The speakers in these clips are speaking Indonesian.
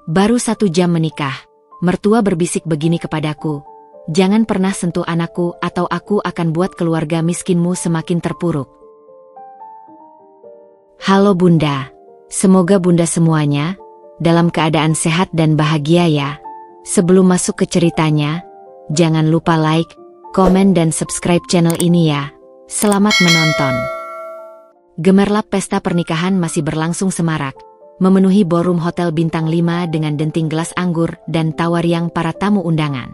Baru 1 jam menikah, mertua berbisik begini kepadaku. Jangan pernah sentuh anakku atau aku akan buat keluarga miskinmu semakin terpuruk. Halo Bunda, semoga Bunda semuanya dalam keadaan sehat dan bahagia ya. Sebelum masuk ke ceritanya, jangan lupa like, komen dan subscribe channel ini ya. Selamat menonton. Gemerlap pesta pernikahan masih berlangsung semarak, memenuhi ballroom hotel bintang 5 dengan denting gelas anggur dan tawa riang para tamu undangan.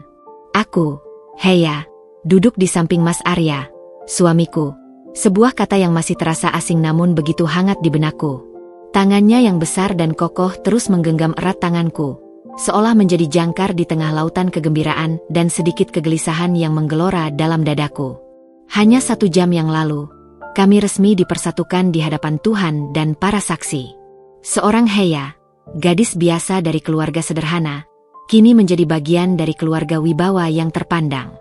Aku, Heya, duduk di samping Mas Arya, suamiku. Sebuah kata yang masih terasa asing namun begitu hangat di benakku. Tangannya yang besar dan kokoh terus menggenggam erat tanganku, seolah menjadi jangkar di tengah lautan kegembiraan dan sedikit kegelisahan yang menggelora dalam dadaku. Hanya 1 jam yang lalu, kami resmi dipersatukan di hadapan Tuhan dan para saksi. Seorang Heya, gadis biasa dari keluarga sederhana, kini menjadi bagian dari keluarga wibawa yang terpandang.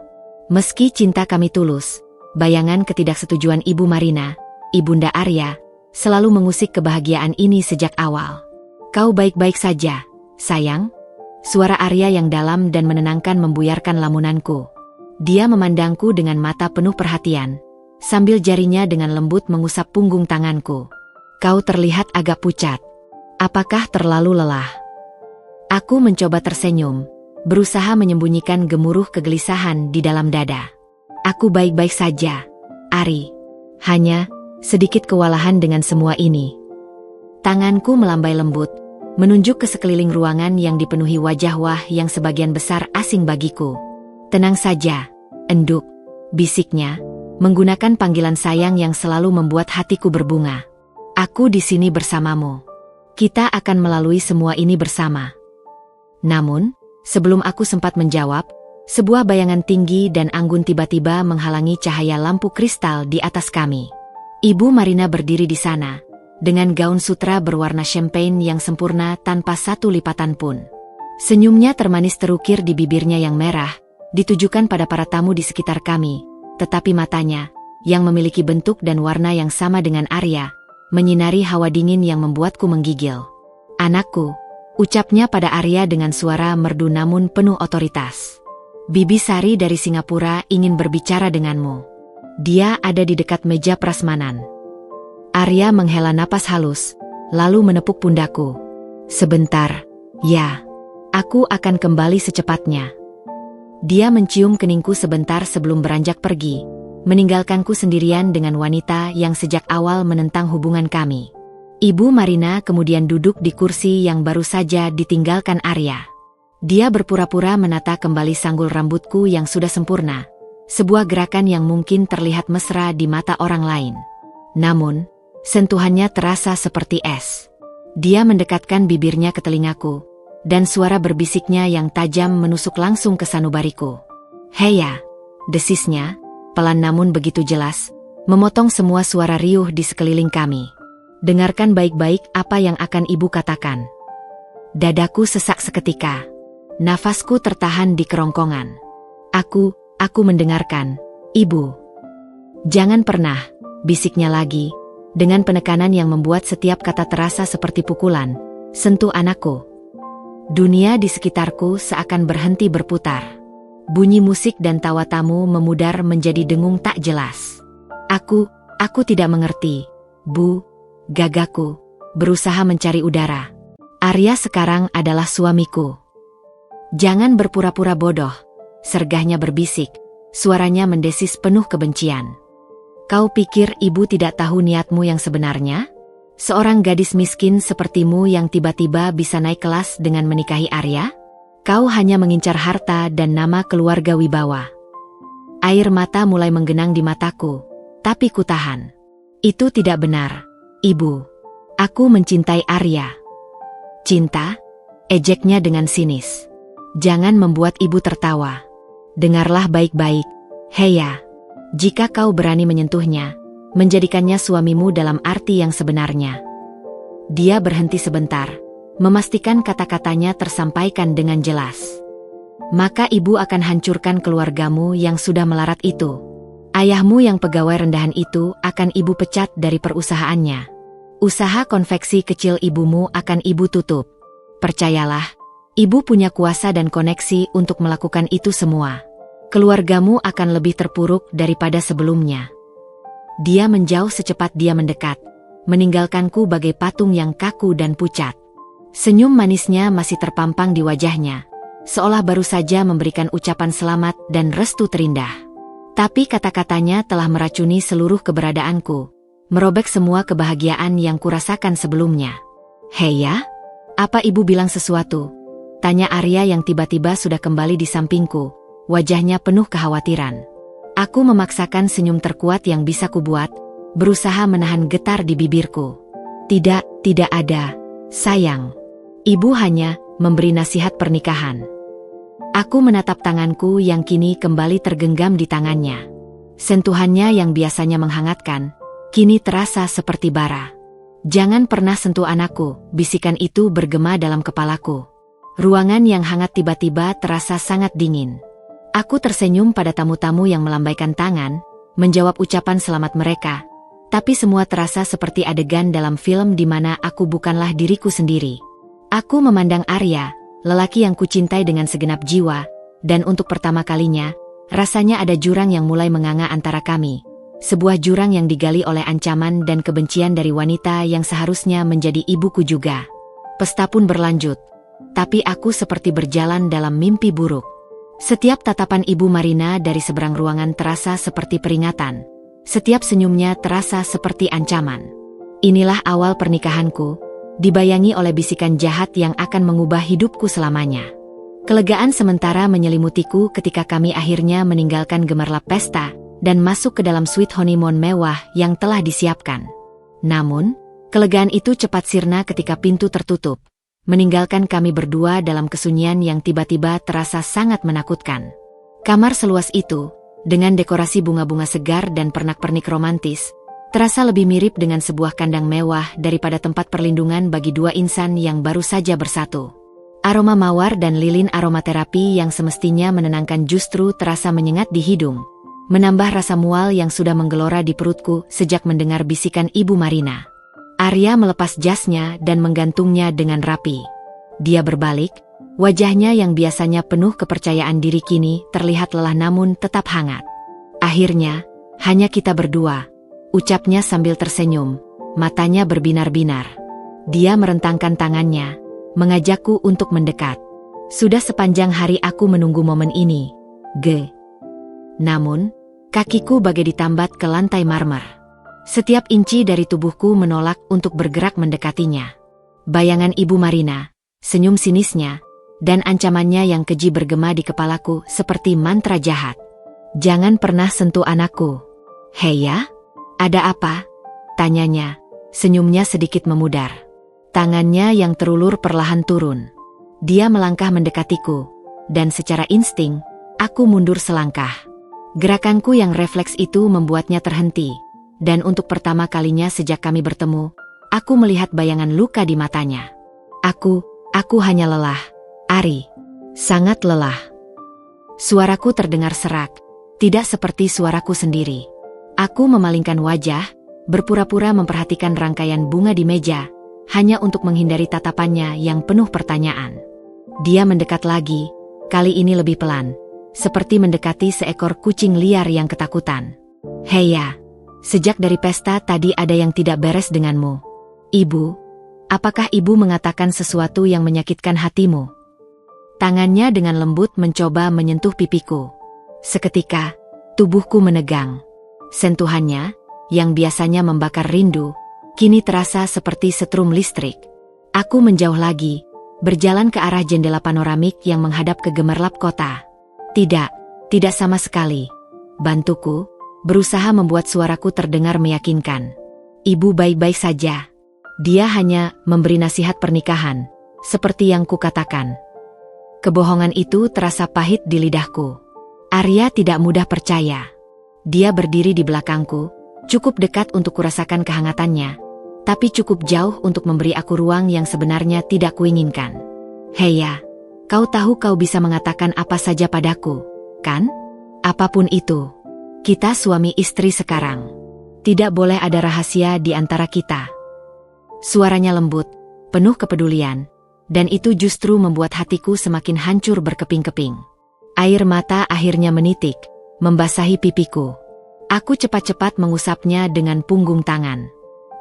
Meski cinta kami tulus, bayangan ketidaksetujuan Ibu Marina, Ibunda Arya, selalu mengusik kebahagiaan ini sejak awal. Kau baik-baik saja, sayang? Suara Arya yang dalam dan menenangkan membuyarkan lamunanku. Dia memandangku dengan mata penuh perhatian, sambil jarinya dengan lembut mengusap punggung tanganku. Kau terlihat agak pucat. Apakah terlalu lelah? Aku mencoba tersenyum, berusaha menyembunyikan gemuruh kegelisahan di dalam dada. Aku baik-baik saja, Ari. Hanya sedikit kewalahan dengan semua ini. Tanganku melambai lembut, menunjuk ke sekeliling ruangan yang dipenuhi wajah yang sebagian besar asing bagiku. Tenang saja, Enduk, bisiknya, menggunakan panggilan sayang yang selalu membuat hatiku berbunga. Aku di sini bersamamu. Kita akan melalui semua ini bersama. Namun, sebelum aku sempat menjawab, sebuah bayangan tinggi dan anggun tiba-tiba menghalangi cahaya lampu kristal di atas kami. Ibu Marina berdiri di sana, dengan gaun sutra berwarna champagne yang sempurna tanpa satu lipatan pun. Senyumnya termanis terukir di bibirnya yang merah, ditujukan pada para tamu di sekitar kami, tetapi matanya, yang memiliki bentuk dan warna yang sama dengan Arya, menyinari hawa dingin yang membuatku menggigil. Anakku, ucapnya pada Arya dengan suara merdu namun penuh otoritas. Bibi Sari dari Singapura ingin berbicara denganmu. Dia ada di dekat meja prasmanan. Arya menghela napas halus, lalu menepuk pundakku. Sebentar, ya. Aku akan kembali secepatnya. Dia mencium keningku sebentar sebelum beranjak pergi, meninggalkanku sendirian dengan wanita yang sejak awal menentang hubungan kami. Ibu Marina kemudian duduk di kursi yang baru saja ditinggalkan Arya. Dia berpura-pura menata kembali sanggul rambutku yang sudah sempurna, sebuah gerakan yang mungkin terlihat mesra di mata orang lain. Namun, sentuhannya terasa seperti es. Dia mendekatkan bibirnya ke telingaku, dan suara berbisiknya yang tajam menusuk langsung ke sanubariku. Heya, desisnya, pelan namun begitu jelas, memotong semua suara riuh di sekeliling kami. Dengarkan baik-baik apa yang akan ibu katakan. Dadaku sesak seketika. Nafasku tertahan di kerongkongan. Aku mendengarkan, ibu. Jangan pernah, bisiknya lagi, dengan penekanan yang membuat setiap kata terasa seperti pukulan. Sentuh anakku. Dunia di sekitarku seakan berhenti berputar. Bunyi musik dan tawa tamu memudar menjadi dengung tak jelas. Aku tidak mengerti, Bu. Gagaku, berusaha mencari udara. Arya sekarang adalah suamiku. Jangan berpura-pura bodoh, sergahnya berbisik, suaranya mendesis penuh kebencian. Kau pikir ibu tidak tahu niatmu yang sebenarnya? Seorang gadis miskin sepertimu yang tiba-tiba bisa naik kelas dengan menikahi Arya? Kau hanya mengincar harta dan nama keluarga wibawa. Air mata mulai menggenang di mataku, tapi kutahan. Itu tidak benar. Ibu, aku mencintai Arya. Cinta? Ejeknya dengan sinis. Jangan membuat ibu tertawa. Dengarlah baik-baik, Heya. Jika kau berani menyentuhnya, menjadikannya suamimu dalam arti yang sebenarnya. Dia berhenti sebentar, memastikan kata-katanya tersampaikan dengan jelas. Maka ibu akan hancurkan keluargamu yang sudah melarat itu. Ayahmu yang pegawai rendahan itu akan ibu pecat dari perusahaannya. Usaha konveksi kecil ibumu akan ibu tutup. Percayalah, Ibu punya kuasa dan koneksi untuk melakukan itu semua. Keluargamu akan lebih terpuruk daripada sebelumnya. Dia menjauh secepat dia mendekat, meninggalkanku bagai patung yang kaku dan pucat. Senyum manisnya masih terpampang di wajahnya, seolah baru saja memberikan ucapan selamat dan restu terindah. Tapi kata-katanya telah meracuni seluruh keberadaanku, merobek semua kebahagiaan yang kurasakan sebelumnya. "Hei ya, apa ibu bilang sesuatu?" tanya Arya yang tiba-tiba sudah kembali di sampingku, wajahnya penuh kekhawatiran. Aku memaksakan senyum terkuat yang bisa kubuat, berusaha menahan getar di bibirku. Tidak ada, sayang. Ibu hanya memberi nasihat pernikahan." Aku menatap tanganku yang kini kembali tergenggam di tangannya. Sentuhannya yang biasanya menghangatkan, kini terasa seperti bara. "Jangan pernah sentuh anakku," bisikan itu bergema dalam kepalaku. Ruangan yang hangat tiba-tiba terasa sangat dingin. Aku tersenyum pada tamu-tamu yang melambaikan tangan, menjawab ucapan selamat mereka. Tapi semua terasa seperti adegan dalam film di mana aku bukanlah diriku sendiri. Aku memandang Arya, lelaki yang kucintai dengan segenap jiwa, dan untuk pertama kalinya, rasanya ada jurang yang mulai menganga antara kami. Sebuah jurang yang digali oleh ancaman dan kebencian dari wanita yang seharusnya menjadi ibuku juga. Pesta pun berlanjut. Tapi aku seperti berjalan dalam mimpi buruk. Setiap tatapan Ibu Marina dari seberang ruangan terasa seperti peringatan. Setiap senyumnya terasa seperti ancaman. Inilah awal pernikahanku, dibayangi oleh bisikan jahat yang akan mengubah hidupku selamanya. Kelegaan sementara menyelimutiku ketika kami akhirnya meninggalkan gemerlap pesta dan masuk ke dalam suite honeymoon mewah yang telah disiapkan. Namun, kelegaan itu cepat sirna ketika pintu tertutup, meninggalkan kami berdua dalam kesunyian yang tiba-tiba terasa sangat menakutkan. Kamar seluas itu, dengan dekorasi bunga-bunga segar dan pernak-pernik romantis, terasa lebih mirip dengan sebuah kandang mewah daripada tempat perlindungan bagi dua insan yang baru saja bersatu. Aroma mawar dan lilin aromaterapi yang semestinya menenangkan justru terasa menyengat di hidung, menambah rasa mual yang sudah menggelora di perutku sejak mendengar bisikan Ibu Marina. Arya melepas jasnya dan menggantungnya dengan rapi. Dia berbalik, wajahnya yang biasanya penuh kepercayaan diri kini terlihat lelah namun tetap hangat. "Akhirnya, hanya kita berdua," ucapnya sambil tersenyum, matanya berbinar-binar. Dia merentangkan tangannya, mengajakku untuk mendekat. "Sudah sepanjang hari aku menunggu momen ini, Ge." Namun, kakiku bagai ditambat ke lantai marmer. Setiap inci dari tubuhku menolak untuk bergerak mendekatinya. Bayangan Ibu Marina, senyum sinisnya, dan ancamannya yang keji bergema di kepalaku seperti mantra jahat. "Jangan pernah sentuh anakku." "Hei ya, ada apa?" tanyanya, senyumnya sedikit memudar. Tangannya yang terulur perlahan turun. Dia melangkah mendekatiku, dan secara insting, aku mundur selangkah. Gerakanku yang refleks itu membuatnya terhenti. Dan untuk pertama kalinya sejak kami bertemu, aku melihat bayangan luka di matanya. Aku hanya lelah, Ari. Sangat lelah. Suaraku terdengar serak, tidak seperti suaraku sendiri. Aku memalingkan wajah, berpura-pura memperhatikan rangkaian bunga di meja, hanya untuk menghindari tatapannya yang penuh pertanyaan. Dia mendekat lagi, kali ini lebih pelan, seperti mendekati seekor kucing liar yang ketakutan. "Hei ya. Sejak dari pesta tadi ada yang tidak beres denganmu. Ibu, apakah ibu mengatakan sesuatu yang menyakitkan hatimu?" Tangannya dengan lembut mencoba menyentuh pipiku. Seketika, tubuhku menegang. Sentuhannya, yang biasanya membakar rindu, kini terasa seperti setrum listrik. Aku menjauh lagi, berjalan ke arah jendela panoramik yang menghadap ke gemerlap kota. Tidak sama sekali. Bantuku, berusaha membuat suaraku terdengar meyakinkan. "Ibu baik-baik saja. Dia hanya memberi nasihat pernikahan, seperti yang kukatakan." Kebohongan itu terasa pahit di lidahku. Arya tidak mudah percaya. Dia berdiri di belakangku, cukup dekat untuk kurasakan kehangatannya, tapi cukup jauh untuk memberi aku ruang yang sebenarnya tidak kuinginkan. "Hei ya, kau tahu kau bisa mengatakan apa saja padaku, kan? Apapun itu. Kita suami istri sekarang. Tidak boleh ada rahasia di antara kita." Suaranya lembut, penuh kepedulian, Dan itu justru membuat hatiku semakin hancur berkeping-keping. Air mata akhirnya menitik, membasahi pipiku. Aku cepat-cepat mengusapnya dengan punggung tangan.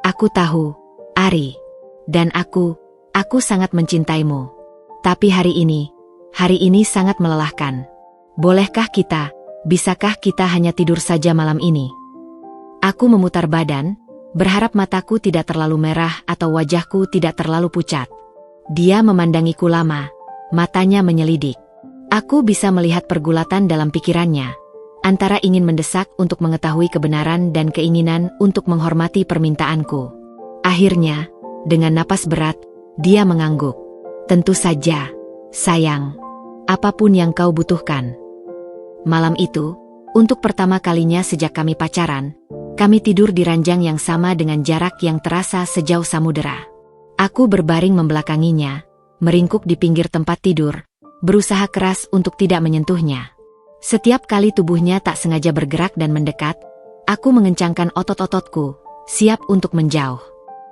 Aku tahu, Ari. Dan aku sangat mencintaimu. Tapi hari ini sangat melelahkan. Bisakah kita hanya tidur saja malam ini? Aku memutar badan, berharap mataku tidak terlalu merah atau wajahku tidak terlalu pucat. Dia memandangiku lama, matanya menyelidik. Aku bisa melihat pergulatan dalam pikirannya, antara ingin mendesak untuk mengetahui kebenaran dan keinginan untuk menghormati permintaanku. Akhirnya, dengan napas berat, dia mengangguk. Tentu saja, sayang. Apapun yang kau butuhkan. Malam itu, untuk pertama kalinya sejak kami pacaran, kami tidur di ranjang yang sama dengan jarak yang terasa sejauh samudera. Aku berbaring membelakanginya, meringkuk di pinggir tempat tidur, berusaha keras untuk tidak menyentuhnya. Setiap kali tubuhnya tak sengaja bergerak dan mendekat, aku mengencangkan otot-ototku, siap untuk menjauh.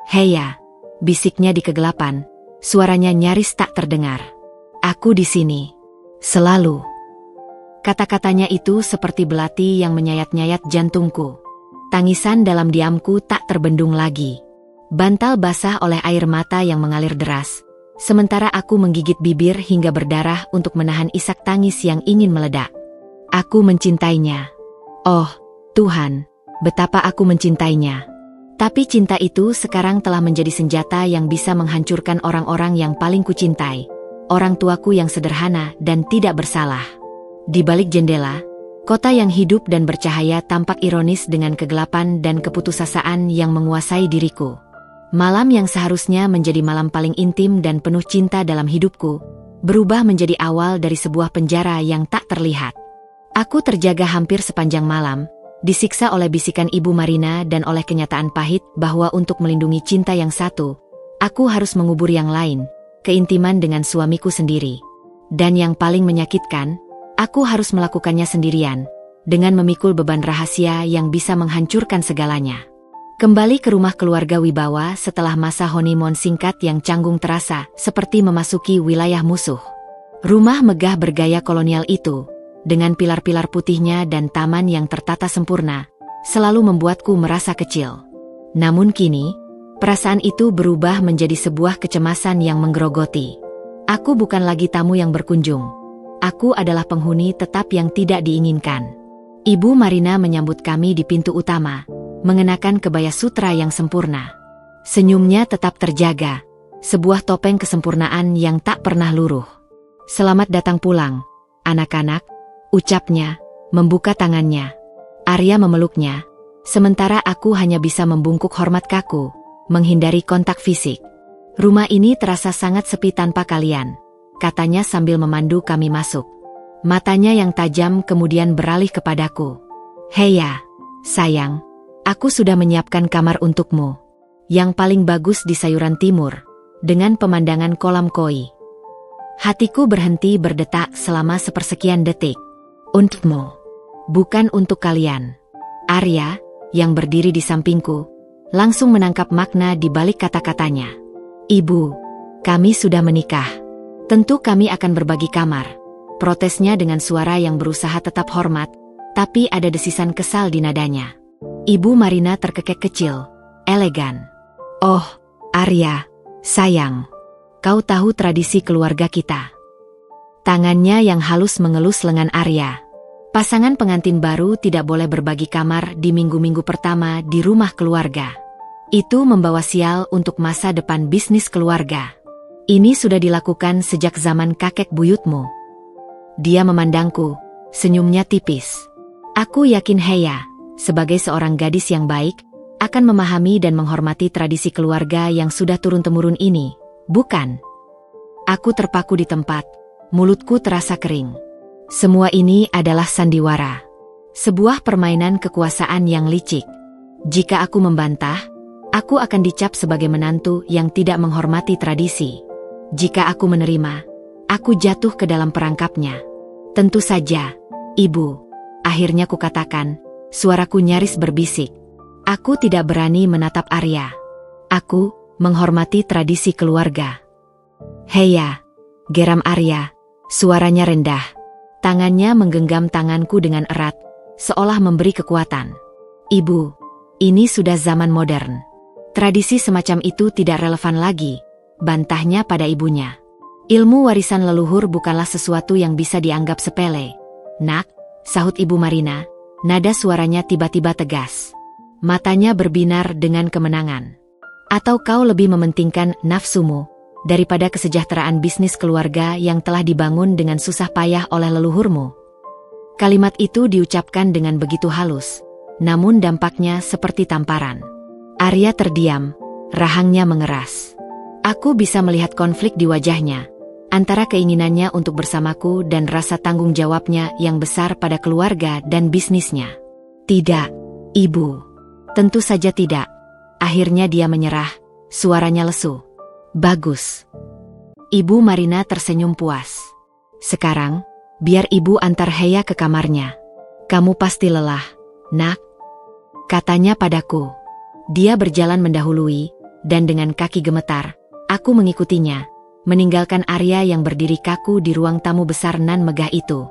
"Heya," bisiknya di kegelapan, suaranya nyaris tak terdengar. "Aku di sini. Selalu." Kata-katanya itu seperti belati yang menyayat-nyayat jantungku. Tangisan dalam diamku tak terbendung lagi. Bantal basah oleh air mata yang mengalir deras, sementara aku menggigit bibir hingga berdarah untuk menahan isak tangis yang ingin meledak. Aku mencintainya. Oh, Tuhan, betapa aku mencintainya. Tapi cinta itu sekarang telah menjadi senjata yang bisa menghancurkan orang-orang yang paling kucintai, orang tuaku yang sederhana dan tidak bersalah. Di balik jendela, kota yang hidup dan bercahaya tampak ironis dengan kegelapan dan keputusasaan yang menguasai diriku. Malam yang seharusnya menjadi malam paling intim dan penuh cinta dalam hidupku, berubah menjadi awal dari sebuah penjara yang tak terlihat. Aku terjaga hampir sepanjang malam, disiksa oleh bisikan Ibu Marina dan oleh kenyataan pahit bahwa untuk melindungi cinta yang satu, aku harus mengubur yang lain, keintiman dengan suamiku sendiri. Dan yang paling menyakitkan, aku harus melakukannya sendirian, dengan memikul beban rahasia yang bisa menghancurkan segalanya. Kembali ke rumah keluarga Wibawa setelah masa honeymoon singkat yang canggung terasa seperti memasuki wilayah musuh. Rumah megah bergaya kolonial itu, dengan pilar-pilar putihnya dan taman yang tertata sempurna, selalu membuatku merasa kecil. Namun kini, perasaan itu berubah menjadi sebuah kecemasan yang menggerogoti. Aku bukan lagi tamu yang berkunjung. Aku adalah penghuni tetap yang tidak diinginkan. Ibu Marina menyambut kami di pintu utama, mengenakan kebaya sutra yang sempurna. Senyumnya tetap terjaga, sebuah topeng kesempurnaan yang tak pernah luruh. "Selamat datang pulang, anak-anak," ucapnya, membuka tangannya. Arya memeluknya, sementara aku hanya bisa membungkuk hormat kaku, menghindari kontak fisik. "Rumah ini terasa sangat sepi tanpa kalian," katanya sambil memandu kami masuk. Matanya yang tajam kemudian beralih kepadaku. "Heya, sayang. Aku sudah menyiapkan kamar untukmu. Yang paling bagus di sayuran timur, dengan pemandangan kolam koi." Hatiku berhenti berdetak selama sepersekian detik. "Untukmu, bukan untuk kalian." Arya, yang berdiri di sampingku, langsung menangkap makna di balik kata-katanya. "Ibu, kami sudah menikah. Tentu kami akan berbagi kamar," protesnya dengan suara yang berusaha tetap hormat, tapi ada desisan kesal di nadanya. Ibu Marina terkekek kecil, elegan. "Oh, Arya, sayang. Kau tahu tradisi keluarga kita." Tangannya yang halus mengelus lengan Arya. Pasangan pengantin baru tidak boleh berbagi kamar di minggu-minggu pertama di rumah keluarga. Itu membawa sial untuk masa depan bisnis keluarga. Ini sudah dilakukan sejak zaman kakek buyutmu. Dia memandangku, senyumnya tipis. Aku yakin Heya, sebagai seorang gadis yang baik, akan memahami dan menghormati tradisi keluarga yang sudah turun-temurun ini, bukan? Aku terpaku di tempat, mulutku terasa kering. Semua ini adalah sandiwara. Sebuah permainan kekuasaan yang licik. Jika aku membantah, aku akan dicap sebagai menantu yang tidak menghormati tradisi. Jika aku menerima, aku jatuh ke dalam perangkapnya. "Tentu saja, Ibu," akhirnya kukatakan, suaraku nyaris berbisik. Aku tidak berani menatap Arya. Aku menghormati tradisi keluarga. Heya, geram Arya, suaranya rendah. Tangannya menggenggam tanganku dengan erat, seolah memberi kekuatan. Ibu, ini sudah zaman modern. Tradisi semacam itu tidak relevan lagi, bantahnya pada ibunya. Ilmu warisan leluhur bukanlah sesuatu yang bisa dianggap sepele. Nak, sahut Ibu Marina, nada suaranya tiba-tiba tegas. Matanya berbinar dengan kemenangan. Atau kau lebih mementingkan nafsumu daripada kesejahteraan bisnis keluarga yang telah dibangun dengan susah payah oleh leluhurmu? Kalimat itu diucapkan dengan begitu halus, namun dampaknya seperti tamparan. Arya terdiam, rahangnya mengeras. Aku bisa melihat konflik di wajahnya, antara keinginannya untuk bersamaku dan rasa tanggung jawabnya yang besar pada keluarga dan bisnisnya. Tidak, Ibu. Tentu saja tidak. Akhirnya dia menyerah, suaranya lesu. Bagus. Ibu Marina tersenyum puas. Sekarang, biar ibu antar Heya ke kamarnya. Kamu pasti lelah, nak, katanya padaku. Dia berjalan mendahului, dan dengan kaki gemetar, aku mengikutinya, meninggalkan Arya yang berdiri kaku di ruang tamu besar nan megah itu.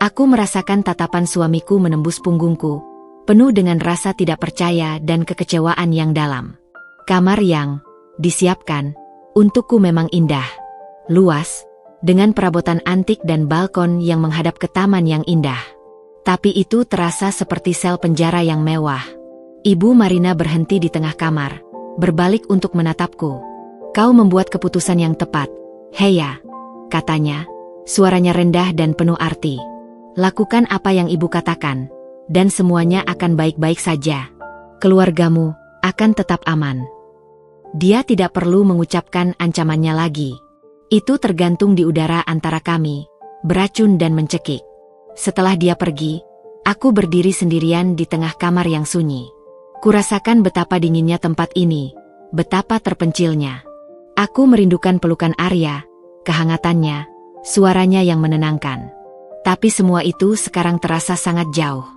Aku merasakan tatapan suamiku menembus punggungku, penuh dengan rasa tidak percaya dan kekecewaan yang dalam. Kamar yang disiapkan untukku memang indah, luas, dengan perabotan antik dan balkon yang menghadap ke taman yang indah. Tapi itu terasa seperti sel penjara yang mewah. Ibu Marina berhenti di tengah kamar, berbalik untuk menatapku. Kau membuat keputusan yang tepat, Heya, katanya, suaranya rendah dan penuh arti. Lakukan apa yang ibu katakan, dan semuanya akan baik-baik saja. Keluargamu akan tetap aman. Dia tidak perlu mengucapkan ancamannya lagi. Itu tergantung di udara antara kami, beracun dan mencekik. Setelah dia pergi, aku berdiri sendirian di tengah kamar yang sunyi. Kurasakan betapa dinginnya tempat ini, betapa terpencilnya. Aku merindukan pelukan Arya, kehangatannya, suaranya yang menenangkan. Tapi semua itu sekarang terasa sangat jauh.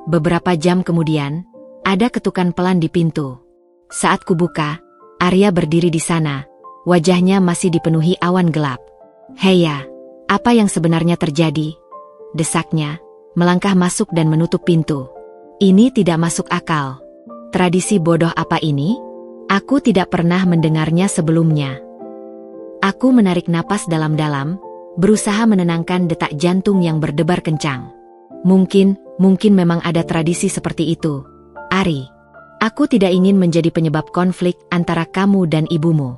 Beberapa jam kemudian, ada ketukan pelan di pintu. Saat kubuka, Arya berdiri di sana, wajahnya masih dipenuhi awan gelap. Heya, apa yang sebenarnya terjadi? Desaknya, melangkah masuk dan menutup pintu. Ini tidak masuk akal. Tradisi bodoh apa ini? Aku tidak pernah mendengarnya sebelumnya. Aku menarik napas dalam-dalam, berusaha menenangkan detak jantung yang berdebar kencang. Mungkin memang ada tradisi seperti itu. Ari, aku tidak ingin menjadi penyebab konflik antara kamu dan ibumu.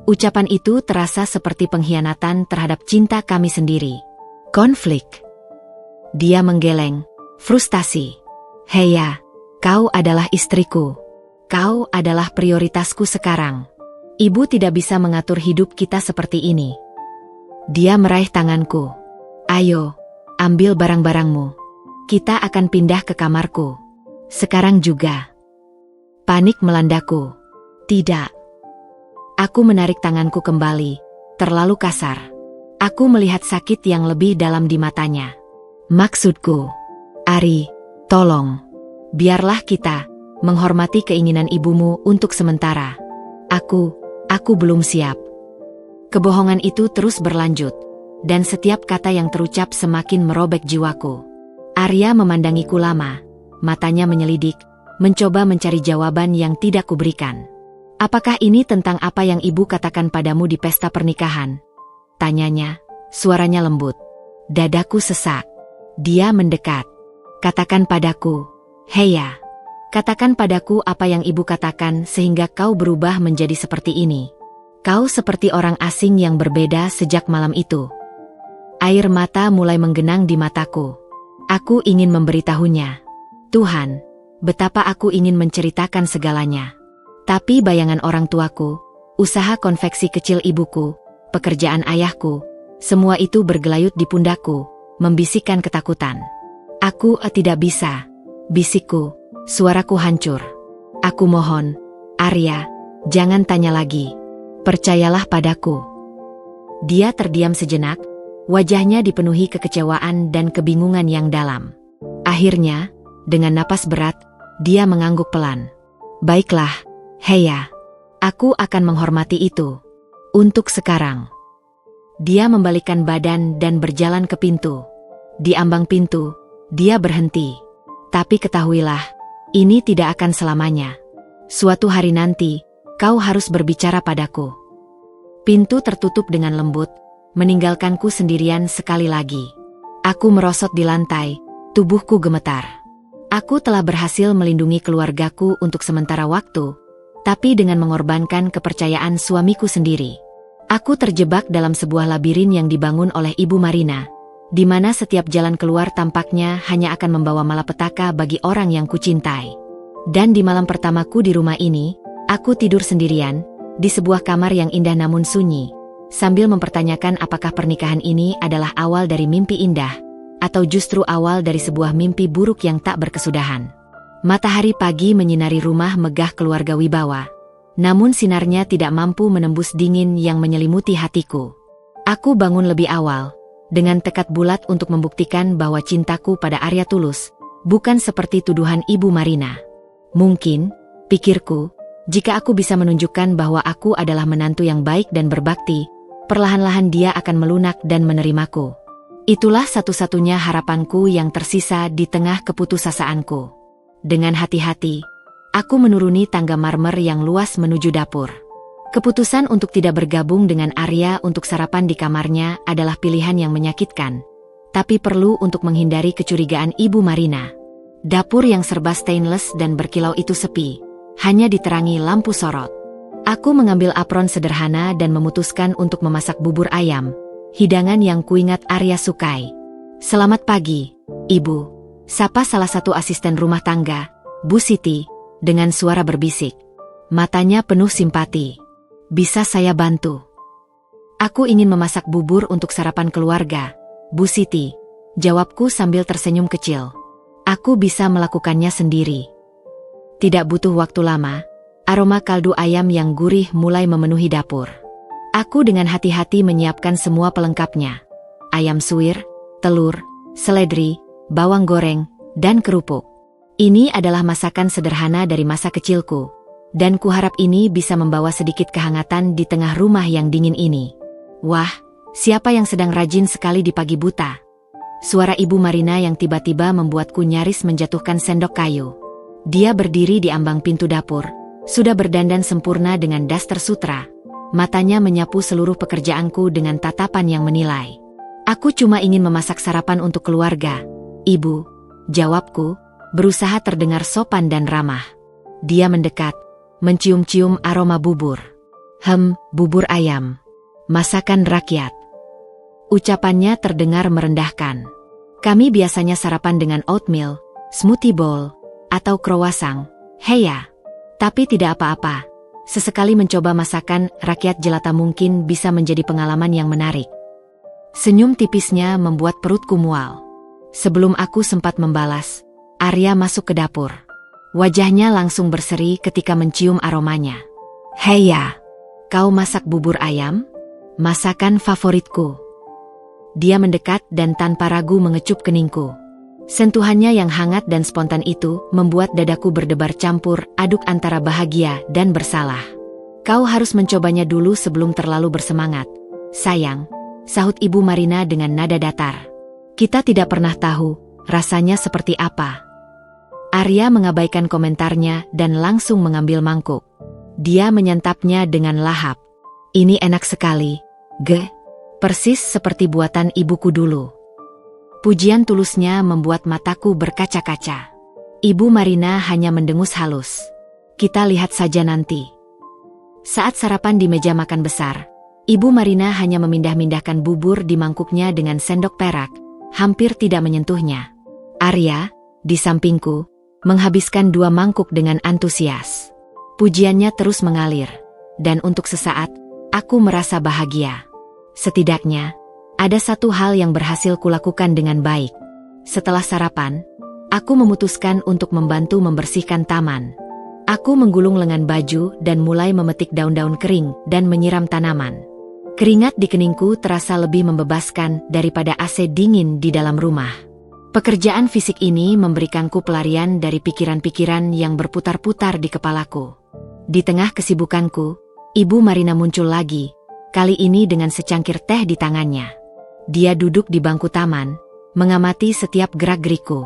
Ucapan itu terasa seperti pengkhianatan terhadap cinta kami sendiri. Konflik. Dia menggeleng, frustasi. Heya, kau adalah istriku. Kau adalah prioritasku sekarang. Ibu tidak bisa mengatur hidup kita seperti ini. Dia meraih tanganku. Ayo, ambil barang-barangmu. Kita akan pindah ke kamarku. Sekarang juga. Panik melandaku. Tidak. Aku menarik tanganku kembali, terlalu kasar. Aku melihat sakit yang lebih dalam di matanya. Maksudku, Ari, tolong. Biarlah kita menghormati keinginan ibumu untuk sementara. Aku belum siap. Kebohongan itu terus berlanjut, dan setiap kata yang terucap semakin merobek jiwaku. Arya memandangiku lama, matanya menyelidik, mencoba mencari jawaban yang tidak kuberikan. Apakah ini tentang apa yang ibu katakan padamu di pesta pernikahan? Tanyanya, suaranya lembut. Dadaku sesak. Dia mendekat. Katakan padaku, Heya. Katakan padaku apa yang ibu katakan sehingga kau berubah menjadi seperti ini. Kau seperti orang asing yang berbeda sejak malam itu. Air mata mulai menggenang di mataku. Aku ingin memberitahunya. Tuhan, betapa aku ingin menceritakan segalanya. Tapi bayangan orang tuaku, usaha konveksi kecil ibuku, pekerjaan ayahku, semua itu bergelayut di pundakku, membisikkan ketakutan. Aku tidak bisa, bisikku. Suaraku hancur. Aku mohon, Arya, jangan tanya lagi. Percayalah padaku. Dia terdiam sejenak, wajahnya dipenuhi kekecewaan dan kebingungan yang dalam. Akhirnya, dengan napas berat, dia mengangguk pelan. Baiklah, Heya. Aku akan menghormati itu. Untuk sekarang. Dia membalikkan badan dan berjalan ke pintu. Di ambang pintu, dia berhenti. Tapi ketahuilah, ini tidak akan selamanya. Suatu hari nanti, kau harus berbicara padaku. Pintu tertutup dengan lembut, meninggalkanku sendirian sekali lagi. Aku merosot di lantai, tubuhku gemetar. Aku telah berhasil melindungi keluargaku untuk sementara waktu, tapi dengan mengorbankan kepercayaan suamiku sendiri. Aku terjebak dalam sebuah labirin yang dibangun oleh Ibu Marina, di mana setiap jalan keluar tampaknya hanya akan membawa malapetaka bagi orang yang kucintai. Dan di malam pertamaku di rumah ini, aku tidur sendirian, di sebuah kamar yang indah namun sunyi, sambil mempertanyakan apakah pernikahan ini adalah awal dari mimpi indah, atau justru awal dari sebuah mimpi buruk yang tak berkesudahan. Matahari pagi menyinari rumah megah keluarga Wibawa, namun sinarnya tidak mampu menembus dingin yang menyelimuti hatiku. Aku bangun lebih awal, dengan tekad bulat untuk membuktikan bahwa cintaku pada Arya tulus, bukan seperti tuduhan Ibu Marina. Mungkin, pikirku, jika aku bisa menunjukkan bahwa aku adalah menantu yang baik dan berbakti, perlahan-lahan dia akan melunak dan menerimaku. Itulah satu-satunya harapanku yang tersisa di tengah keputusasaanku. Dengan hati-hati, aku menuruni tangga marmer yang luas menuju dapur. Keputusan untuk tidak bergabung dengan Arya untuk sarapan di kamarnya adalah pilihan yang menyakitkan, tapi perlu untuk menghindari kecurigaan Ibu Marina. Dapur yang serba stainless dan berkilau itu sepi, hanya diterangi lampu sorot. Aku mengambil apron sederhana dan memutuskan untuk memasak bubur ayam, hidangan yang kuingat Arya sukai. "Selamat pagi, Ibu," sapa salah satu asisten rumah tangga, Bu Siti, dengan suara berbisik. Matanya penuh simpati. "Bisa saya bantu?" "Aku ingin memasak bubur untuk sarapan keluarga, Bu Siti," jawabku sambil tersenyum kecil. "Aku bisa melakukannya sendiri." Tidak butuh waktu lama, aroma kaldu ayam yang gurih mulai memenuhi dapur. Aku dengan hati-hati menyiapkan semua pelengkapnya. Ayam suwir, telur, seledri, bawang goreng, dan kerupuk. Ini adalah masakan sederhana dari masa kecilku, dan kuharap ini bisa membawa sedikit kehangatan di tengah rumah yang dingin ini. "Wah, siapa yang sedang rajin sekali di pagi buta?" Suara Ibu Marina yang tiba-tiba membuatku nyaris menjatuhkan sendok kayu. Dia berdiri di ambang pintu dapur, sudah berdandan sempurna dengan daster sutra. Matanya menyapu seluruh pekerjaanku dengan tatapan yang menilai. "Aku cuma ingin memasak sarapan untuk keluarga, Ibu," jawabku, berusaha terdengar sopan dan ramah. Dia mendekat, mencium-cium aroma bubur. Bubur ayam. Masakan rakyat." Ucapannya terdengar merendahkan. "Kami biasanya sarapan dengan oatmeal, smoothie bowl, atau croissant, heya. Tapi tidak apa-apa. Sesekali mencoba masakan rakyat jelata mungkin bisa menjadi pengalaman yang menarik." Senyum tipisnya membuat perutku mual. Sebelum aku sempat membalas, Arya masuk ke dapur. Wajahnya langsung berseri ketika mencium aromanya. "Heya, kau masak bubur ayam? Masakan favoritku." Dia mendekat dan tanpa ragu mengecup keningku. Sentuhannya yang hangat dan spontan itu membuat dadaku berdebar campur aduk antara bahagia dan bersalah. "Kau harus mencobanya dulu sebelum terlalu bersemangat, sayang," sahut Ibu Marina dengan nada datar. "Kita tidak pernah tahu rasanya seperti apa." Arya mengabaikan komentarnya dan langsung mengambil mangkuk. Dia menyantapnya dengan lahap. "Ini enak sekali, Ge. Persis seperti buatan ibuku dulu." Pujian tulusnya membuat mataku berkaca-kaca. Ibu Marina hanya mendengus halus. "Kita lihat saja nanti." Saat sarapan di meja makan besar, Ibu Marina hanya memindah-mindahkan bubur di mangkuknya dengan sendok perak, hampir tidak menyentuhnya. Arya, di sampingku, menghabiskan 2 mangkuk dengan antusias. Pujiannya terus mengalir, dan untuk sesaat, aku merasa bahagia. Setidaknya, ada satu hal yang berhasil kulakukan dengan baik. Setelah sarapan, aku memutuskan untuk membantu membersihkan taman. Aku menggulung lengan baju dan mulai memetik daun-daun kering dan menyiram tanaman. Keringat di keningku terasa lebih membebaskan daripada AC dingin di dalam rumah. Pekerjaan fisik ini memberikanku pelarian dari pikiran-pikiran yang berputar-putar di kepalaku. Di tengah kesibukanku, Ibu Marina muncul lagi, kali ini dengan secangkir teh di tangannya. Dia duduk di bangku taman, mengamati setiap gerak-gerikku.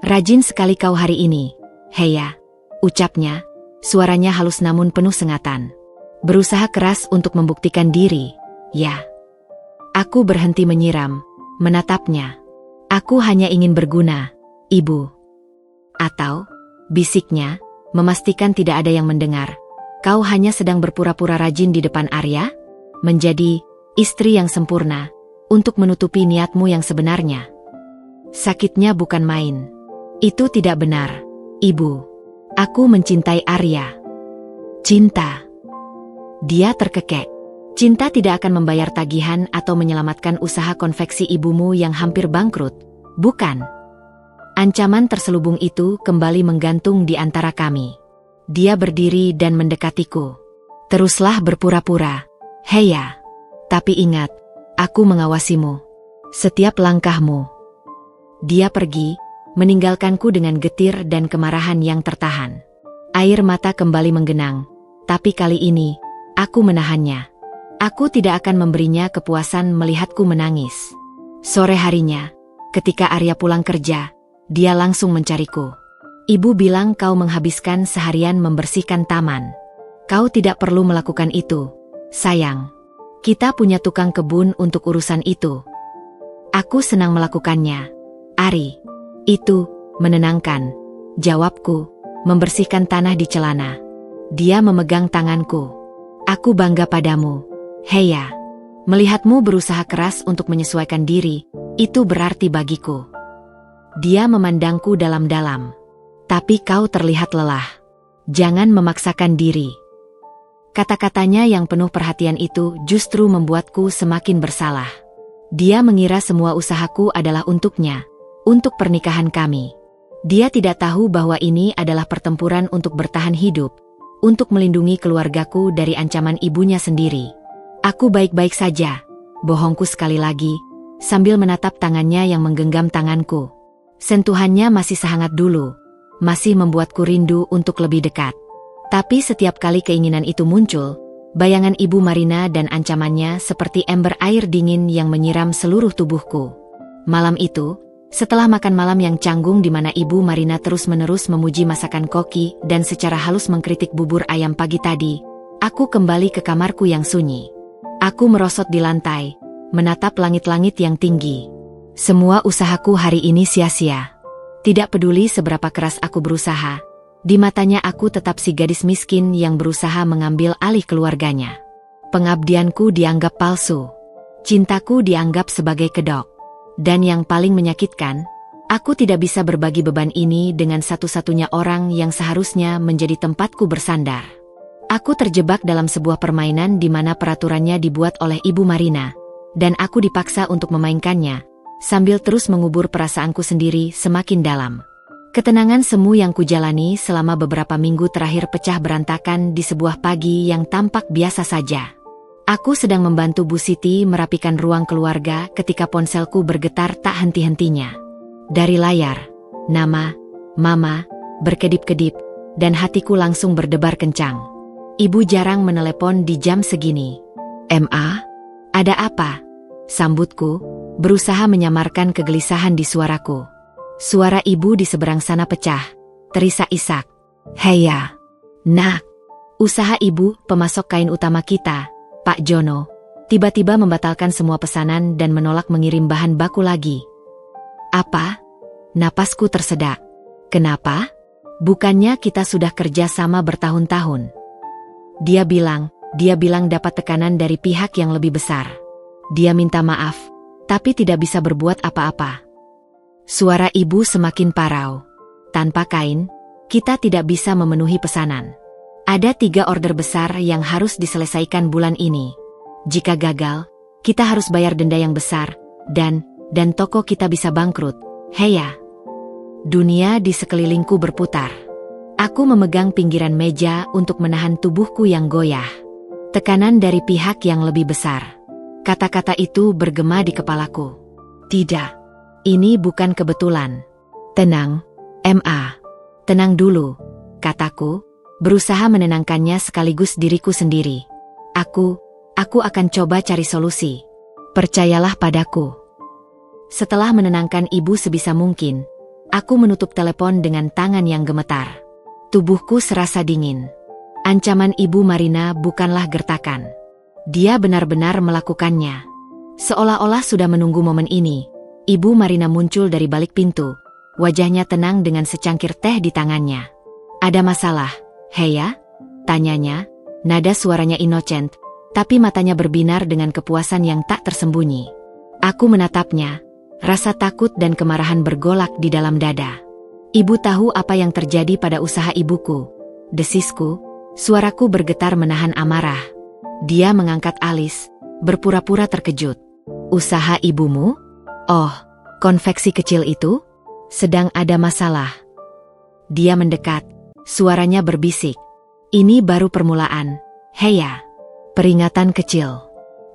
"Rajin sekali kau hari ini, Heya," ucapnya, suaranya halus namun penuh sengatan. "Berusaha keras untuk membuktikan diri, ya." Aku berhenti menyiram, menatapnya. "Aku hanya ingin berguna, Ibu." "Atau," bisiknya, memastikan tidak ada yang mendengar, "kau hanya sedang berpura-pura rajin di depan Arya? Menjadi istri yang sempurna, untuk menutupi niatmu yang sebenarnya." Sakitnya bukan main. "Itu tidak benar, Ibu. Aku mencintai Arya." "Cinta?" Dia terkekeh. "Cinta tidak akan membayar tagihan atau menyelamatkan usaha konveksi ibumu yang hampir bangkrut, bukan?" Ancaman terselubung itu kembali menggantung di antara kami. Dia berdiri dan mendekatiku. "Teruslah berpura-pura, Heya. Tapi ingat, aku mengawasimu. Setiap langkahmu." Dia pergi, meninggalkanku dengan getir dan kemarahan yang tertahan. Air mata kembali menggenang, tapi kali ini, aku menahannya. Aku tidak akan memberinya kepuasan melihatku menangis. Sore harinya, ketika Arya pulang kerja, dia langsung mencariku. "Ibu bilang kau menghabiskan seharian membersihkan taman. Kau tidak perlu melakukan itu, sayang. Kita punya tukang kebun untuk urusan itu." "Aku senang melakukannya, Ari." "Itu menenangkan," jawabku, membersihkan tanah di celana. Dia memegang tanganku. "Aku bangga padamu, Heya. Melihatmu berusaha keras untuk menyesuaikan diri, itu berarti bagiku." Dia memandangku dalam-dalam. "Tapi kau terlihat lelah. Jangan memaksakan diri." Kata-katanya yang penuh perhatian itu justru membuatku semakin bersalah. Dia mengira semua usahaku adalah untuknya, untuk pernikahan kami. Dia tidak tahu bahwa ini adalah pertempuran untuk bertahan hidup, untuk melindungi keluargaku dari ancaman ibunya sendiri. "Aku baik-baik saja," bohongku sekali lagi, sambil menatap tangannya yang menggenggam tanganku. Sentuhannya masih sehangat dulu, masih membuatku rindu untuk lebih dekat. Tapi setiap kali keinginan itu muncul, bayangan Ibu Marina dan ancamannya seperti ember air dingin yang menyiram seluruh tubuhku. Malam itu, setelah makan malam yang canggung di mana Ibu Marina terus-menerus memuji masakan Koki dan secara halus mengkritik bubur ayam pagi tadi, aku kembali ke kamarku yang sunyi. Aku merosot di lantai, menatap langit-langit yang tinggi. Semua usahaku hari ini sia-sia. Tidak peduli seberapa keras aku berusaha, di matanya aku tetap si gadis miskin yang berusaha mengambil alih keluarganya. Pengabdianku dianggap palsu. Cintaku dianggap sebagai kedok. Dan yang paling menyakitkan, aku tidak bisa berbagi beban ini dengan satu-satunya orang yang seharusnya menjadi tempatku bersandar. Aku terjebak dalam sebuah permainan di mana peraturannya dibuat oleh Ibu Marina, dan aku dipaksa untuk memainkannya, sambil terus mengubur perasaanku sendiri semakin dalam. Ketenangan semu yang kujalani selama beberapa minggu terakhir pecah berantakan di sebuah pagi yang tampak biasa saja. Aku sedang membantu Bu Siti merapikan ruang keluarga ketika ponselku bergetar tak henti-hentinya. Dari layar, nama, Mama, berkedip-kedip, dan hatiku langsung berdebar kencang. Ibu jarang menelepon di jam segini. "Ma, ada apa?" sambutku, berusaha menyamarkan kegelisahan di suaraku. Suara ibu di seberang sana pecah, terisak-isak. "Heya, nak." Usaha ibu, pemasok kain utama kita, Pak Jono, tiba-tiba membatalkan semua pesanan dan menolak mengirim bahan baku lagi. "Apa?" Napasku tersedak. "Kenapa? Bukannya kita sudah kerja sama bertahun-tahun?" Dia bilang dapat tekanan dari pihak yang lebih besar. Dia minta maaf, tapi tidak bisa berbuat apa-apa. Suara ibu semakin parau. "Tanpa kain, kita tidak bisa memenuhi pesanan. Ada 3 order besar yang harus diselesaikan bulan ini. Jika gagal, kita harus bayar denda yang besar, dan toko kita bisa bangkrut, Heya." Dunia di sekelilingku berputar. Aku memegang pinggiran meja untuk menahan tubuhku yang goyah. Tekanan dari pihak yang lebih besar. Kata-kata itu bergema di kepalaku. "Tidak, ini bukan kebetulan. Tenang, Ma. Tenang dulu," kataku, berusaha menenangkannya sekaligus diriku sendiri. Aku akan coba cari solusi. Percayalah padaku. Setelah menenangkan ibu sebisa mungkin, aku menutup telepon dengan tangan yang gemetar. Tubuhku serasa dingin. Ancaman Ibu Marina bukanlah gertakan. Dia benar-benar melakukannya. Seolah-olah sudah menunggu momen ini, Ibu Marina muncul dari balik pintu. Wajahnya tenang dengan secangkir teh di tangannya. Ada masalah, Heya? Tanyanya, nada suaranya innocent, tapi matanya berbinar dengan kepuasan yang tak tersembunyi. Aku menatapnya, rasa takut dan kemarahan bergolak di dalam dada. Ibu tahu apa yang terjadi pada usaha ibuku. Desisku, suaraku bergetar menahan amarah. Dia mengangkat alis, berpura-pura terkejut. Usaha ibumu? Oh, konveksi kecil itu? Sedang ada masalah. Dia mendekat, suaranya berbisik. Ini baru permulaan, Heya. Peringatan kecil.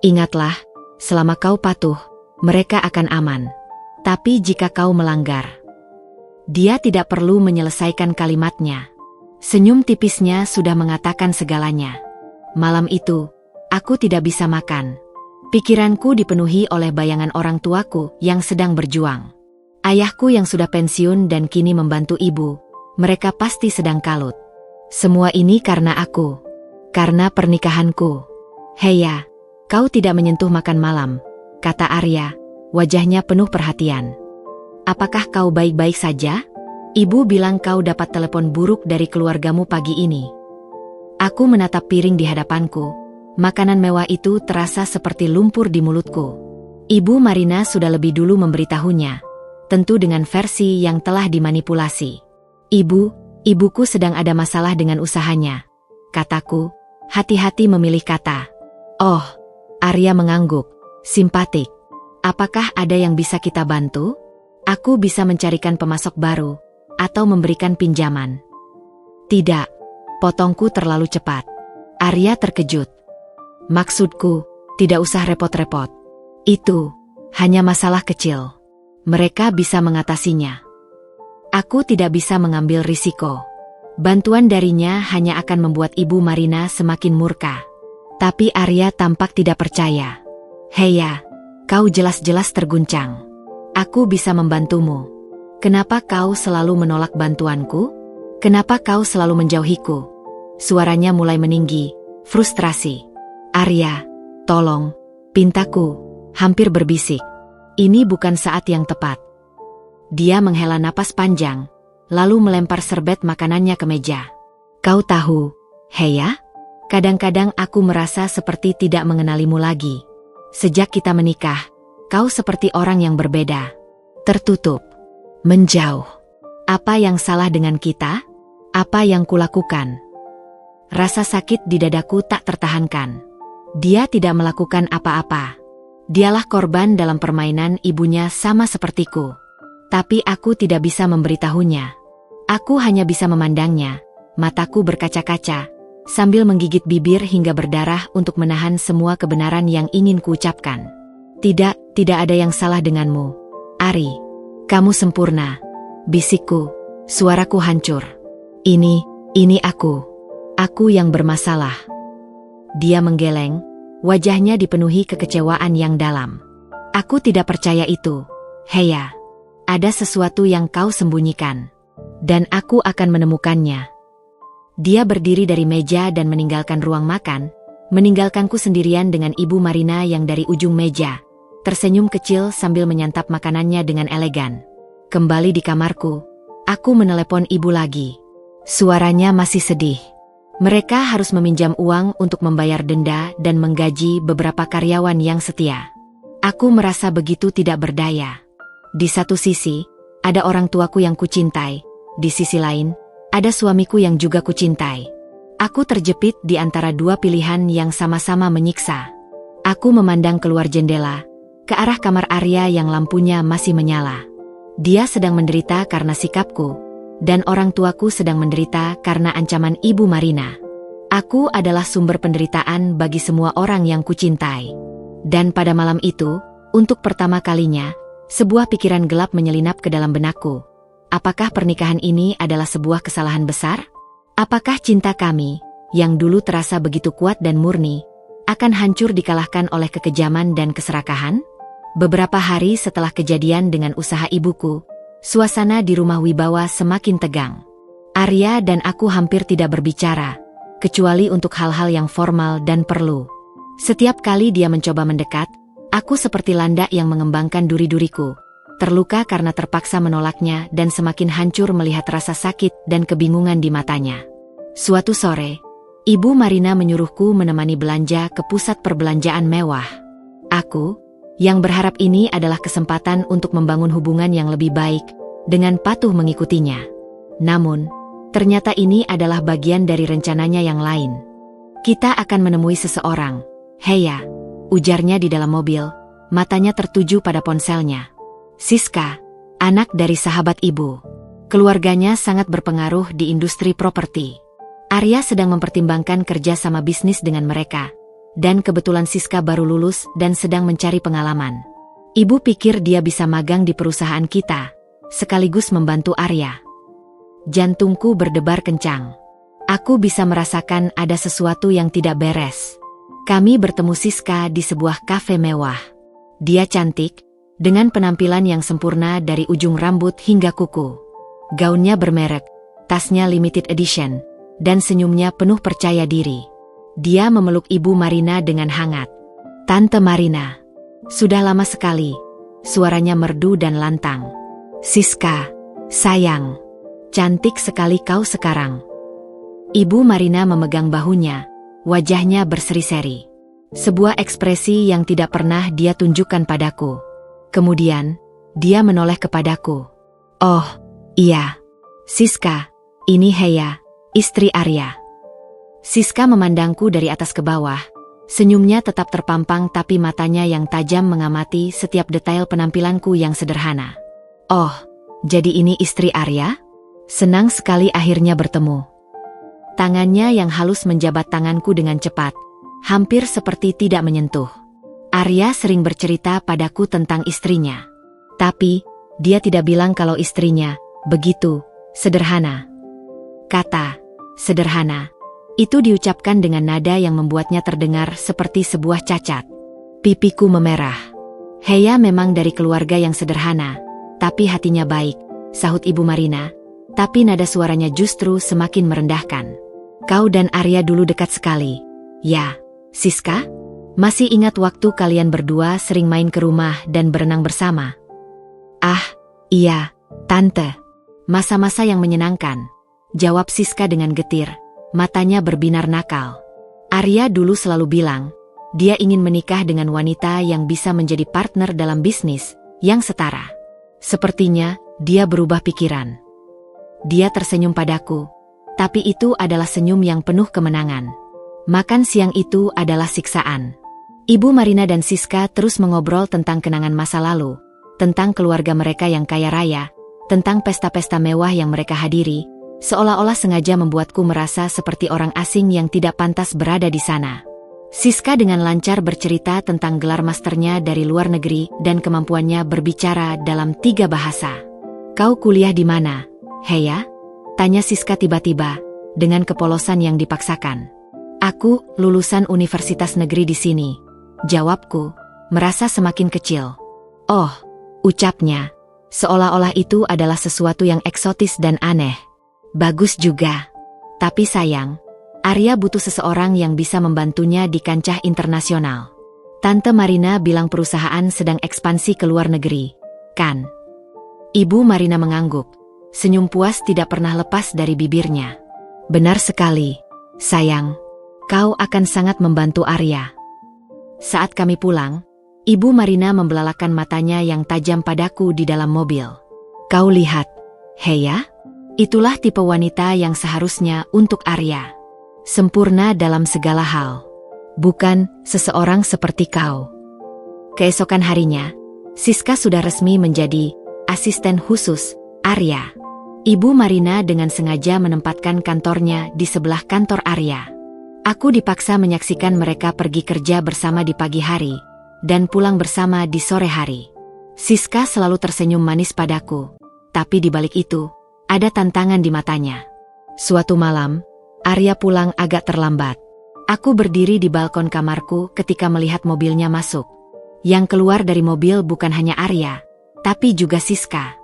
Ingatlah, selama kau patuh, mereka akan aman. Tapi jika kau melanggar... Dia tidak perlu menyelesaikan kalimatnya. Senyum tipisnya sudah mengatakan segalanya. Malam itu, aku tidak bisa makan. Pikiranku dipenuhi oleh bayangan orang tuaku yang sedang berjuang. Ayahku yang sudah pensiun dan kini membantu ibu, mereka pasti sedang kalut. Semua ini karena aku. Karena pernikahanku. Heya, kau tidak menyentuh makan malam, kata Arya, wajahnya penuh perhatian. Apakah kau baik-baik saja? Ibu bilang kau dapat telepon buruk dari keluargamu pagi ini. Aku menatap piring di hadapanku. Makanan mewah itu terasa seperti lumpur di mulutku. Ibu Marina sudah lebih dulu memberitahunya. Tentu dengan versi yang telah dimanipulasi. Ibuku sedang ada masalah dengan usahanya. Kataku, hati-hati memilih kata. Oh, Arya mengangguk, simpatik. Apakah ada yang bisa kita bantu? Aku bisa mencarikan pemasok baru, atau memberikan pinjaman. Tidak, potongku terlalu cepat. Arya terkejut. Maksudku, tidak usah repot-repot. Itu, hanya masalah kecil. Mereka bisa mengatasinya. Aku tidak bisa mengambil risiko. Bantuan darinya hanya akan membuat Ibu Marina semakin murka. Tapi Arya tampak tidak percaya. Heya, kau jelas-jelas terguncang. Aku bisa membantumu. Kenapa kau selalu menolak bantuanku? Kenapa kau selalu menjauhiku? Suaranya mulai meninggi, frustrasi. Arya, tolong, pintaku, hampir berbisik. Ini bukan saat yang tepat. Dia menghela napas panjang, lalu melempar serbet makanannya ke meja. Kau tahu, Heya? Kadang-kadang aku merasa seperti tidak mengenalimu lagi. Sejak kita menikah, kau seperti orang yang berbeda. Tertutup. Menjauh. Apa yang salah dengan kita? Apa yang kulakukan? Rasa sakit di dadaku tak tertahankan. Dia tidak melakukan apa-apa. Dialah korban dalam permainan ibunya sama sepertiku. Tapi aku tidak bisa memberitahunya. Aku hanya bisa memandangnya. Mataku berkaca-kaca, sambil menggigit bibir hingga berdarah untuk menahan semua kebenaran yang ingin kuucapkan. Tidak ada yang salah denganmu, Ari. Kamu sempurna. Bisikku, suaraku hancur. Ini aku. Aku yang bermasalah. Dia menggeleng, wajahnya dipenuhi kekecewaan yang dalam. Aku tidak percaya itu, Heya. Ada sesuatu yang kau sembunyikan. Dan aku akan menemukannya. Dia berdiri dari meja dan meninggalkan ruang makan, meninggalkanku sendirian dengan Ibu Marina yang dari ujung meja, tersenyum kecil sambil menyantap makanannya dengan elegan. Kembali di kamarku, aku menelepon ibu lagi. Suaranya masih sedih. Mereka harus meminjam uang untuk membayar denda dan menggaji beberapa karyawan yang setia. Aku merasa begitu tidak berdaya. Di satu sisi, ada orang tuaku yang kucintai. Di sisi lain, ada suamiku yang juga kucintai. Aku terjepit di antara dua pilihan yang sama-sama menyiksa. Aku memandang keluar jendela, ke arah kamar Arya yang lampunya masih menyala. Dia sedang menderita karena sikapku, dan orang tuaku sedang menderita karena ancaman Ibu Marina. Aku adalah sumber penderitaan bagi semua orang yang kucintai. Dan pada malam itu, untuk pertama kalinya, sebuah pikiran gelap menyelinap ke dalam benakku. Apakah pernikahan ini adalah sebuah kesalahan besar? Apakah cinta kami, yang dulu terasa begitu kuat dan murni, akan hancur dikalahkan oleh kekejaman dan keserakahan? Beberapa hari setelah kejadian dengan usaha ibuku, suasana di rumah Wibawa semakin tegang. Arya dan aku hampir tidak berbicara, kecuali untuk hal-hal yang formal dan perlu. Setiap kali dia mencoba mendekat, aku seperti landak yang mengembangkan duri-duriku, terluka karena terpaksa menolaknya dan semakin hancur melihat rasa sakit dan kebingungan di matanya. Suatu sore, Ibu Marina menyuruhku menemani belanja ke pusat perbelanjaan mewah. Aku, yang berharap ini adalah kesempatan untuk membangun hubungan yang lebih baik, dengan patuh mengikutinya. Namun, ternyata ini adalah bagian dari rencananya yang lain. Kita akan menemui seseorang. Heya, ujarnya di dalam mobil, matanya tertuju pada ponselnya. Siska, anak dari sahabat ibu. Keluarganya sangat berpengaruh di industri properti. Arya sedang mempertimbangkan kerja sama bisnis dengan mereka. Dan kebetulan Siska baru lulus dan sedang mencari pengalaman. Ibu pikir dia bisa magang di perusahaan kita, sekaligus membantu Arya. Jantungku berdebar kencang. Aku bisa merasakan ada sesuatu yang tidak beres. Kami bertemu Siska di sebuah kafe mewah. Dia cantik, dengan penampilan yang sempurna dari ujung rambut hingga kuku. Gaunnya bermerek, tasnya limited edition, dan senyumnya penuh percaya diri. Dia memeluk Ibu Marina dengan hangat. Tante Marina. Sudah lama sekali. Suaranya merdu dan lantang. Siska, sayang. Cantik sekali kau sekarang. Ibu Marina memegang bahunya. Wajahnya berseri-seri. Sebuah ekspresi yang tidak pernah dia tunjukkan padaku. Kemudian, dia menoleh kepadaku. Oh, iya. Siska, ini Heya, istri Arya. Siska memandangku dari atas ke bawah. Senyumnya tetap terpampang tapi matanya yang tajam mengamati setiap detail penampilanku yang sederhana. Oh, jadi ini istri Arya? Senang sekali akhirnya bertemu. Tangannya yang halus menjabat tanganku dengan cepat, hampir seperti tidak menyentuh. Arya sering bercerita padaku tentang istrinya. Tapi, dia tidak bilang kalau istrinya begitu sederhana. Kata sederhana itu diucapkan dengan nada yang membuatnya terdengar seperti sebuah cacat. Pipiku memerah. Heya memang dari keluarga yang sederhana, tapi hatinya baik, sahut Ibu Marina, tapi nada suaranya justru semakin merendahkan. Kau dan Arya dulu dekat sekali. Ya, Siska? Masih ingat waktu kalian berdua sering main ke rumah dan berenang bersama? Ah, iya, Tante. Masa-masa yang menyenangkan, jawab Siska dengan getir, matanya berbinar nakal. Arya dulu selalu bilang, dia ingin menikah dengan wanita yang bisa menjadi partner dalam bisnis, yang setara. Sepertinya, dia berubah pikiran. Dia tersenyum padaku. Tapi itu adalah senyum yang penuh kemenangan. Makan siang itu adalah siksaan. Ibu Marina dan Siska terus mengobrol tentang kenangan masa lalu, tentang keluarga mereka yang kaya raya, tentang pesta-pesta mewah yang mereka hadiri, seolah-olah sengaja membuatku merasa seperti orang asing yang tidak pantas berada di sana. Siska dengan lancar bercerita tentang gelar masternya dari luar negeri dan kemampuannya berbicara dalam 3 bahasa. Kau kuliah di mana, Heya? Tanya Siska tiba-tiba, dengan kepolosan yang dipaksakan. Aku lulusan universitas negeri di sini, jawabku, merasa semakin kecil. Oh, ucapnya, seolah-olah itu adalah sesuatu yang eksotis dan aneh. Bagus juga. Tapi sayang, Arya butuh seseorang yang bisa membantunya di kancah internasional. Tante Marina bilang perusahaan sedang ekspansi ke luar negeri, kan? Ibu Marina mengangguk. Senyum puas tidak pernah lepas dari bibirnya. Benar sekali, sayang. Kau akan sangat membantu Arya. Saat kami pulang, Ibu Marina membelalakan matanya yang tajam padaku di dalam mobil. Kau lihat, Heya? Itulah tipe wanita yang seharusnya untuk Arya. Sempurna dalam segala hal. Bukan seseorang seperti kau. Keesokan harinya, Siska sudah resmi menjadi asisten khusus Arya. Ibu Marina dengan sengaja menempatkan kantornya di sebelah kantor Arya. Aku dipaksa menyaksikan mereka pergi kerja bersama di pagi hari, dan pulang bersama di sore hari. Siska selalu tersenyum manis padaku, tapi di balik itu, ada tantangan di matanya. Suatu malam, Arya pulang agak terlambat. Aku berdiri di balkon kamarku ketika melihat mobilnya masuk. Yang keluar dari mobil bukan hanya Arya, tapi juga Siska.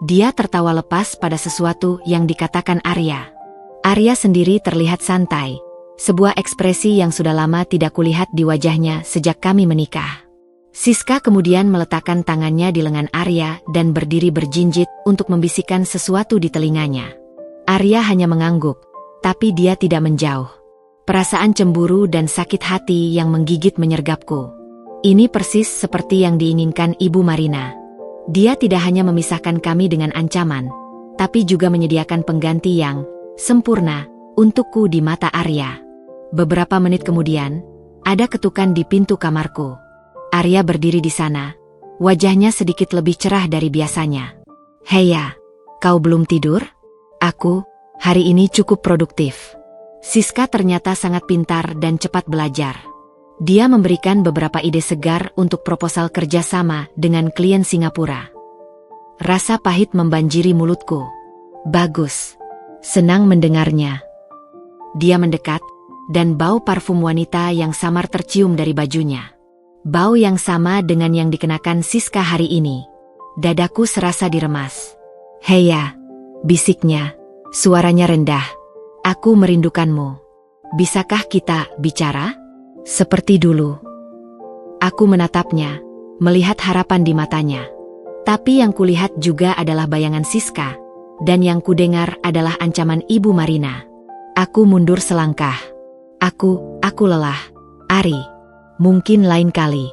Dia tertawa lepas pada sesuatu yang dikatakan Arya. Arya sendiri terlihat santai, sebuah ekspresi yang sudah lama tidak kulihat di wajahnya sejak kami menikah. Siska kemudian meletakkan tangannya di lengan Arya dan berdiri berjinjit untuk membisikkan sesuatu di telinganya. Arya hanya mengangguk, tapi dia tidak menjauh. Perasaan cemburu dan sakit hati yang menggigit menyergapku. Ini persis seperti yang diinginkan Ibu Marina. Dia tidak hanya memisahkan kami dengan ancaman, tapi juga menyediakan pengganti yang sempurna untukku di mata Arya. Beberapa menit kemudian, ada ketukan di pintu kamarku. Arya berdiri di sana, wajahnya sedikit lebih cerah dari biasanya. "Heya, kau belum tidur? Aku, hari ini cukup produktif." Siska ternyata sangat pintar dan cepat belajar. Dia memberikan beberapa ide segar untuk proposal kerjasama dengan klien Singapura. Rasa pahit membanjiri mulutku. Bagus. Senang mendengarnya. Dia mendekat, dan bau parfum wanita yang samar tercium dari bajunya. Bau yang sama dengan yang dikenakan Siska hari ini. Dadaku serasa diremas. "Heya," bisiknya, suaranya rendah. "Aku merindukanmu. Bisakah kita bicara? Seperti dulu?" Aku menatapnya, melihat harapan di matanya. Tapi yang kulihat juga adalah bayangan Siska, dan yang kudengar adalah ancaman Ibu Marina. Aku mundur selangkah. Aku lelah. "Ari, mungkin lain kali."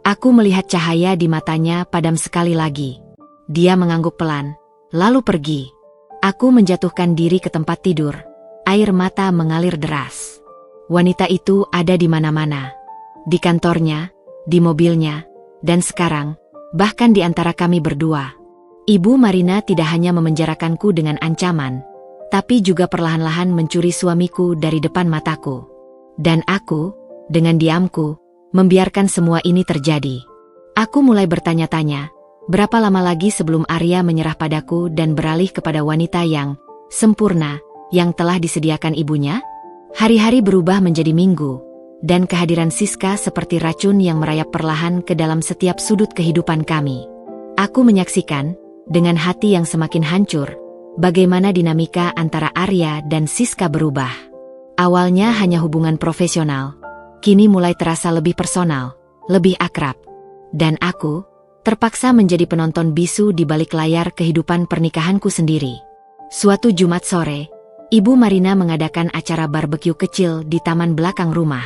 Aku melihat cahaya di matanya padam sekali lagi. Dia mengangguk pelan, lalu pergi. Aku menjatuhkan diri ke tempat tidur. Air mata mengalir deras. Wanita itu ada di mana-mana. Di kantornya, di mobilnya, dan sekarang, bahkan di antara kami berdua. Ibu Marina tidak hanya memenjarakanku dengan ancaman, tapi juga perlahan-lahan mencuri suamiku dari depan mataku. Dan aku, dengan diamku, membiarkan semua ini terjadi. Aku mulai bertanya-tanya, berapa lama lagi sebelum Arya menyerah padaku dan beralih kepada wanita yang sempurna yang telah disediakan ibunya? Hari-hari berubah menjadi minggu, dan kehadiran Siska seperti racun yang merayap perlahan ke dalam setiap sudut kehidupan kami. Aku menyaksikan, dengan hati yang semakin hancur, bagaimana dinamika antara Arya dan Siska berubah. Awalnya hanya hubungan profesional, kini mulai terasa lebih personal, lebih akrab. Dan aku terpaksa menjadi penonton bisu di balik layar kehidupan pernikahanku sendiri. Suatu Jumat sore, Ibu Marina mengadakan acara barbeque kecil di taman belakang rumah.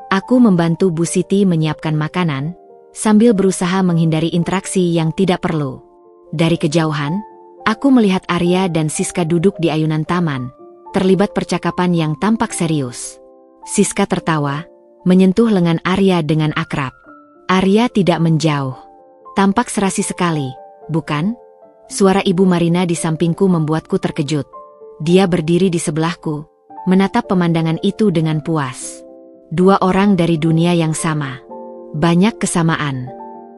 Aku membantu Bu Siti menyiapkan makanan, sambil berusaha menghindari interaksi yang tidak perlu. Dari kejauhan, aku melihat Arya dan Siska duduk di ayunan taman, terlibat percakapan yang tampak serius. Siska tertawa, menyentuh lengan Arya dengan akrab. Arya tidak menjauh. Tampak serasi sekali, bukan? Suara Ibu Marina di sampingku membuatku terkejut. Dia berdiri di sebelahku, menatap pemandangan itu dengan puas. Dua orang dari dunia yang sama. Banyak kesamaan.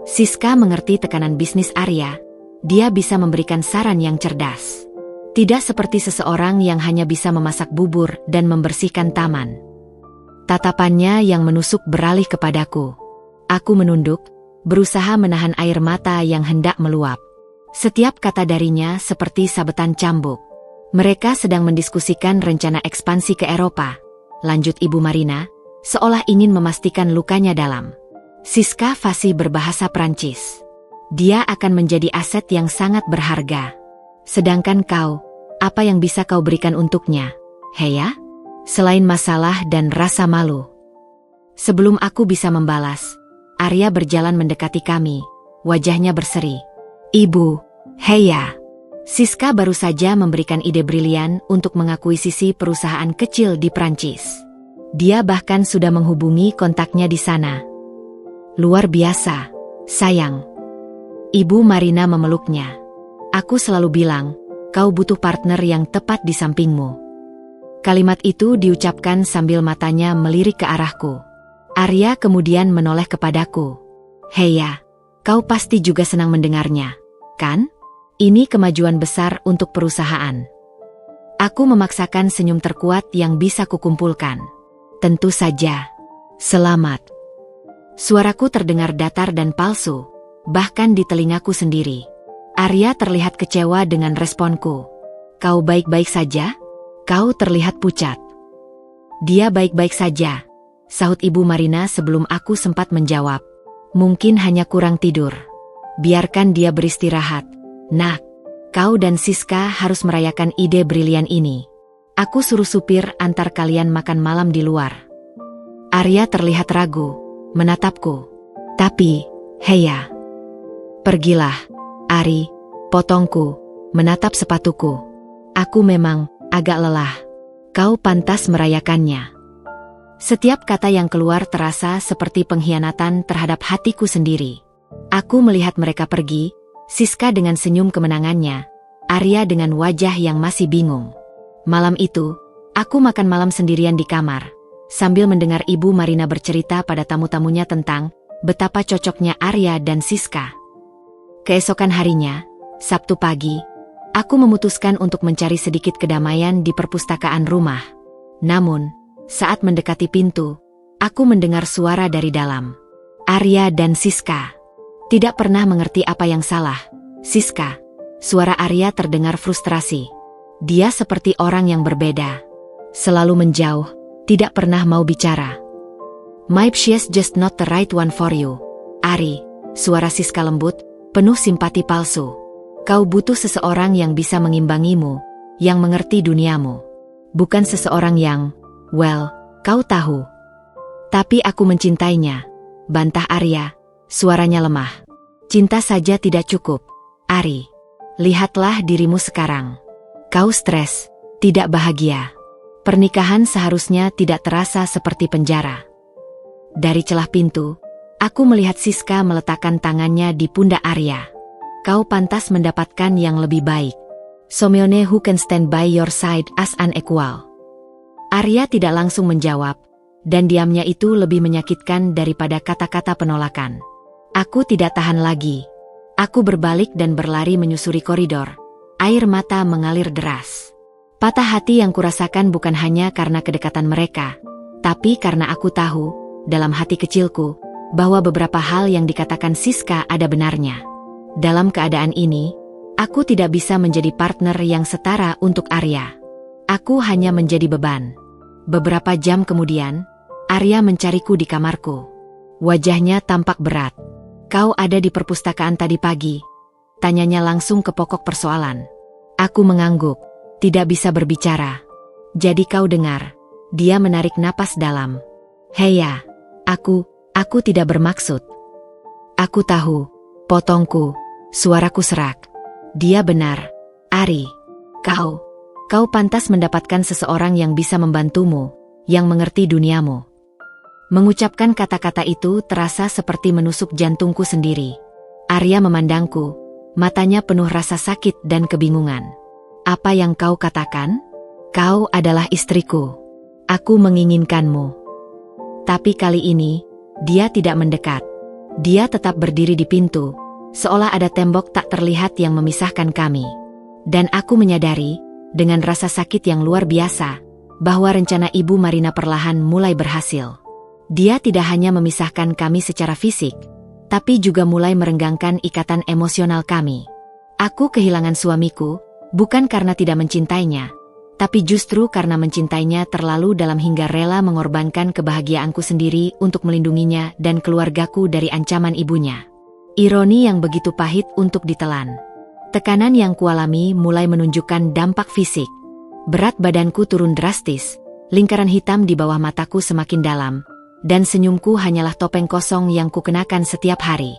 Siska mengerti tekanan bisnis Arya. Dia bisa memberikan saran yang cerdas. Tidak seperti seseorang yang hanya bisa memasak bubur dan membersihkan taman. Tatapannya yang menusuk beralih kepadaku. Aku menunduk, berusaha menahan air mata yang hendak meluap. Setiap kata darinya seperti sabetan cambuk. Mereka sedang mendiskusikan rencana ekspansi ke Eropa. Lanjut Ibu Marina, seolah ingin memastikan lukanya dalam. Siska fasih berbahasa Prancis. Dia akan menjadi aset yang sangat berharga. Sedangkan kau, apa yang bisa kau berikan untuknya, Heya? Selain masalah dan rasa malu. Sebelum aku bisa membalas, Arya berjalan mendekati kami, wajahnya berseri. "Ibu, Heya." Siska baru saja memberikan ide brilian untuk mengakuisisi perusahaan kecil di Prancis. Dia bahkan sudah menghubungi kontaknya di sana. "Luar biasa, sayang." Ibu Marina memeluknya. "Aku selalu bilang, kau butuh partner yang tepat di sampingmu." Kalimat itu diucapkan sambil matanya melirik ke arahku. Arya kemudian menoleh kepadaku. "Heya, kau pasti juga senang mendengarnya, kan? Ini kemajuan besar untuk perusahaan." Aku memaksakan senyum terkuat yang bisa kukumpulkan. Tentu saja. Selamat. Suaraku terdengar datar dan palsu, bahkan di telingaku sendiri. Arya terlihat kecewa dengan responku. Kau baik-baik saja? Kau terlihat pucat. Dia baik-baik saja, sahut Ibu Marina sebelum aku sempat menjawab. Mungkin hanya kurang tidur. Biarkan dia beristirahat. Nak, kau dan Siska harus merayakan ide brilian ini. Aku suruh supir antar kalian makan malam di luar. Arya terlihat ragu, menatapku. Tapi, Heya. Pergilah, Ari, potongku, menatap sepatuku. Aku memang agak lelah. Kau pantas merayakannya. Setiap kata yang keluar terasa seperti pengkhianatan terhadap hatiku sendiri. Aku melihat mereka pergi, Siska dengan senyum kemenangannya, Arya dengan wajah yang masih bingung. Malam itu, aku makan malam sendirian di kamar, sambil mendengar Ibu Marina bercerita pada tamu-tamunya tentang betapa cocoknya Arya dan Siska. Keesokan harinya, Sabtu pagi, aku memutuskan untuk mencari sedikit kedamaian di perpustakaan rumah. Namun, saat mendekati pintu, aku mendengar suara dari dalam. Arya dan Siska. Tidak pernah mengerti apa yang salah. Siska. Suara Arya terdengar frustrasi. Dia seperti orang yang berbeda. Selalu menjauh, tidak pernah mau bicara. Maybe she's just not the right one for you. Ari, suara Siska lembut, penuh simpati palsu. Kau butuh seseorang yang bisa mengimbangimu, yang mengerti duniamu. Bukan seseorang yang, well, kau tahu. Tapi aku mencintainya, bantah Arya, suaranya lemah. Cinta saja tidak cukup, Ari. Lihatlah dirimu sekarang. Kau stres, tidak bahagia. Pernikahan seharusnya tidak terasa seperti penjara. Dari celah pintu, aku melihat Siska meletakkan tangannya di pundak Arya. Kau pantas mendapatkan yang lebih baik. Someone who can stand by your side as an equal. Arya tidak langsung menjawab, dan diamnya itu lebih menyakitkan daripada kata-kata penolakan. Aku tidak tahan lagi. Aku berbalik dan berlari menyusuri koridor. Air mata mengalir deras. Patah hati yang kurasakan bukan hanya karena kedekatan mereka, tapi karena aku tahu, dalam hati kecilku, bahwa beberapa hal yang dikatakan Siska ada benarnya. Dalam keadaan ini, aku tidak bisa menjadi partner yang setara untuk Arya. Aku hanya menjadi beban. Beberapa jam kemudian, Arya mencariku di kamarku. Wajahnya tampak berat. Kau ada di perpustakaan tadi pagi? Tanyanya langsung ke pokok persoalan. Aku mengangguk, tidak bisa berbicara. Jadi kau dengar. Dia menarik napas dalam. Heya, aku tidak bermaksud. Aku tahu, potongku, suaraku serak. Dia benar, Ari. Kau pantas mendapatkan seseorang yang bisa membantumu, yang mengerti duniamu. Mengucapkan kata-kata itu terasa seperti menusuk jantungku sendiri. Arya memandangku, matanya penuh rasa sakit dan kebingungan. Apa yang kau katakan? Kau adalah istriku. Aku menginginkanmu. Tapi kali ini, dia tidak mendekat. Dia tetap berdiri di pintu, seolah ada tembok tak terlihat yang memisahkan kami. Dan aku menyadari, dengan rasa sakit yang luar biasa, bahwa rencana Ibu Marina perlahan mulai berhasil. Dia tidak hanya memisahkan kami secara fisik, tapi juga mulai merenggangkan ikatan emosional kami. Aku kehilangan suamiku, bukan karena tidak mencintainya, tapi justru karena mencintainya terlalu dalam hingga rela mengorbankan kebahagiaanku sendiri untuk melindunginya dan keluargaku dari ancaman ibunya. Ironi yang begitu pahit untuk ditelan. Tekanan yang kualami mulai menunjukkan dampak fisik. Berat badanku turun drastis, lingkaran hitam di bawah mataku semakin dalam, dan senyumku hanyalah topeng kosong yang kukenakan setiap hari.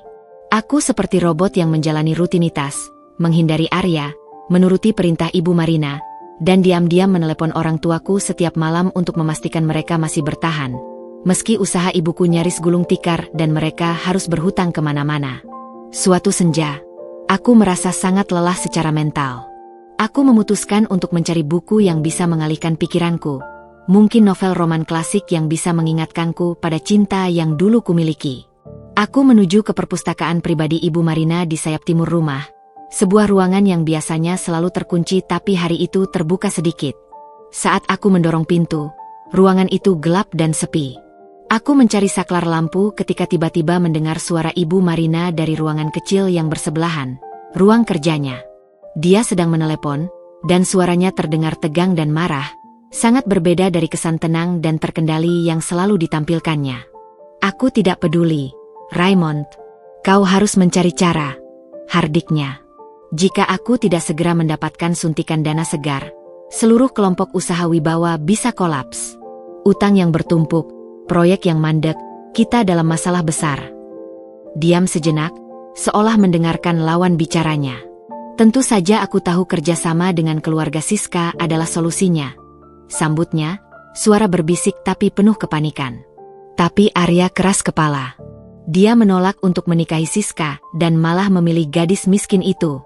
Aku seperti robot yang menjalani rutinitas, menghindari Arya, menuruti perintah Ibu Marina, dan diam-diam menelepon orang tuaku setiap malam untuk memastikan mereka masih bertahan. Meski usaha ibuku nyaris gulung tikar dan mereka harus berhutang kemana-mana. Suatu senja, aku merasa sangat lelah secara mental. Aku memutuskan untuk mencari buku yang bisa mengalihkan pikiranku. Mungkin novel roman klasik yang bisa mengingatkanku pada cinta yang dulu kumiliki. Aku menuju ke perpustakaan pribadi Ibu Marina di sayap timur rumah. Sebuah ruangan yang biasanya selalu terkunci tapi hari itu terbuka sedikit. Saat aku mendorong pintu, Ruangan itu gelap dan sepi. Aku mencari saklar lampu ketika tiba-tiba mendengar suara Ibu Marina dari ruangan kecil yang bersebelahan, ruang kerjanya. Dia sedang menelepon, dan suaranya terdengar tegang dan marah, sangat berbeda dari kesan tenang dan terkendali yang selalu ditampilkannya. Aku tidak peduli, Raymond. Kau harus mencari cara, hardiknya. Jika aku tidak segera mendapatkan suntikan dana segar, seluruh kelompok usaha Wibawa bisa kolaps. Utang yang bertumpuk, proyek yang mandek, kita dalam masalah besar. Diam sejenak, seolah mendengarkan lawan bicaranya. Tentu saja aku tahu kerjasama dengan keluarga Siska adalah solusinya. Sambutnya, suara berbisik tapi penuh kepanikan. Tapi Arya keras kepala. Dia menolak untuk menikahi Siska dan malah memilih gadis miskin itu.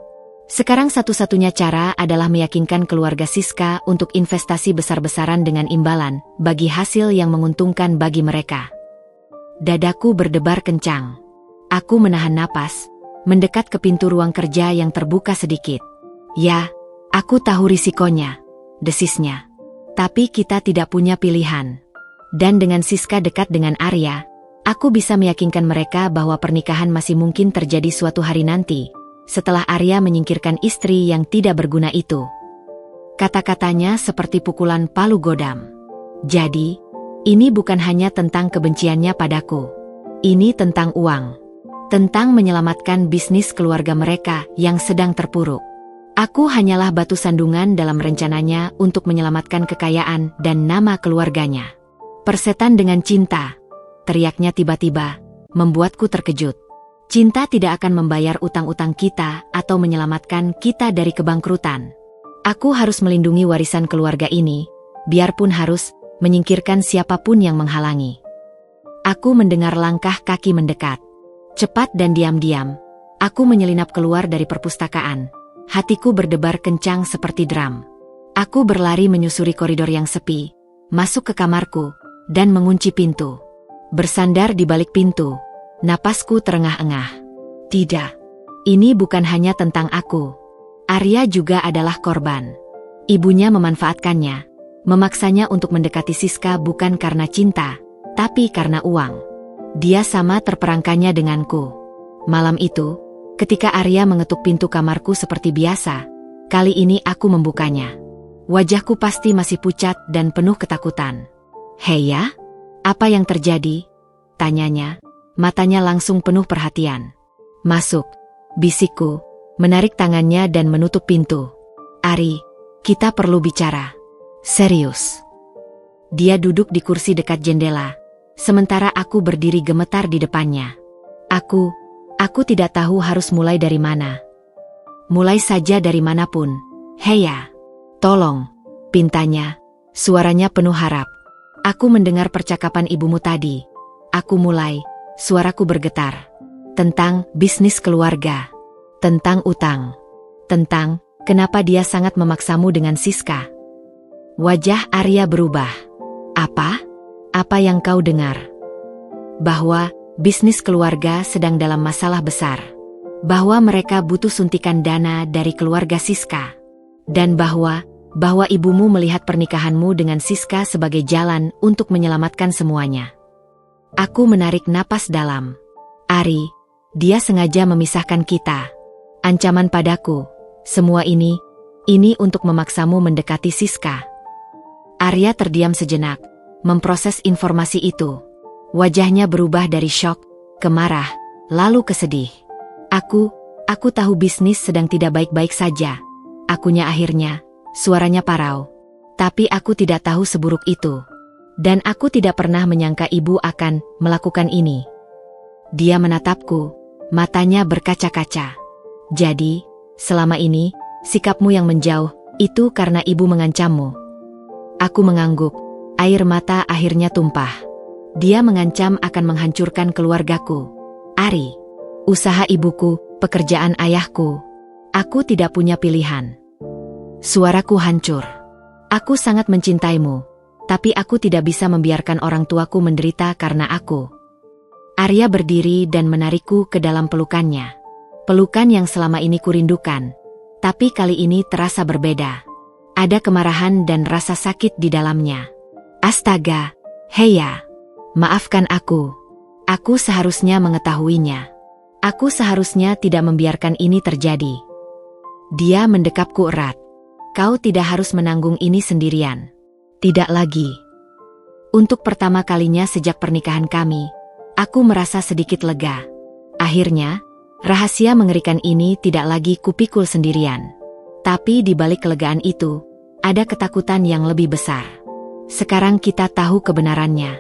Sekarang satu-satunya cara adalah meyakinkan keluarga Siska untuk investasi besar-besaran dengan imbalan bagi hasil yang menguntungkan bagi mereka. Dadaku berdebar kencang. Aku menahan napas, mendekat ke pintu ruang kerja yang terbuka sedikit. Ya, aku tahu risikonya, desisnya. Tapi kita tidak punya pilihan. Dan dengan Siska dekat dengan Arya, aku bisa meyakinkan mereka bahwa pernikahan masih mungkin terjadi suatu hari nanti, setelah Arya menyingkirkan istri yang tidak berguna itu. Kata-katanya seperti pukulan palu godam. Jadi, ini bukan hanya tentang kebenciannya padaku. Ini tentang uang. Tentang menyelamatkan bisnis keluarga mereka yang sedang terpuruk. Aku hanyalah batu sandungan dalam rencananya untuk menyelamatkan kekayaan dan nama keluarganya. Persetan dengan cinta, teriaknya tiba-tiba, membuatku terkejut. Cinta tidak akan membayar utang-utang kita atau menyelamatkan kita dari kebangkrutan. Aku harus melindungi warisan keluarga ini, biarpun harus menyingkirkan siapapun yang menghalangi. Aku mendengar langkah kaki mendekat. Cepat dan diam-diam, aku menyelinap keluar dari perpustakaan. Hatiku berdebar kencang seperti drum. Aku berlari menyusuri koridor yang sepi, masuk ke kamarku, dan mengunci pintu. Bersandar di balik pintu, napasku terengah-engah. Tidak, ini bukan hanya tentang aku. Arya juga adalah korban. Ibunya memanfaatkannya, memaksanya untuk mendekati Siska bukan karena cinta, tapi karena uang. Dia sama terperangkanya denganku. Malam itu, ketika Arya mengetuk pintu kamarku seperti biasa, kali ini aku membukanya. Wajahku pasti masih pucat dan penuh ketakutan. "Hei ya, apa yang terjadi?" tanyanya, matanya langsung penuh perhatian. "Masuk," bisikku, menarik tangannya dan menutup pintu. "Ari, kita perlu bicara. Serius." Dia duduk di kursi dekat jendela, sementara aku berdiri gemetar di depannya. Aku tidak tahu harus mulai dari mana. "Mulai saja dari manapun. Hei ya, tolong," pintanya, suaranya penuh harap. "Aku mendengar percakapan ibumu tadi." Aku mulai, suaraku bergetar. Tentang bisnis keluarga. Tentang utang. Tentang kenapa dia sangat memaksamu dengan Siska. Wajah Arya berubah. "Apa? Apa yang kau dengar?" "Bahwa bisnis keluarga sedang dalam masalah besar. Bahwa mereka butuh suntikan dana dari keluarga Siska. Dan bahwa ibumu melihat pernikahanmu dengan Siska sebagai jalan untuk menyelamatkan semuanya." Aku menarik napas dalam. "Ari, dia sengaja memisahkan kita. Ancaman padaku. Semua ini untuk memaksamu mendekati Siska." Arya terdiam sejenak, memproses informasi itu. Wajahnya berubah dari syok, ke marah, lalu ke sedih. Aku tahu bisnis sedang tidak baik-baik saja. Akunya akhirnya, suaranya parau. Tapi aku tidak tahu seburuk itu. Dan aku tidak pernah menyangka ibu akan melakukan ini. Dia menatapku, matanya berkaca-kaca. "Jadi, selama ini, sikapmu yang menjauh, itu karena ibu mengancammu." Aku mengangguk, air mata akhirnya tumpah. Dia mengancam akan menghancurkan keluargaku. "Ari, usaha ibuku, pekerjaan ayahku. Aku tidak punya pilihan." Suaraku hancur. "Aku sangat mencintaimu. Tapi aku tidak bisa membiarkan orang tuaku menderita karena aku." Arya berdiri dan menarikku ke dalam pelukannya. Pelukan yang selama ini kurindukan. Tapi kali ini terasa berbeda. Ada kemarahan dan rasa sakit di dalamnya. Astaga, Heya. Maafkan aku. Aku seharusnya mengetahuinya. Aku seharusnya tidak membiarkan ini terjadi. Dia mendekapku erat. Kau tidak harus menanggung ini sendirian. Tidak lagi. Untuk pertama kalinya sejak pernikahan kami, aku merasa sedikit lega. Akhirnya, rahasia mengerikan ini tidak lagi kupikul sendirian. Tapi di balik kelegaan itu, ada ketakutan yang lebih besar. Sekarang kita tahu kebenarannya.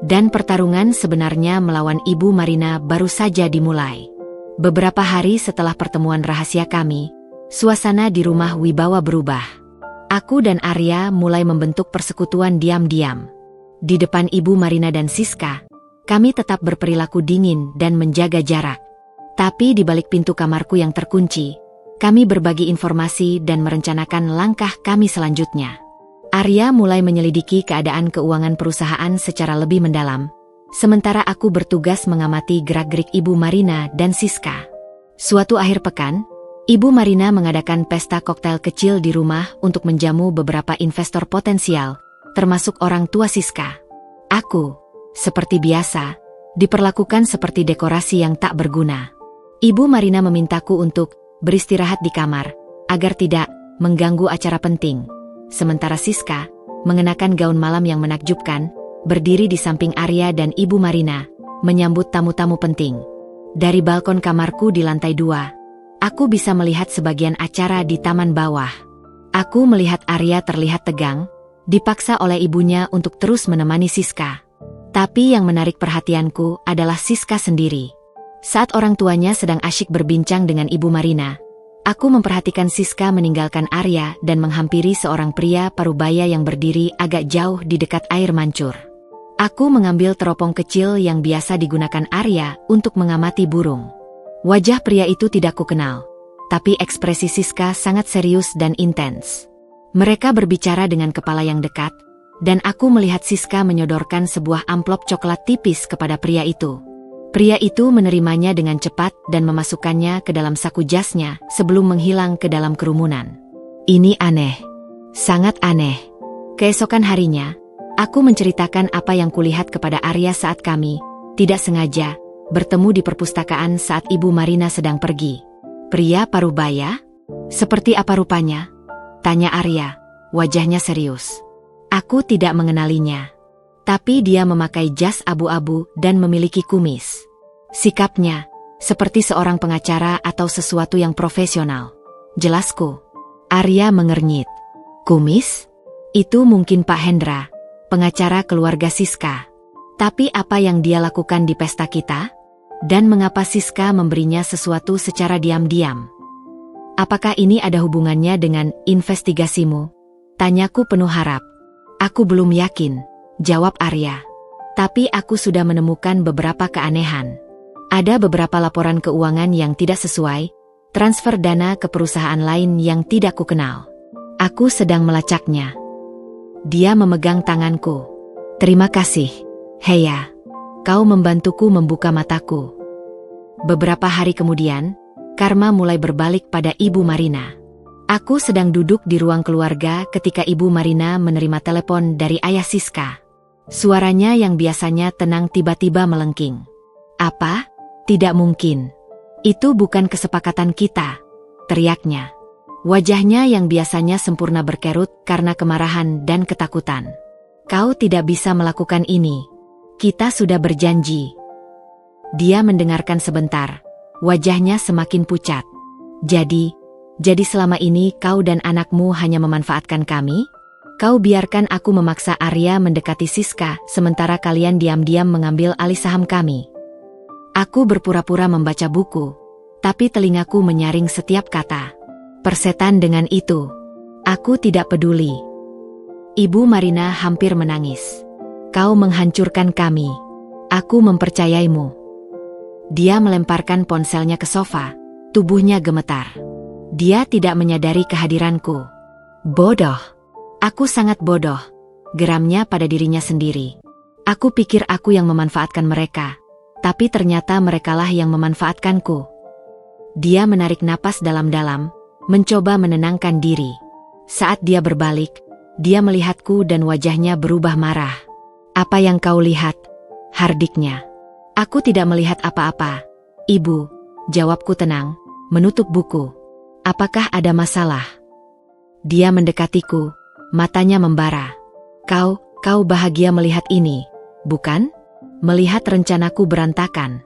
Dan pertarungan sebenarnya melawan Ibu Marina baru saja dimulai. Beberapa hari setelah pertemuan rahasia kami, suasana di rumah Wibawa berubah. Aku dan Arya mulai membentuk persekutuan diam-diam. Di depan Ibu Marina dan Siska, kami tetap berperilaku dingin dan menjaga jarak. Tapi di balik pintu kamarku yang terkunci, kami berbagi informasi dan merencanakan langkah kami selanjutnya. Arya mulai menyelidiki keadaan keuangan perusahaan secara lebih mendalam, sementara aku bertugas mengamati gerak-gerik Ibu Marina dan Siska. Suatu akhir pekan, Ibu Marina mengadakan pesta koktail kecil di rumah untuk menjamu beberapa investor potensial, termasuk orang tua Siska. Aku, seperti biasa, diperlakukan seperti dekorasi yang tak berguna. Ibu Marina memintaku untuk beristirahat di kamar, agar tidak mengganggu acara penting. Sementara Siska, mengenakan gaun malam yang menakjubkan, berdiri di samping Arya dan Ibu Marina, menyambut tamu-tamu penting. Dari balkon kamarku di lantai 2, aku bisa melihat sebagian acara di taman bawah. Aku melihat Arya terlihat tegang, dipaksa oleh ibunya untuk terus menemani Siska. Tapi yang menarik perhatianku adalah Siska sendiri. Saat orang tuanya sedang asyik berbincang dengan Ibu Marina, aku memperhatikan Siska meninggalkan Arya dan menghampiri seorang pria parubaya yang berdiri agak jauh di dekat air mancur. Aku mengambil teropong kecil yang biasa digunakan Arya untuk mengamati burung. Wajah pria itu tidak kukenal, tapi ekspresi Siska sangat serius dan intens. Mereka berbicara dengan kepala yang dekat, dan aku melihat Siska menyodorkan sebuah amplop coklat tipis kepada pria itu. Pria itu menerimanya dengan cepat dan memasukkannya ke dalam saku jasnya sebelum menghilang ke dalam kerumunan. Ini aneh. Sangat aneh. Keesokan harinya, aku menceritakan apa yang kulihat kepada Arya saat kami, tidak sengaja, bertemu di perpustakaan saat Ibu Marina sedang pergi. Pria parubaya? Seperti apa rupanya? Tanya Arya, wajahnya serius. Aku tidak mengenalinya. Tapi dia memakai jas abu-abu dan memiliki kumis. Sikapnya, seperti seorang pengacara atau sesuatu yang profesional. Jelasku. Arya mengernyit. Kumis? Itu mungkin Pak Hendra, pengacara keluarga Siska. Tapi apa yang dia lakukan di pesta kita? Dan mengapa Siska memberinya sesuatu secara diam-diam? Apakah ini ada hubungannya dengan investigasimu? Tanyaku penuh harap. Aku belum yakin. Jawab Arya. Tapi aku sudah menemukan beberapa keanehan. Ada beberapa laporan keuangan yang tidak sesuai, transfer dana ke perusahaan lain yang tidak kukenal. Aku sedang melacaknya. Dia memegang tanganku. Terima kasih, Heya. Kau membantuku membuka mataku. Beberapa hari kemudian, karma mulai berbalik pada Ibu Marina. Aku sedang duduk di ruang keluarga ketika Ibu Marina menerima telepon dari ayah Siska. Suaranya yang biasanya tenang tiba-tiba melengking. Apa? Tidak mungkin. Itu bukan kesepakatan kita, teriaknya. Wajahnya yang biasanya sempurna berkerut karena kemarahan dan ketakutan. Kau tidak bisa melakukan ini. Kita sudah berjanji. Dia mendengarkan sebentar. Wajahnya semakin pucat. Jadi selama ini kau dan anakmu hanya memanfaatkan kami? Kau biarkan aku memaksa Arya mendekati Siska, sementara kalian diam-diam mengambil alih saham kami. Aku berpura-pura membaca buku, tapi telingaku menyaring setiap kata. Persetan dengan itu. Aku tidak peduli. Ibu Marina hampir menangis. Kau menghancurkan kami. Aku mempercayaimu. Dia melemparkan ponselnya ke sofa, tubuhnya gemetar. Dia tidak menyadari kehadiranku. Bodoh. Aku sangat bodoh, geramnya pada dirinya sendiri. Aku pikir aku yang memanfaatkan mereka, tapi ternyata merekalah yang memanfaatkanku. Dia menarik napas dalam-dalam, mencoba menenangkan diri. Saat dia berbalik, Dia melihatku dan wajahnya berubah marah. "Apa yang kau lihat?" hardiknya. "Aku tidak melihat apa-apa, Ibu," jawabku tenang, menutup buku. "Apakah ada masalah?" Dia mendekatiku, matanya membara. Kau bahagia melihat ini, bukan? Melihat rencanaku berantakan."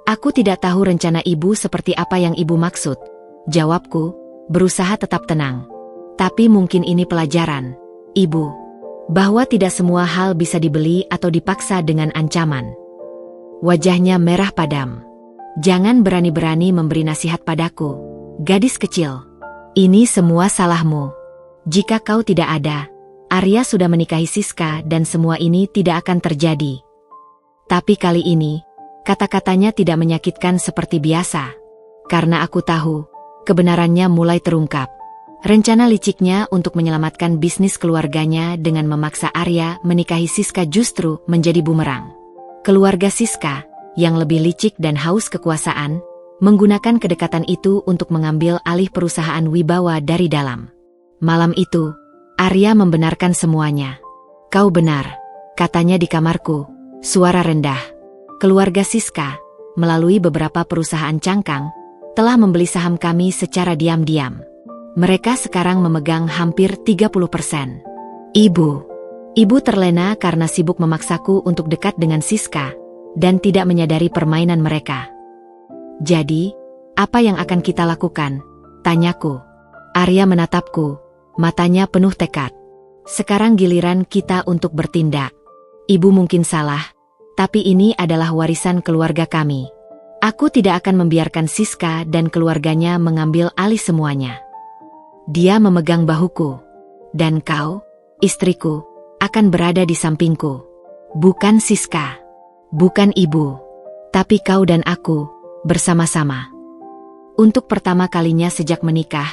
"Aku tidak tahu rencana ibu seperti apa yang ibu maksud," jawabku, berusaha tetap tenang. "Tapi mungkin ini pelajaran, Ibu, bahwa tidak semua hal bisa dibeli atau dipaksa dengan ancaman." Wajahnya merah padam. "Jangan berani-berani memberi nasihat padaku, gadis kecil. Ini semua salahmu. Jika kau tidak ada, Arya sudah menikahi Siska dan semua ini tidak akan terjadi." Tapi kali ini, kata-katanya tidak menyakitkan seperti biasa. Karena aku tahu, kebenarannya mulai terungkap. Rencana liciknya untuk menyelamatkan bisnis keluarganya dengan memaksa Arya menikahi Siska justru menjadi bumerang. Keluarga Siska, yang lebih licik dan haus kekuasaan, menggunakan kedekatan itu untuk mengambil alih perusahaan Wibawa dari dalam. Malam itu, Arya membenarkan semuanya. "Kau benar," katanya di kamarku, suara rendah. "Keluarga Siska, melalui beberapa perusahaan cangkang, telah membeli saham kami secara diam-diam. Mereka sekarang memegang hampir 30%. Ibu terlena karena sibuk memaksaku untuk dekat dengan Siska dan tidak menyadari permainan mereka." "Jadi, apa yang akan kita lakukan?" tanyaku. Arya menatapku, matanya penuh tekad. "Sekarang giliran kita untuk bertindak. Ibu mungkin salah, tapi ini adalah warisan keluarga kami. Aku tidak akan membiarkan Siska dan keluarganya mengambil alih semuanya." Dia memegang bahuku. "Dan kau, istriku, akan berada di sampingku. Bukan Siska, bukan ibu, tapi kau dan aku, bersama-sama." Untuk pertama kalinya sejak menikah,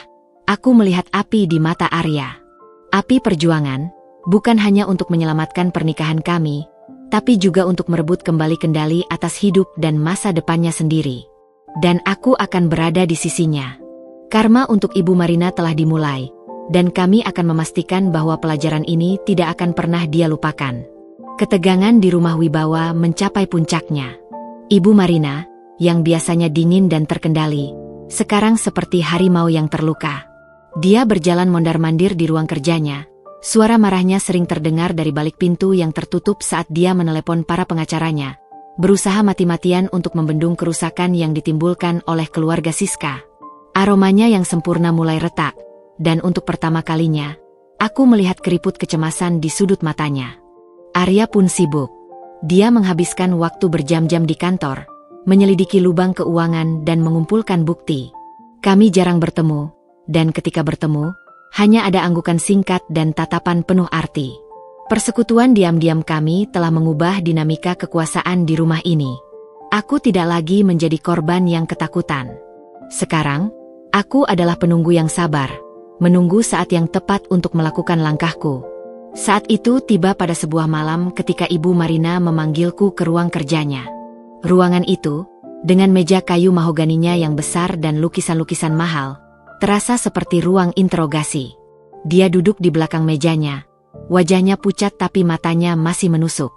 aku melihat api di mata Arya. Api perjuangan, bukan hanya untuk menyelamatkan pernikahan kami, tapi juga untuk merebut kembali kendali atas hidup dan masa depannya sendiri. Dan aku akan berada di sisinya. Karma untuk Ibu Marina telah dimulai, dan kami akan memastikan bahwa pelajaran ini tidak akan pernah dia lupakan. Ketegangan di rumah Wibawa mencapai puncaknya. Ibu Marina, yang biasanya dingin dan terkendali, sekarang seperti harimau yang terluka. Dia berjalan mondar-mandir di ruang kerjanya. Suara marahnya sering terdengar dari balik pintu yang tertutup saat dia menelepon para pengacaranya, berusaha mati-matian untuk membendung kerusakan yang ditimbulkan oleh keluarga Siska. Aromanya yang sempurna mulai retak, dan untuk pertama kalinya, aku melihat keriput kecemasan di sudut matanya. Arya pun sibuk. Dia menghabiskan waktu berjam-jam di kantor, menyelidiki lubang keuangan dan mengumpulkan bukti. Kami jarang bertemu, dan ketika bertemu, hanya ada anggukan singkat dan tatapan penuh arti. Persekutuan diam-diam kami telah mengubah dinamika kekuasaan di rumah ini. Aku tidak lagi menjadi korban yang ketakutan. Sekarang, aku adalah penunggu yang sabar, menunggu saat yang tepat untuk melakukan langkahku. Saat itu tiba pada sebuah malam ketika Ibu Marina memanggilku ke ruang kerjanya. Ruangan itu, dengan meja kayu mahoganinya yang besar dan lukisan-lukisan mahal, terasa seperti ruang interogasi. Dia duduk di belakang mejanya, wajahnya pucat tapi matanya masih menusuk.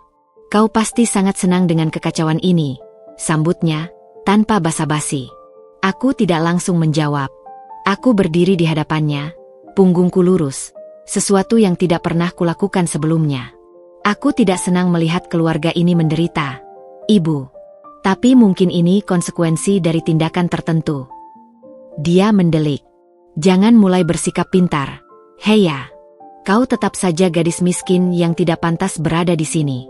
"Kau pasti sangat senang dengan kekacauan ini," sambutnya, tanpa basa-basi. Aku tidak langsung menjawab. Aku berdiri di hadapannya, punggungku lurus, sesuatu yang tidak pernah kulakukan sebelumnya. "Aku tidak senang melihat keluarga ini menderita, Ibu. Tapi mungkin ini konsekuensi dari tindakan tertentu." Dia mendelik. "Jangan mulai bersikap pintar, Heya. Kau tetap saja gadis miskin yang tidak pantas berada di sini."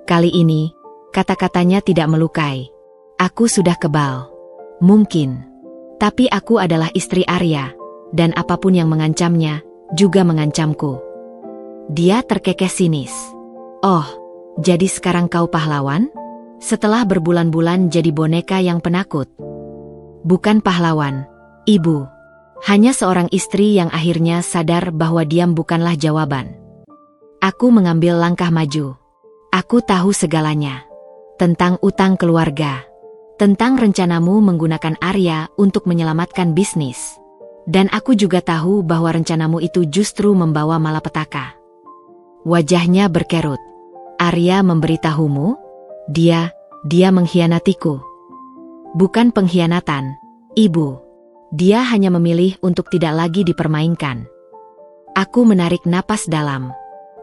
Kali ini, kata-katanya tidak melukai. Aku sudah kebal. Mungkin. Tapi aku adalah istri Arya, dan apapun yang mengancamnya, juga mengancamku. Dia terkekeh sinis. "Oh, jadi sekarang kau pahlawan? Setelah berbulan-bulan jadi boneka yang penakut?" "Bukan pahlawan, Ibu. Hanya seorang istri yang akhirnya sadar bahwa diam bukanlah jawaban." Aku mengambil langkah maju. "Aku tahu segalanya. Tentang utang keluarga. Tentang rencanamu menggunakan Arya untuk menyelamatkan bisnis. Dan aku juga tahu bahwa rencanamu itu justru membawa malapetaka. Wajahnya berkerut. Arya memberitahumu? Dia mengkhianatiku. Bukan pengkhianatan, Ibu. Dia hanya memilih untuk tidak lagi dipermainkan. Aku menarik napas dalam.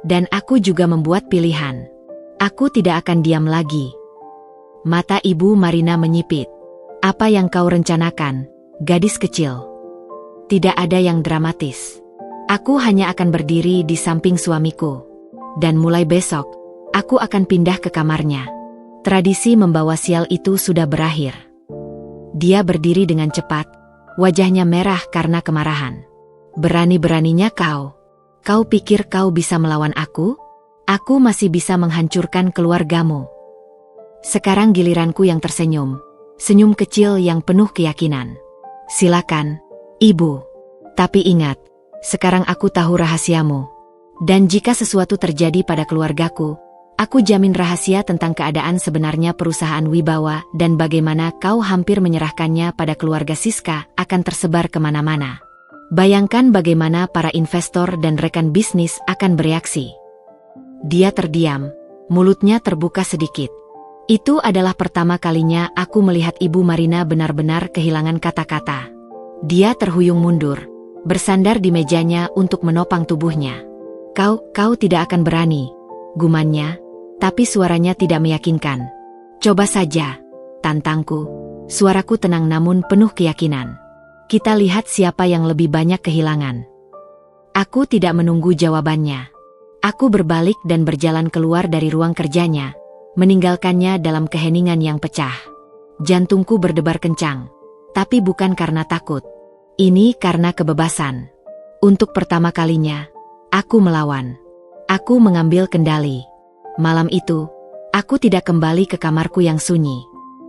Dan aku juga membuat pilihan. Aku tidak akan diam lagi. Mata Ibu Marina menyipit. Apa yang kau rencanakan, gadis kecil? Tidak ada yang dramatis. Aku hanya akan berdiri di samping suamiku. Dan mulai besok, aku akan pindah ke kamarnya. Tradisi membawa sial itu sudah berakhir. Dia berdiri dengan cepat, wajahnya merah karena kemarahan. Berani-beraninya kau. Kau pikir kau bisa melawan aku? Aku masih bisa menghancurkan keluargamu. Sekarang giliranku yang tersenyum. Senyum kecil yang penuh keyakinan. Silakan, Ibu. Tapi ingat, sekarang aku tahu rahasiamu. Dan jika sesuatu terjadi pada keluargaku, aku jamin rahasia tentang keadaan sebenarnya perusahaan Wibawa dan bagaimana kau hampir menyerahkannya pada keluarga Siska akan tersebar kemana-mana. Bayangkan bagaimana para investor dan rekan bisnis akan bereaksi. Dia terdiam, mulutnya terbuka sedikit. Itu adalah pertama kalinya aku melihat Ibu Marina benar-benar kehilangan kata-kata. Dia terhuyung mundur, bersandar di mejanya untuk menopang tubuhnya. Kau tidak akan berani, gumannya, tapi suaranya tidak meyakinkan. Coba saja, tantangku. Suaraku tenang namun penuh keyakinan. Kita lihat siapa yang lebih banyak kehilangan. Aku tidak menunggu jawabannya. Aku berbalik dan berjalan keluar dari ruang kerjanya, meninggalkannya dalam keheningan yang pecah. Jantungku berdebar kencang, tapi bukan karena takut. Ini karena kebebasan. Untuk pertama kalinya, aku melawan. Aku mengambil kendali. Malam itu, aku tidak kembali ke kamarku yang sunyi.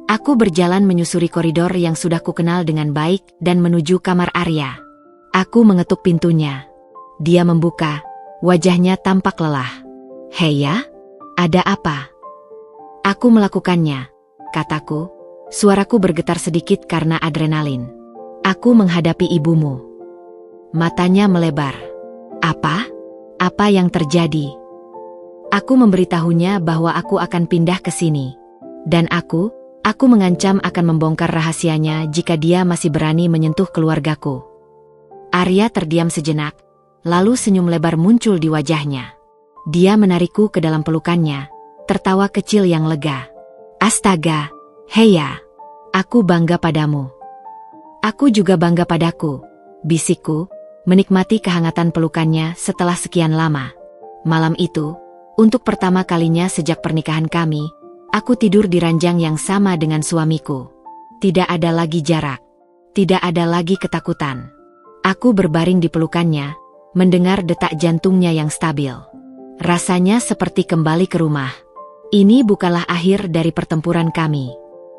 Aku berjalan menyusuri koridor yang sudah kukenal dengan baik dan menuju kamar Arya. Aku mengetuk pintunya. Dia membuka, wajahnya tampak lelah. "Hei ya, ada apa?" "Aku melakukannya," kataku. Suaraku bergetar sedikit karena adrenalin. "Aku menghadapi ibumu." Matanya melebar. "Apa? Apa yang terjadi?" Aku memberitahunya bahwa aku akan pindah ke sini. Dan aku mengancam akan membongkar rahasianya jika dia masih berani menyentuh keluargaku. Arya terdiam sejenak, lalu senyum lebar muncul di wajahnya. Dia menarikku ke dalam pelukannya, tertawa kecil yang lega. "Astaga, Heya, aku bangga padamu." "Aku juga bangga padaku," bisikku, menikmati kehangatan pelukannya setelah sekian lama. Malam itu, untuk pertama kalinya sejak pernikahan kami, aku tidur di ranjang yang sama dengan suamiku. Tidak ada lagi jarak. Tidak ada lagi ketakutan. Aku berbaring di pelukannya, mendengar detak jantungnya yang stabil. Rasanya seperti kembali ke rumah. Ini bukanlah akhir dari pertempuran kami.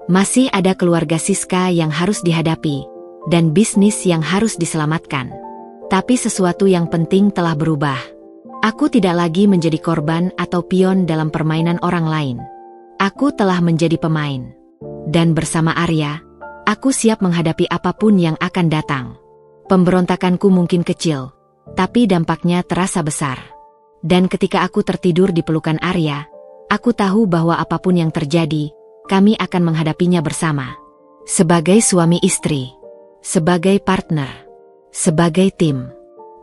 Masih ada keluarga Siska yang harus dihadapi, dan bisnis yang harus diselamatkan. Tapi sesuatu yang penting telah berubah. Aku tidak lagi menjadi korban atau pion dalam permainan orang lain. Aku telah menjadi pemain. Dan bersama Arya, aku siap menghadapi apapun yang akan datang. Pemberontakanku mungkin kecil, tapi dampaknya terasa besar. Dan ketika aku tertidur di pelukan Arya, aku tahu bahwa apapun yang terjadi, kami akan menghadapinya bersama. Sebagai suami istri, sebagai partner, sebagai tim.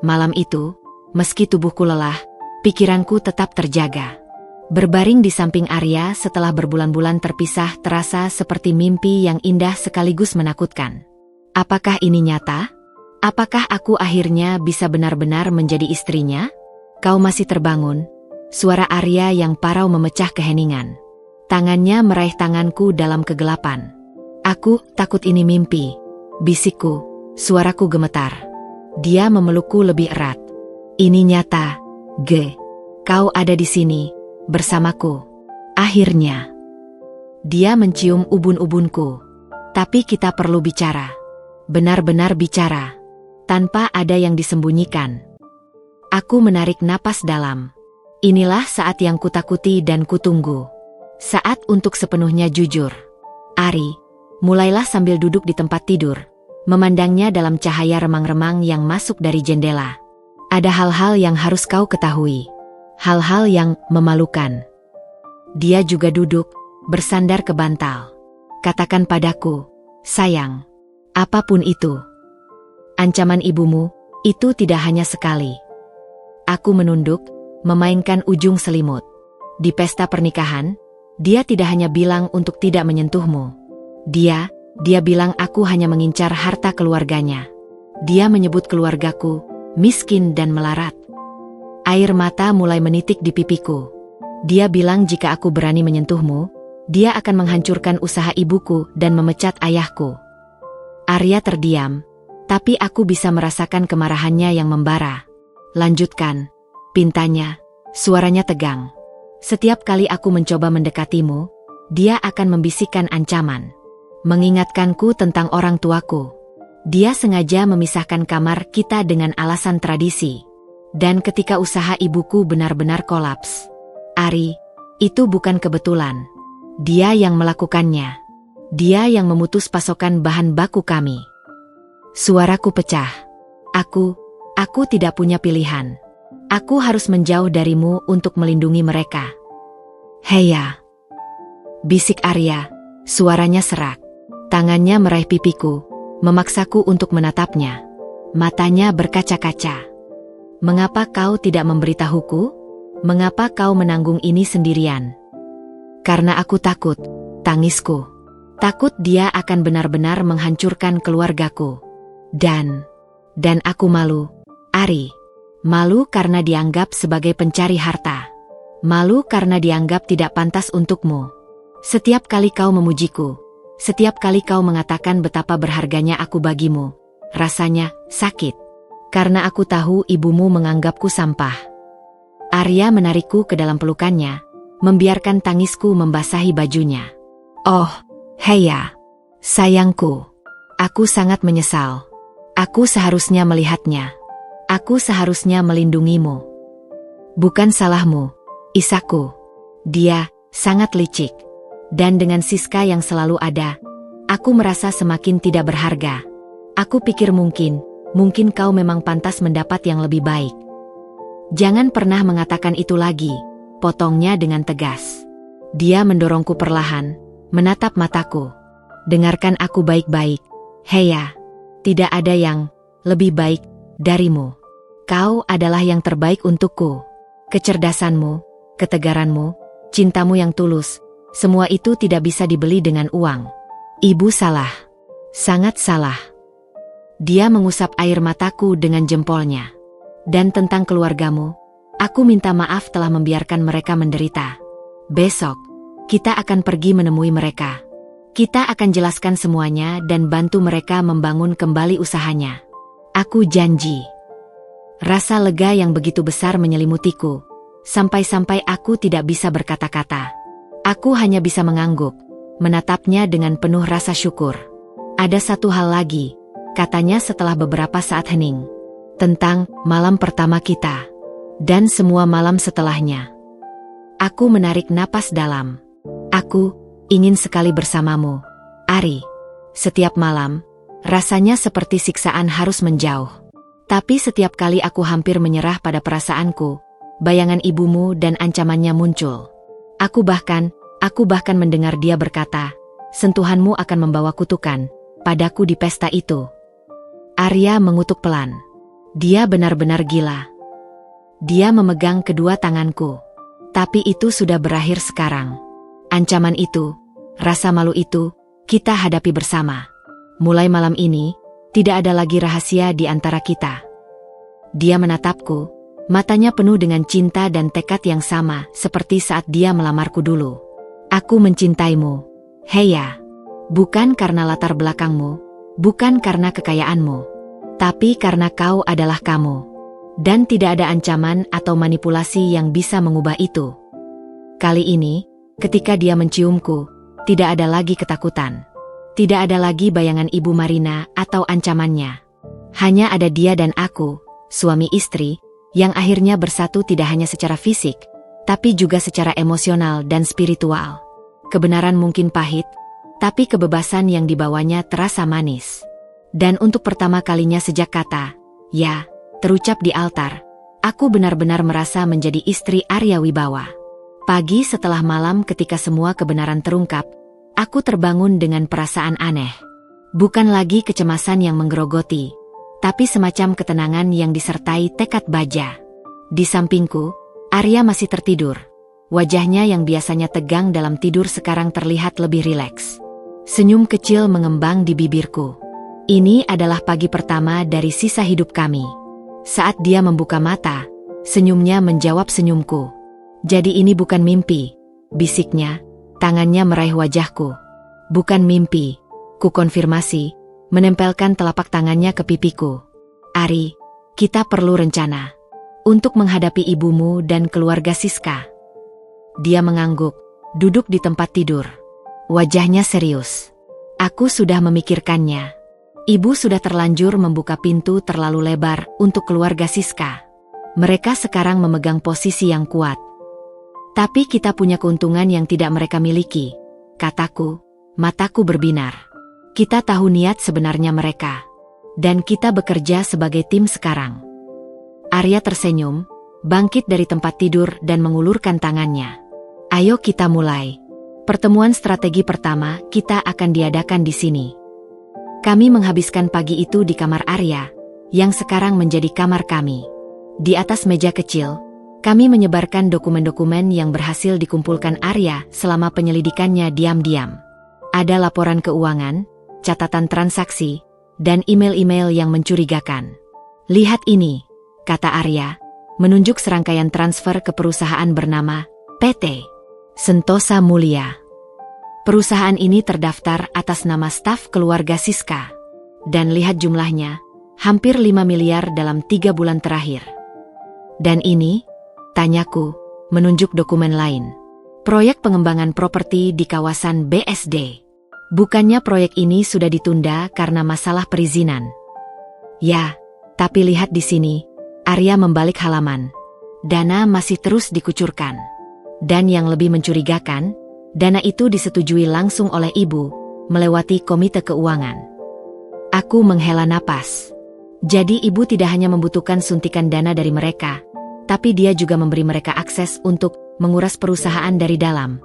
Malam itu, meski tubuhku lelah, pikiranku tetap terjaga. Berbaring di samping Arya setelah berbulan-bulan terpisah terasa seperti mimpi yang indah sekaligus menakutkan. Apakah ini nyata? Apakah aku akhirnya bisa benar-benar menjadi istrinya? "Kau masih terbangun?" Suara Arya yang parau memecah keheningan. Tangannya meraih tanganku dalam kegelapan. "Aku takut ini mimpi," bisikku, suaraku gemetar. Dia memelukku lebih erat. "Ini nyata, G. Kau ada di sini, bersamaku." Akhirnya. Dia mencium ubun-ubunku. "Tapi kita perlu bicara. Benar-benar bicara. Tanpa ada yang disembunyikan." Aku menarik napas dalam. Inilah saat yang kutakuti dan kutunggu. Saat untuk sepenuhnya jujur. "Ari," mulailah sambil duduk di tempat tidur. memandangnya dalam cahaya remang-remang yang masuk dari jendela. Ada hal-hal yang harus kau ketahui. Hal-hal yang memalukan. Dia juga duduk, bersandar ke bantal. Katakan padaku, sayang, apapun itu. Ancaman ibumu, itu tidak hanya sekali. Aku menunduk, memainkan ujung selimut. Di pesta pernikahan, dia tidak hanya bilang untuk tidak menyentuhmu. Dia bilang aku hanya mengincar harta keluarganya. Dia menyebut keluargaku miskin dan melarat. Air mata mulai menitik di pipiku. Dia bilang jika aku berani menyentuhmu, dia akan menghancurkan usaha ibuku dan memecat ayahku. Arya terdiam, tapi aku bisa merasakan kemarahannya yang membara. Lanjutkan, pintanya, suaranya tegang. Setiap kali aku mencoba mendekatimu, dia akan membisikkan ancaman. Mengingatkanku tentang orang tuaku. Dia sengaja memisahkan kamar kita dengan alasan tradisi. Dan ketika usaha ibuku benar-benar kolaps. Ari, itu bukan kebetulan. Dia yang melakukannya. Dia yang memutus pasokan bahan baku kami. Suaraku pecah. Aku tidak punya pilihan. Aku harus menjauh darimu untuk melindungi mereka. Heya. Bisik Arya, suaranya serak. Tangannya meraih pipiku, memaksaku untuk menatapnya. Matanya berkaca-kaca. Mengapa kau tidak memberitahuku? Mengapa kau menanggung ini sendirian? Karena aku takut, tangisku. Takut dia akan benar-benar menghancurkan keluargaku. Dan aku malu, Ari. Malu karena dianggap sebagai pencari harta. Malu karena dianggap tidak pantas untukmu. Setiap kali kau memujiku, setiap kali kau mengatakan betapa berharganya aku bagimu, rasanya sakit. Karena aku tahu ibumu menganggapku sampah. Arya menarikku ke dalam pelukannya, membiarkan tangisku membasahi bajunya. Oh, Heya, sayangku. Aku sangat menyesal. Aku seharusnya melihatnya. Aku seharusnya melindungimu. Bukan salahmu, Isaku. Dia sangat licik. Dan dengan Siska yang selalu ada, aku merasa semakin tidak berharga. Aku pikir mungkin kau memang pantas mendapat yang lebih baik. Jangan pernah mengatakan itu lagi, potongnya dengan tegas. Dia mendorongku perlahan, menatap mataku. Dengarkan aku baik-baik, Heya. Tidak ada yang lebih baik darimu. Kau adalah yang terbaik untukku. Kecerdasanmu, ketegaranmu, cintamu yang tulus, semua itu tidak bisa dibeli dengan uang. Ibu salah. Sangat salah. Dia mengusap air mataku dengan jempolnya. Dan tentang keluargamu, aku minta maaf telah membiarkan mereka menderita. Besok, kita akan pergi menemui mereka. Kita akan jelaskan semuanya dan bantu mereka membangun kembali usahanya. Aku janji. Rasa lega yang begitu besar menyelimutiku, sampai-sampai aku tidak bisa berkata-kata. Aku hanya bisa mengangguk, menatapnya dengan penuh rasa syukur. Ada satu hal lagi, katanya setelah beberapa saat hening. Tentang malam pertama kita. Dan semua malam setelahnya. Aku menarik napas dalam. Aku ingin sekali bersamamu, Ari. Setiap malam, rasanya seperti siksaan harus menjauh. Tapi setiap kali aku hampir menyerah pada perasaanku, bayangan ibumu dan ancamannya muncul. Aku bahkan mendengar dia berkata, sentuhanmu akan membawa kutukan padaku di pesta itu. Arya mengutuk pelan. Dia benar-benar gila. Dia memegang kedua tanganku. Tapi itu sudah berakhir sekarang. Ancaman itu, rasa malu itu, kita hadapi bersama. Mulai malam ini, tidak ada lagi rahasia di antara kita. Dia menatapku, matanya penuh dengan cinta dan tekad yang sama seperti saat dia melamarku dulu. Aku mencintaimu, Heya. Bukan karena latar belakangmu, bukan karena kekayaanmu, tapi karena kau adalah kamu. Dan tidak ada ancaman atau manipulasi yang bisa mengubah itu. Kali ini, ketika dia menciumku, tidak ada lagi ketakutan. Tidak ada lagi bayangan Ibu Marina atau ancamannya. Hanya ada dia dan aku, suami istri, yang akhirnya bersatu tidak hanya secara fisik, tapi juga secara emosional dan spiritual. Kebenaran mungkin pahit, tapi kebebasan yang dibawanya terasa manis. Dan untuk pertama kalinya sejak kata, ya, terucap di altar, aku benar-benar merasa menjadi istri Arya Wibawa. Pagi setelah malam ketika semua kebenaran terungkap, aku terbangun dengan perasaan aneh. Bukan lagi kecemasan yang menggerogoti, tapi semacam ketenangan yang disertai tekad baja. Di sampingku, Arya masih tertidur. Wajahnya yang biasanya tegang dalam tidur sekarang terlihat lebih rileks. Senyum kecil mengembang di bibirku. Ini adalah pagi pertama dari sisa hidup kami. Saat dia membuka mata, senyumnya menjawab senyumku. Jadi ini bukan mimpi, bisiknya, tangannya meraih wajahku. Bukan mimpi, ku konfirmasi, menempelkan telapak tangannya ke pipiku. Ari, kita perlu rencana untuk menghadapi ibumu dan keluarga Siska. Dia mengangguk, duduk di tempat tidur. Wajahnya serius. Aku sudah memikirkannya. Ibu sudah terlanjur membuka pintu terlalu lebar untuk keluarga Siska. Mereka sekarang memegang posisi yang kuat. Tapi kita punya keuntungan yang tidak mereka miliki, kataku. Mataku berbinar. Kita tahu niat sebenarnya mereka. Dan kita bekerja sebagai tim sekarang. Arya tersenyum, bangkit dari tempat tidur dan mengulurkan tangannya. Ayo kita mulai. Pertemuan strategi pertama kita akan diadakan di sini. Kami menghabiskan pagi itu di kamar Arya, yang sekarang menjadi kamar kami. Di atas meja kecil, kami menyebarkan dokumen-dokumen yang berhasil dikumpulkan Arya selama penyelidikannya diam-diam. Ada laporan keuangan, catatan transaksi, dan email-email yang mencurigakan. Lihat ini, kata Arya, menunjuk serangkaian transfer ke perusahaan bernama PT Sentosa Mulia. Perusahaan ini terdaftar atas nama staf keluarga Siska. Dan lihat jumlahnya, hampir 5 miliar dalam 3 bulan terakhir. Dan ini, tanyaku, menunjuk dokumen lain. Proyek pengembangan properti di kawasan BSD. Bukannya proyek ini sudah ditunda karena masalah perizinan? Ya, tapi lihat di sini, Arya membalik halaman. Dana masih terus dikucurkan. Dan yang lebih mencurigakan, dana itu disetujui langsung oleh ibu, melewati komite keuangan. Aku menghela napas. Jadi ibu tidak hanya membutuhkan suntikan dana dari mereka, tapi dia juga memberi mereka akses untuk menguras perusahaan dari dalam.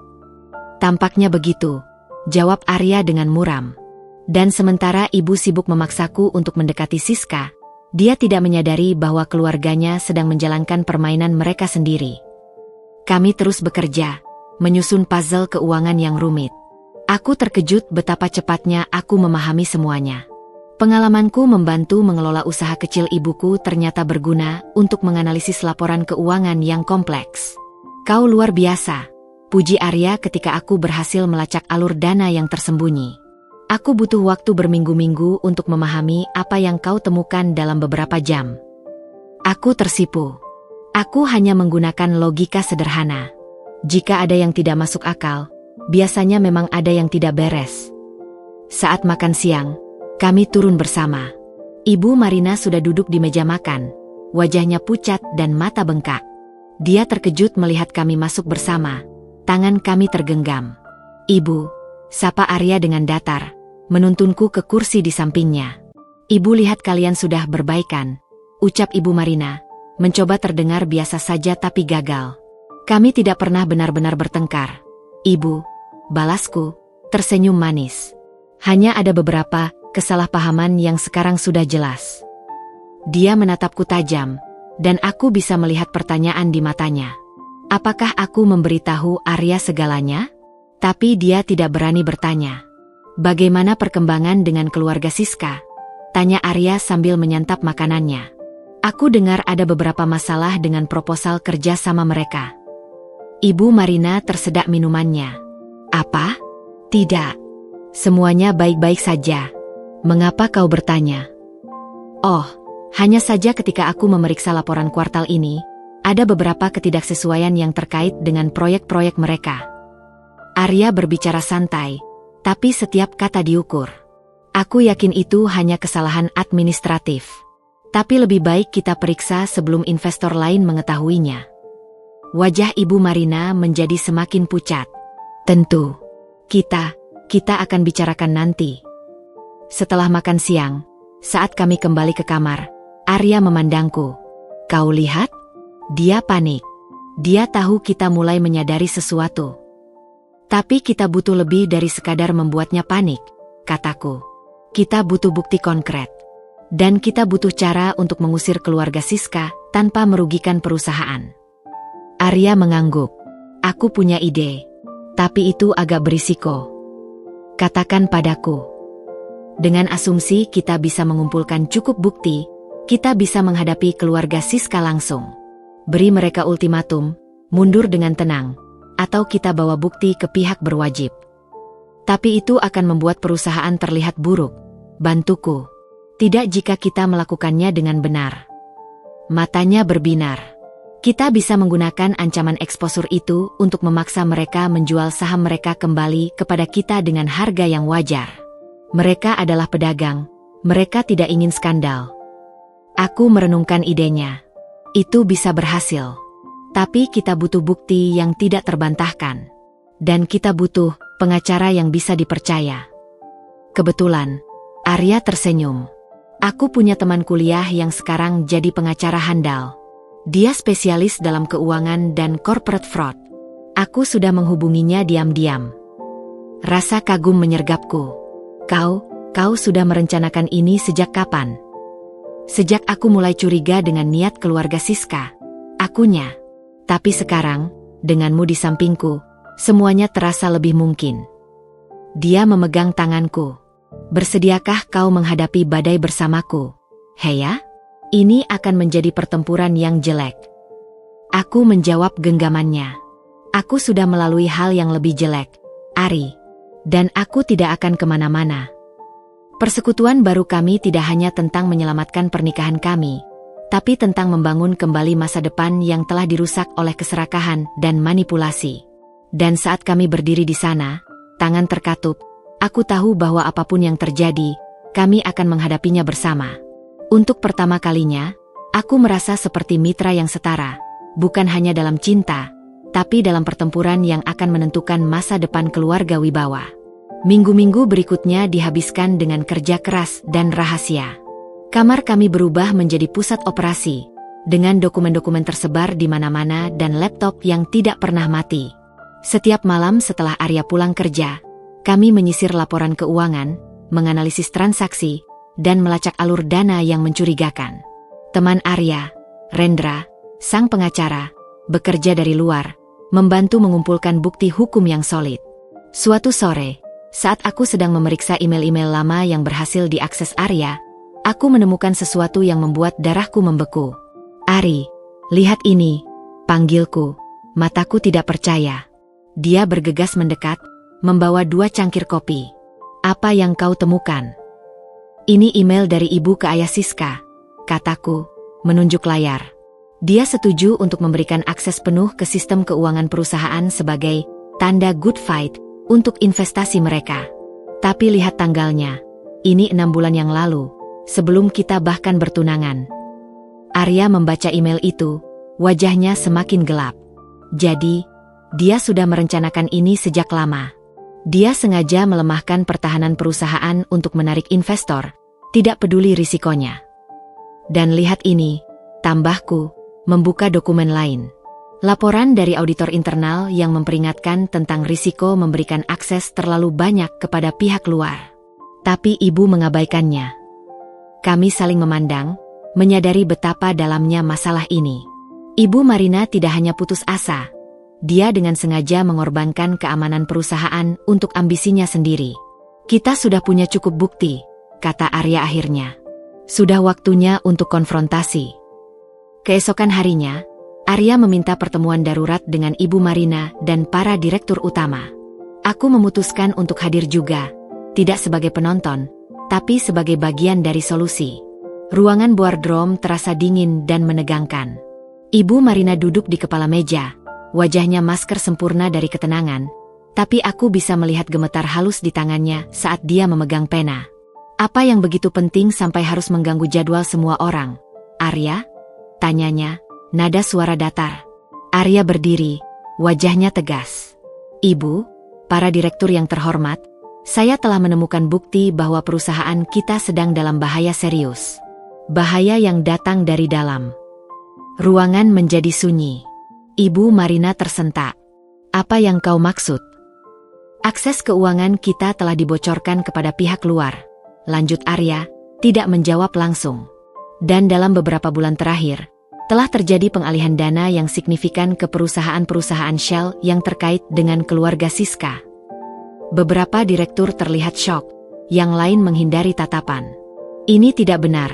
Tampaknya begitu, jawab Arya dengan muram. Dan sementara ibu sibuk memaksaku untuk mendekati Siska, dia tidak menyadari bahwa keluarganya sedang menjalankan permainan mereka sendiri. Kami terus bekerja, menyusun puzzle keuangan yang rumit. Aku terkejut betapa cepatnya aku memahami semuanya. Pengalamanku membantu mengelola usaha kecil ibuku ternyata berguna untuk menganalisis laporan keuangan yang kompleks. Kau luar biasa, puji Arya ketika aku berhasil melacak alur dana yang tersembunyi. Aku butuh waktu berminggu-minggu untuk memahami apa yang kau temukan dalam beberapa jam. Aku tersipu. Aku hanya menggunakan logika sederhana. Jika ada yang tidak masuk akal, biasanya memang ada yang tidak beres. Saat makan siang, kami turun bersama. Ibu Marina sudah duduk di meja makan, wajahnya pucat dan mata bengkak. Dia terkejut melihat kami masuk bersama, tangan kami tergenggam. Ibu, sapa Arya dengan datar, menuntunku ke kursi di sampingnya. Ibu lihat kalian sudah berbaikan, ucap Ibu Marina, mencoba terdengar biasa saja tapi gagal. Kami tidak pernah benar-benar bertengkar. Ibu, balasku, tersenyum manis. Hanya ada beberapa kesalahpahaman yang sekarang sudah jelas. Dia menatapku tajam, dan aku bisa melihat pertanyaan di matanya. Apakah aku memberitahu Arya segalanya? Tapi dia tidak berani bertanya. Bagaimana perkembangan dengan keluarga Siska? Tanya Arya sambil menyantap makanannya. Aku dengar ada beberapa masalah dengan proposal kerja sama mereka. Ibu Marina tersedak minumannya. Apa? Tidak. Semuanya baik-baik saja. Mengapa kau bertanya? Oh, hanya saja ketika aku memeriksa laporan kuartal ini, ada beberapa ketidaksesuaian yang terkait dengan proyek-proyek mereka. Arya berbicara santai, tapi setiap kata diukur. Aku yakin itu hanya kesalahan administratif. Tapi lebih baik kita periksa sebelum investor lain mengetahuinya. Wajah Ibu Marina menjadi semakin pucat. Tentu. Kita akan bicarakan nanti. Setelah makan siang, Saat kami kembali ke kamar, Arya memandangku. Kau lihat? Dia panik. Dia tahu kita mulai menyadari sesuatu. Tapi kita butuh lebih dari sekadar membuatnya panik, kataku. Kita butuh bukti konkret. Dan kita butuh cara untuk mengusir keluarga Siska tanpa merugikan perusahaan. Arya mengangguk. Aku punya ide. Tapi itu agak berisiko. Katakan padaku. Dengan asumsi kita bisa mengumpulkan cukup bukti, kita bisa menghadapi keluarga Siska langsung. Beri mereka ultimatum, mundur dengan tenang, atau kita bawa bukti ke pihak berwajib. Tapi itu akan membuat perusahaan terlihat buruk. Bantuku. Tidak jika kita melakukannya dengan benar. Matanya berbinar. Kita bisa menggunakan ancaman eksposur itu untuk memaksa mereka menjual saham mereka kembali kepada kita dengan harga yang wajar. Mereka adalah pedagang. Mereka tidak ingin skandal. Aku merenungkan idenya. Itu bisa berhasil. Tapi kita butuh bukti yang tidak terbantahkan. Dan kita butuh pengacara yang bisa dipercaya. Kebetulan, Arya tersenyum. Aku punya teman kuliah yang sekarang jadi pengacara handal. Dia spesialis dalam keuangan dan corporate fraud. Aku sudah menghubunginya diam-diam. Rasa kagum menyergapku. Kau sudah merencanakan ini sejak kapan? Sejak aku mulai curiga dengan niat keluarga Siska. Akunya. Tapi sekarang, denganmu di sampingku, semuanya terasa lebih mungkin. Dia memegang tanganku. Bersediakah kau menghadapi badai bersamaku? Heya? Ini akan menjadi pertempuran yang jelek. Aku menjawab genggamannya. Aku sudah melalui hal yang lebih jelek, Ari. Dan aku tidak akan kemana-mana. Persekutuan baru kami tidak hanya tentang menyelamatkan pernikahan kami, tapi tentang membangun kembali masa depan yang telah dirusak oleh keserakahan dan manipulasi. Dan saat kami berdiri di sana, tangan terkatup, aku tahu bahwa apapun yang terjadi, kami akan menghadapinya bersama. Untuk pertama kalinya, aku merasa seperti mitra yang setara, bukan hanya dalam cinta, tapi dalam pertempuran yang akan menentukan masa depan keluarga Wibawa. Minggu-minggu berikutnya dihabiskan dengan kerja keras dan rahasia. Kamar kami berubah menjadi pusat operasi, dengan dokumen-dokumen tersebar di mana-mana dan laptop yang tidak pernah mati. Setiap malam setelah Arya pulang kerja, kami menyisir laporan keuangan, menganalisis transaksi, dan melacak alur dana yang mencurigakan. Teman Arya, Rendra, sang pengacara, bekerja dari luar, membantu mengumpulkan bukti hukum yang solid. Suatu sore, saat aku sedang memeriksa email-email lama yang berhasil diakses Arya, aku menemukan sesuatu yang membuat darahku membeku. Ari, lihat ini, panggilku. Mataku tidak percaya. Dia bergegas mendekat, membawa 2 cangkir kopi. Apa yang kau temukan? Ini email dari ibu ke ayah Siska, kataku, menunjuk layar. Dia setuju untuk memberikan akses penuh ke sistem keuangan perusahaan sebagai tanda good fight untuk investasi mereka. Tapi lihat tanggalnya, ini 6 bulan yang lalu, sebelum kita bahkan bertunangan. Arya membaca email itu, wajahnya semakin gelap. Jadi, dia sudah merencanakan ini sejak lama. Dia sengaja melemahkan pertahanan perusahaan untuk menarik investor, tidak peduli risikonya. Dan lihat ini, tambahku, membuka dokumen lain. Laporan dari auditor internal yang memperingatkan tentang risiko memberikan akses terlalu banyak kepada pihak luar. Tapi ibu mengabaikannya. Kami saling memandang, menyadari betapa dalamnya masalah ini. Ibu Marina tidak hanya putus asa. Dia dengan sengaja mengorbankan keamanan perusahaan untuk ambisinya sendiri. Kita sudah punya cukup bukti, kata Arya akhirnya. Sudah waktunya untuk konfrontasi. Keesokan harinya, Arya meminta pertemuan darurat dengan Ibu Marina dan para direktur utama. Aku memutuskan untuk hadir juga, tidak sebagai penonton, tapi sebagai bagian dari solusi. Ruangan boardroom terasa dingin dan menegangkan. Ibu Marina duduk di kepala meja, wajahnya masker sempurna dari ketenangan, tapi aku bisa melihat gemetar halus di tangannya saat dia memegang pena. Apa yang begitu penting sampai harus mengganggu jadwal semua orang? Arya? Tanyanya, nada suara datar. Arya berdiri, wajahnya tegas. Ibu, para direktur yang terhormat, Saya telah menemukan bukti bahwa perusahaan kita sedang dalam bahaya serius. Bahaya yang datang dari dalam. Ruangan menjadi sunyi. Ibu Marina tersentak. Apa yang kau maksud? Akses keuangan kita telah dibocorkan kepada pihak luar. Lanjut Arya, tidak menjawab langsung. Dan dalam beberapa bulan terakhir, telah terjadi pengalihan dana yang signifikan ke perusahaan-perusahaan Shell yang terkait dengan keluarga Siska. Beberapa direktur terlihat syok, yang lain menghindari tatapan. Ini tidak benar,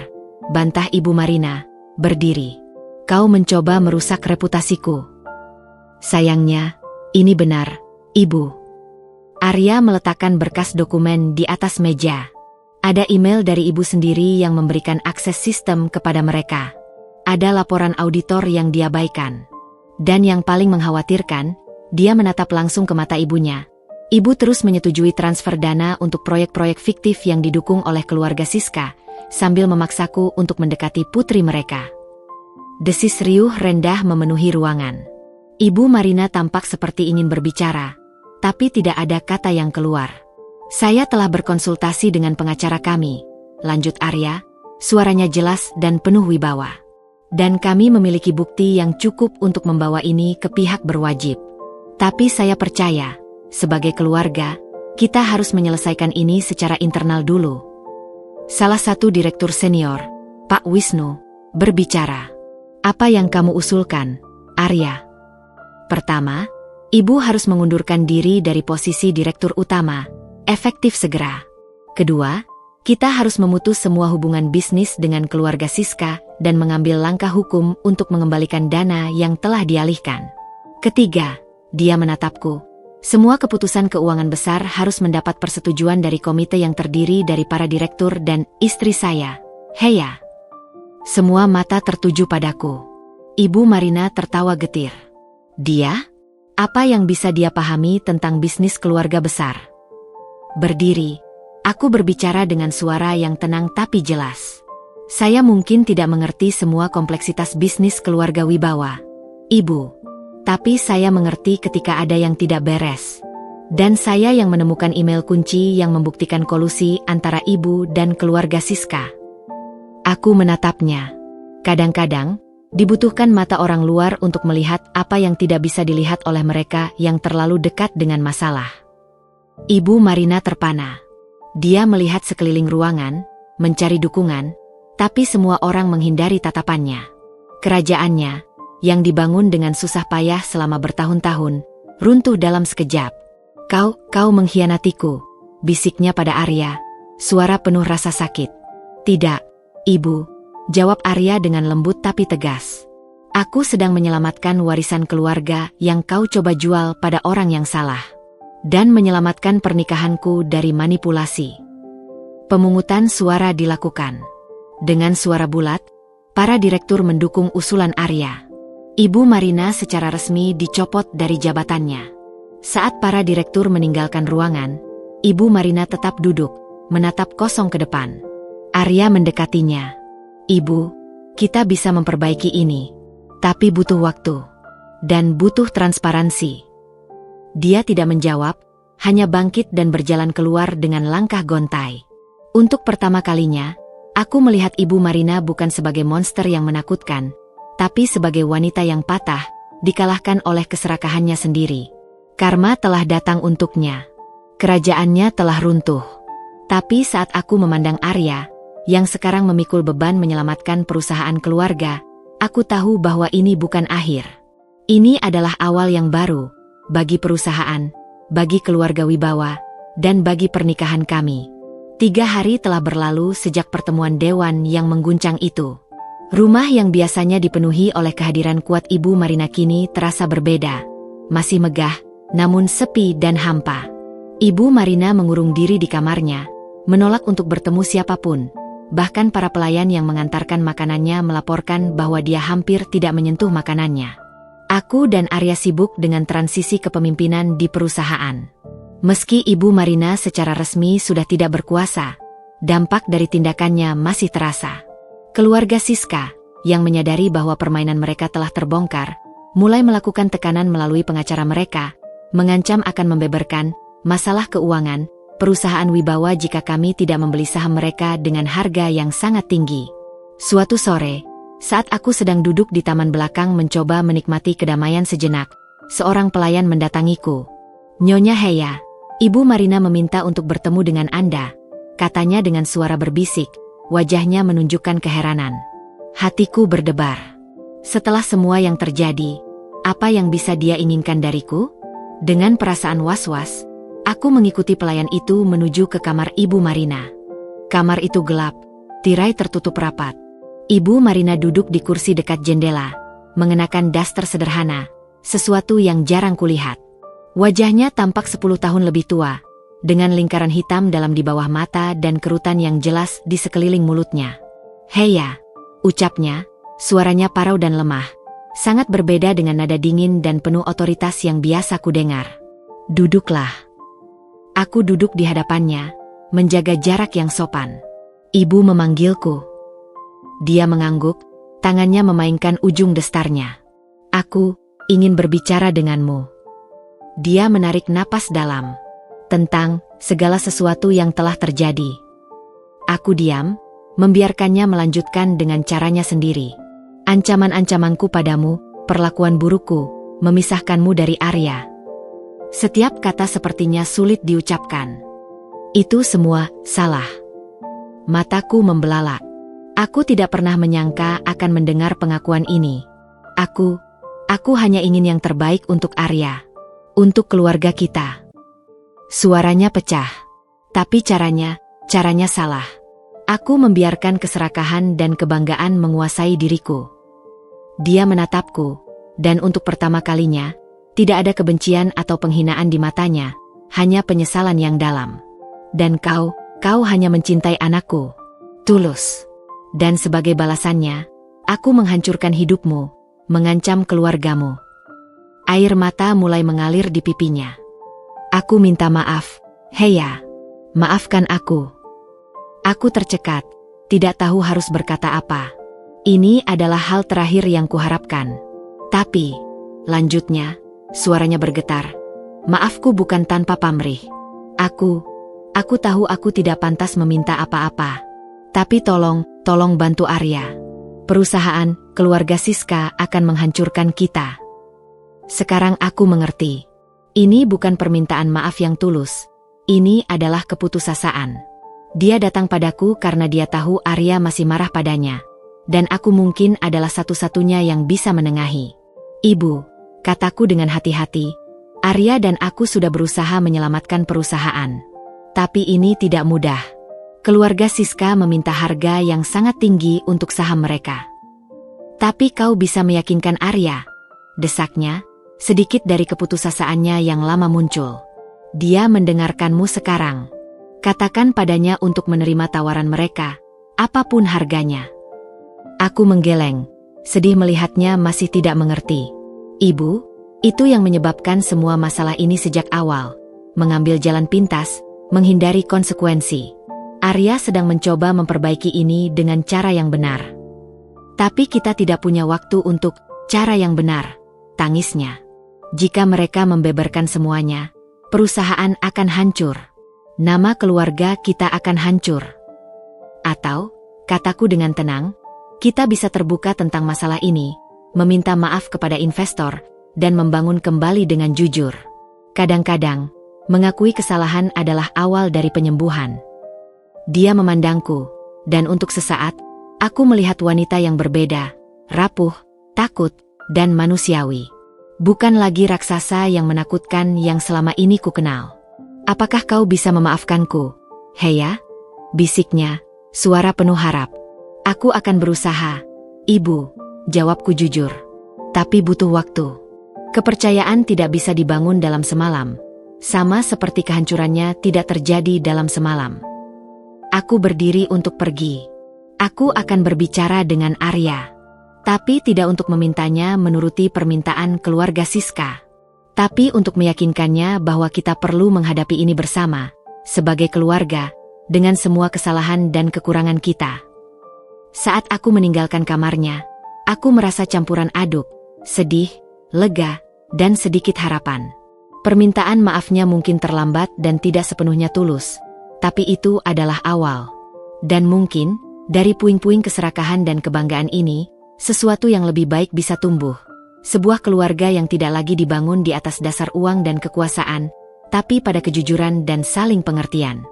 bantah Ibu Marina, berdiri. Kau mencoba merusak reputasiku. Sayangnya, ini benar, Ibu. Arya meletakkan berkas dokumen di atas meja. Ada email dari ibu sendiri yang memberikan akses sistem kepada mereka. Ada laporan auditor yang diabaikan. Dan yang paling mengkhawatirkan, dia menatap langsung ke mata ibunya. Ibu terus menyetujui transfer dana untuk proyek-proyek fiktif yang didukung oleh keluarga Siska, sambil memaksaku untuk mendekati putri mereka. Desis riuh rendah memenuhi ruangan. Ibu Marina tampak seperti ingin berbicara, tapi tidak ada kata yang keluar. Saya telah berkonsultasi dengan pengacara kami, lanjut Arya, suaranya jelas dan penuh wibawa. Dan kami memiliki bukti yang cukup untuk membawa ini ke pihak berwajib. Tapi saya percaya, sebagai keluarga, kita harus menyelesaikan ini secara internal dulu. Salah satu direktur senior, Pak Wisnu, berbicara. Apa yang kamu usulkan, Arya? Pertama, ibu harus mengundurkan diri dari posisi direktur utama, efektif segera. Kedua, kita harus memutus semua hubungan bisnis dengan keluarga Siska dan mengambil langkah hukum untuk mengembalikan dana yang telah dialihkan. Ketiga, dia menatapku. Semua keputusan keuangan besar harus mendapat persetujuan dari komite yang terdiri dari para direktur dan istri saya, Heya. Semua mata tertuju padaku. Ibu Marina tertawa getir. Dia? Apa yang bisa dia pahami tentang bisnis keluarga besar? Berdiri, aku berbicara dengan suara yang tenang tapi jelas. Saya mungkin tidak mengerti semua kompleksitas bisnis keluarga Wibawa, Ibu. Tapi saya mengerti ketika ada yang tidak beres. Dan saya yang menemukan email kunci yang membuktikan kolusi antara ibu dan keluarga Siska. Aku menatapnya. Kadang-kadang, dibutuhkan mata orang luar untuk melihat apa yang tidak bisa dilihat oleh mereka yang terlalu dekat dengan masalah. Ibu Marina terpana. Dia melihat sekeliling ruangan, mencari dukungan, tapi semua orang menghindari tatapannya. Kerajaannya, yang dibangun dengan susah payah selama bertahun-tahun, runtuh dalam sekejap. Kau mengkhianatiku, bisiknya pada Arya, suara penuh rasa sakit. Tidak, Ibu, jawab Arya dengan lembut tapi tegas. Aku sedang menyelamatkan warisan keluarga yang kau coba jual pada orang yang salah. Dan menyelamatkan pernikahanku dari manipulasi. Pemungutan suara dilakukan. Dengan suara bulat, para direktur mendukung usulan Arya. Ibu Marina secara resmi dicopot dari jabatannya. Saat para direktur meninggalkan ruangan, Ibu Marina tetap duduk, menatap kosong ke depan. Arya mendekatinya. Ibu, kita bisa memperbaiki ini. Tapi butuh waktu. Dan butuh transparansi. Dia tidak menjawab, hanya bangkit dan berjalan keluar dengan langkah gontai. Untuk pertama kalinya, aku melihat Ibu Marina bukan sebagai monster yang menakutkan, tapi sebagai wanita yang patah, dikalahkan oleh keserakahannya sendiri. Karma telah datang untuknya. Kerajaannya telah runtuh. Tapi saat aku memandang Arya, yang sekarang memikul beban menyelamatkan perusahaan keluarga, aku tahu bahwa ini bukan akhir. Ini adalah awal yang baru. Bagi perusahaan, bagi keluarga Wibawa, dan bagi pernikahan kami. 3 hari telah berlalu sejak pertemuan dewan yang mengguncang itu. Rumah yang biasanya dipenuhi oleh kehadiran kuat Ibu Marina kini terasa berbeda. Masih megah, namun sepi dan hampa. Ibu Marina mengurung diri di kamarnya, menolak untuk bertemu siapapun. Bahkan para pelayan yang mengantarkan makanannya melaporkan bahwa dia hampir tidak menyentuh makanannya. Aku dan Arya sibuk dengan transisi kepemimpinan di perusahaan. Meski Ibu Marina secara resmi sudah tidak berkuasa, dampak dari tindakannya masih terasa. Keluarga Siska, yang menyadari bahwa permainan mereka telah terbongkar, mulai melakukan tekanan melalui pengacara mereka, mengancam akan membeberkan masalah keuangan, perusahaan wibawa jika kami tidak membeli saham mereka dengan harga yang sangat tinggi. Suatu sore, saat aku sedang duduk di taman belakang mencoba menikmati kedamaian sejenak, seorang pelayan mendatangiku. "Nyonya Heya, Ibu Marina meminta untuk bertemu dengan Anda," katanya dengan suara berbisik, wajahnya menunjukkan keheranan. Hatiku berdebar. Setelah semua yang terjadi, apa yang bisa dia inginkan dariku? Dengan perasaan was-was, aku mengikuti pelayan itu menuju ke kamar Ibu Marina. Kamar itu gelap, tirai tertutup rapat. Ibu Marina duduk di kursi dekat jendela, mengenakan daster sederhana, sesuatu yang jarang kulihat. Wajahnya tampak 10 tahun lebih tua, dengan lingkaran hitam dalam di bawah mata dan kerutan yang jelas di sekeliling mulutnya. "Heya," ucapnya, suaranya parau dan lemah, sangat berbeda dengan nada dingin dan penuh otoritas yang biasa kudengar. "Duduklah." Aku duduk di hadapannya, menjaga jarak yang sopan. "Ibu memanggilku." Dia mengangguk, tangannya memainkan ujung destarnya. "Aku ingin berbicara denganmu." Dia menarik napas dalam. "Tentang segala sesuatu yang telah terjadi." Aku diam, membiarkannya melanjutkan dengan caranya sendiri. "Ancaman-ancamanku padamu, perlakuan burukku, memisahkanmu dari Arya." Setiap kata sepertinya sulit diucapkan. Itu semua salah. Mataku membelalak. Aku tidak pernah menyangka akan mendengar pengakuan ini. Aku hanya ingin yang terbaik untuk Arya. Untuk keluarga kita. Suaranya pecah. Tapi caranya salah. Aku membiarkan keserakahan dan kebanggaan menguasai diriku. Dia menatapku, dan untuk pertama kalinya, tidak ada kebencian atau penghinaan di matanya, hanya penyesalan yang dalam. "Dan kau hanya mencintai anakku. Tulus. Dan sebagai balasannya, aku menghancurkan hidupmu, mengancam keluargamu." Air mata mulai mengalir di pipinya. "Aku minta maaf, Heya. Maafkan aku." Aku tercekat, tidak tahu harus berkata apa. Ini adalah hal terakhir yang kuharapkan. "Tapi," lanjutnya, suaranya bergetar, "maafku bukan tanpa pamrih. Aku tahu aku tidak pantas meminta apa-apa. Tapi tolong bantu Arya. Perusahaan, keluarga Siska akan menghancurkan kita." Sekarang aku mengerti. Ini bukan permintaan maaf yang tulus. Ini adalah keputusasaan. Dia datang padaku karena dia tahu Arya masih marah padanya. Dan aku mungkin adalah satu-satunya yang bisa menengahi. "Ibu," kataku dengan hati-hati, "Arya dan aku sudah berusaha menyelamatkan perusahaan. Tapi ini tidak mudah. Keluarga Siska meminta harga yang sangat tinggi untuk saham mereka." "Tapi kau bisa meyakinkan Arya," desaknya, sedikit dari keputusasaannya yang lama muncul. "Dia mendengarkanmu sekarang. Katakan padanya untuk menerima tawaran mereka, apapun harganya." Aku menggeleng, sedih melihatnya masih tidak mengerti. "Ibu, itu yang menyebabkan semua masalah ini sejak awal. Mengambil jalan pintas, menghindari konsekuensi. Arya sedang mencoba memperbaiki ini dengan cara yang benar. Tapi kita tidak punya waktu untuk cara yang benar," tangisnya. "Jika mereka membeberkan semuanya, perusahaan akan hancur. Nama keluarga kita akan hancur. Atau," kataku dengan tenang, "kita bisa terbuka tentang masalah ini, meminta maaf kepada investor, dan membangun kembali dengan jujur. Kadang-kadang, mengakui kesalahan adalah awal dari penyembuhan." Dia memandangku, dan untuk sesaat, aku melihat wanita yang berbeda, rapuh, takut, dan manusiawi. Bukan lagi raksasa yang menakutkan yang selama ini ku kenal. "Apakah kau bisa memaafkanku, Heya?" bisiknya, suara penuh harap. "Aku akan berusaha, Ibu," jawabku jujur. "Tapi butuh waktu. Kepercayaan tidak bisa dibangun dalam semalam, sama seperti kehancurannya tidak terjadi dalam semalam." Aku berdiri untuk pergi. Aku akan berbicara dengan Arya. Tapi tidak untuk memintanya menuruti permintaan keluarga Siska. Tapi untuk meyakinkannya bahwa kita perlu menghadapi ini bersama, sebagai keluarga, dengan semua kesalahan dan kekurangan kita. Saat aku meninggalkan kamarnya, aku merasa campuran aduk, sedih, lega, dan sedikit harapan. Permintaan maafnya mungkin terlambat dan tidak sepenuhnya tulus, tapi itu adalah awal. Dan mungkin, dari puing-puing keserakahan dan kebanggaan ini, sesuatu yang lebih baik bisa tumbuh. Sebuah keluarga yang tidak lagi dibangun di atas dasar uang dan kekuasaan, tapi pada kejujuran dan saling pengertian.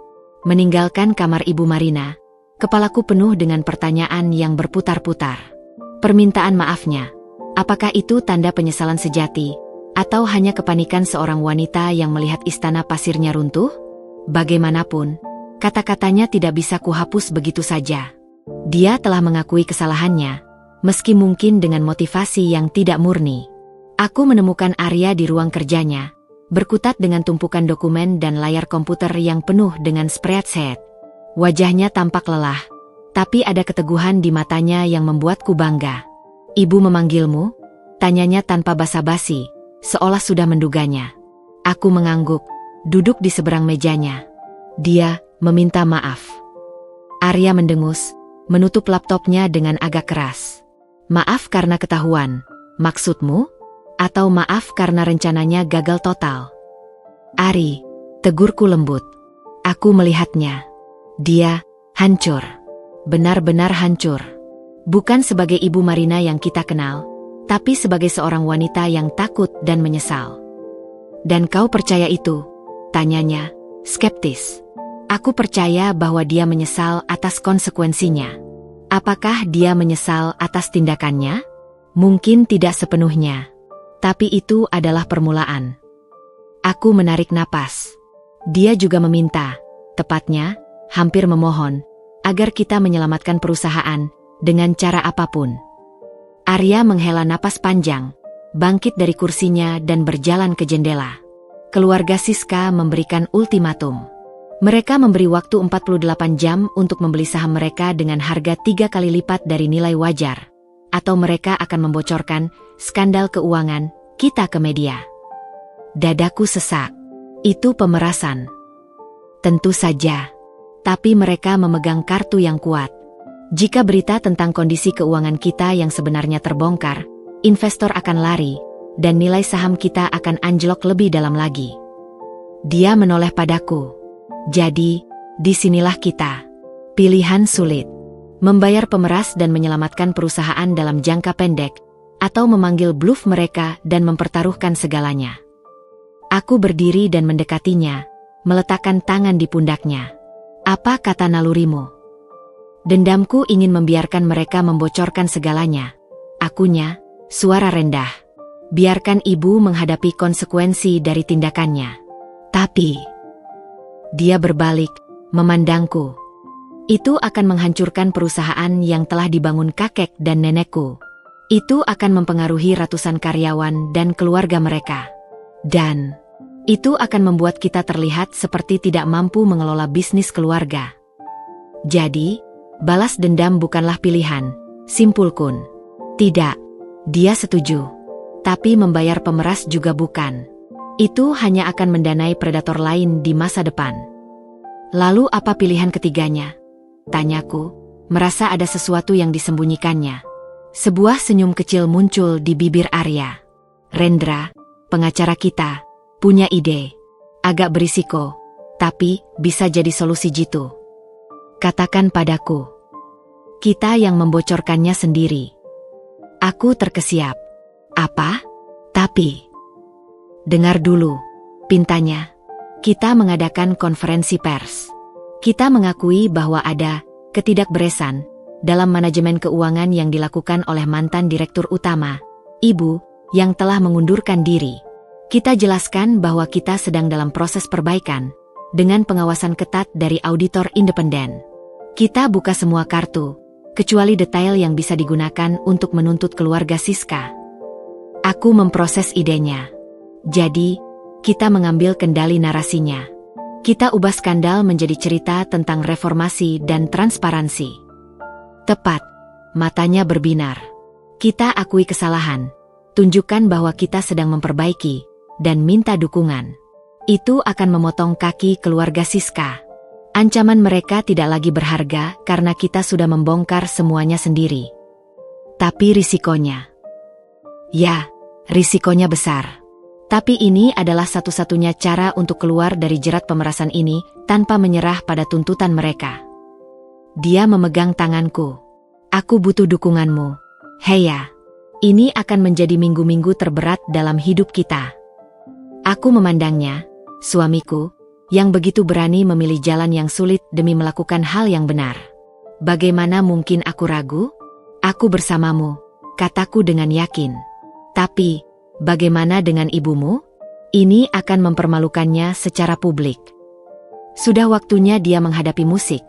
Meninggalkan kamar Ibu Marina, kepalaku penuh dengan pertanyaan yang berputar-putar. Permintaan maafnya, apakah itu tanda penyesalan sejati, atau hanya kepanikan seorang wanita yang melihat istana pasirnya runtuh? Bagaimanapun, kata-katanya tidak bisa kuhapus begitu saja. Dia telah mengakui kesalahannya, meski mungkin dengan motivasi yang tidak murni. Aku menemukan Arya di ruang kerjanya, berkutat dengan tumpukan dokumen dan layar komputer yang penuh dengan spreadsheet. Wajahnya tampak lelah, tapi ada keteguhan di matanya yang membuatku bangga. "Ibu memanggilmu?" tanyanya tanpa basa-basi, seolah sudah menduganya. Aku mengangguk, duduk di seberang mejanya. "Dia meminta maaf." Arya mendengus, menutup laptopnya dengan agak keras. "Maaf karena ketahuan, maksudmu? Atau maaf karena rencananya gagal total?" "Ari," tegurku lembut. Aku melihatnya. Dia hancur. Benar-benar hancur. Bukan sebagai Ibu Marina yang kita kenal, tapi sebagai seorang wanita yang takut dan menyesal. "Dan kau percaya itu?" tanyanya, skeptis. Aku percaya bahwa dia menyesal atas konsekuensinya. Apakah dia menyesal atas tindakannya? Mungkin tidak sepenuhnya. Tapi itu adalah permulaan. Aku menarik napas. Dia juga meminta, tepatnya, hampir memohon, agar kita menyelamatkan perusahaan, dengan cara apapun. Arya menghela napas panjang, bangkit dari kursinya dan berjalan ke jendela. Keluarga Siska memberikan ultimatum. Mereka memberi waktu 48 jam untuk membeli saham mereka dengan harga 3 kali lipat dari nilai wajar. Atau mereka akan membocorkan skandal keuangan kita ke media. Dadaku sesak. Itu pemerasan. Tentu saja. Tapi mereka memegang kartu yang kuat. Jika berita tentang kondisi keuangan kita yang sebenarnya terbongkar, investor akan lari, dan nilai saham kita akan anjlok lebih dalam lagi. Dia menoleh padaku. Jadi, disinilah kita. Pilihan sulit. Membayar pemeras dan menyelamatkan perusahaan dalam jangka pendek, atau memanggil bluff mereka dan mempertaruhkan segalanya. Aku berdiri dan mendekatinya, meletakkan tangan di pundaknya. "Apa kata nalurimu?" Dendamku ingin membiarkan mereka membocorkan segalanya. Akunya, suara rendah. Biarkan ibu menghadapi konsekuensi dari tindakannya. Tapi, dia berbalik, memandangku. Itu akan menghancurkan perusahaan yang telah dibangun kakek dan nenekku. Itu akan mempengaruhi ratusan karyawan dan keluarga mereka. Dan itu akan membuat kita terlihat seperti tidak mampu mengelola bisnis keluarga. Jadi, balas dendam bukanlah pilihan, simpulkun. Tidak, dia setuju. Tapi membayar pemeras juga bukan. Itu hanya akan mendanai predator lain di masa depan. "Lalu apa pilihan ketiganya?" tanyaku, merasa ada sesuatu yang disembunyikannya. Sebuah senyum kecil muncul di bibir Arya. "Rendra, pengacara kita, punya ide. Agak berisiko, tapi bisa jadi solusi jitu. Katakan padaku." "Kita yang membocorkannya sendiri." Aku terkesiap. "Apa? Tapi?" "Dengar dulu," pintanya. "Kita mengadakan konferensi pers. Kita mengakui bahwa ada ketidakberesan dalam manajemen keuangan yang dilakukan oleh mantan direktur utama, Ibu, yang telah mengundurkan diri. Kita jelaskan bahwa kita sedang dalam proses perbaikan, dengan pengawasan ketat dari auditor independen. Kita buka semua kartu, kecuali detail yang bisa digunakan untuk menuntut keluarga Siska." Aku memproses idenya. Jadi, kita mengambil kendali narasinya. Kita ubah skandal menjadi cerita tentang reformasi dan transparansi. Tepat, matanya berbinar. Kita akui kesalahan, tunjukkan bahwa kita sedang memperbaiki, dan minta dukungan. Itu akan memotong kaki keluarga Siska. Ancaman mereka tidak lagi berharga karena kita sudah membongkar semuanya sendiri. Tapi risikonya. Ya, risikonya besar. Tapi ini adalah satu-satunya cara untuk keluar dari jerat pemerasan ini tanpa menyerah pada tuntutan mereka. Dia memegang tanganku. Aku butuh dukunganmu. Heya. Ini akan menjadi minggu-minggu terberat dalam hidup kita. Aku memandangnya, suamiku, yang begitu berani memilih jalan yang sulit demi melakukan hal yang benar. Bagaimana mungkin aku ragu? Aku bersamamu, kataku dengan yakin. Tapi, bagaimana dengan ibumu? Ini akan mempermalukannya secara publik. Sudah waktunya dia menghadapi musik,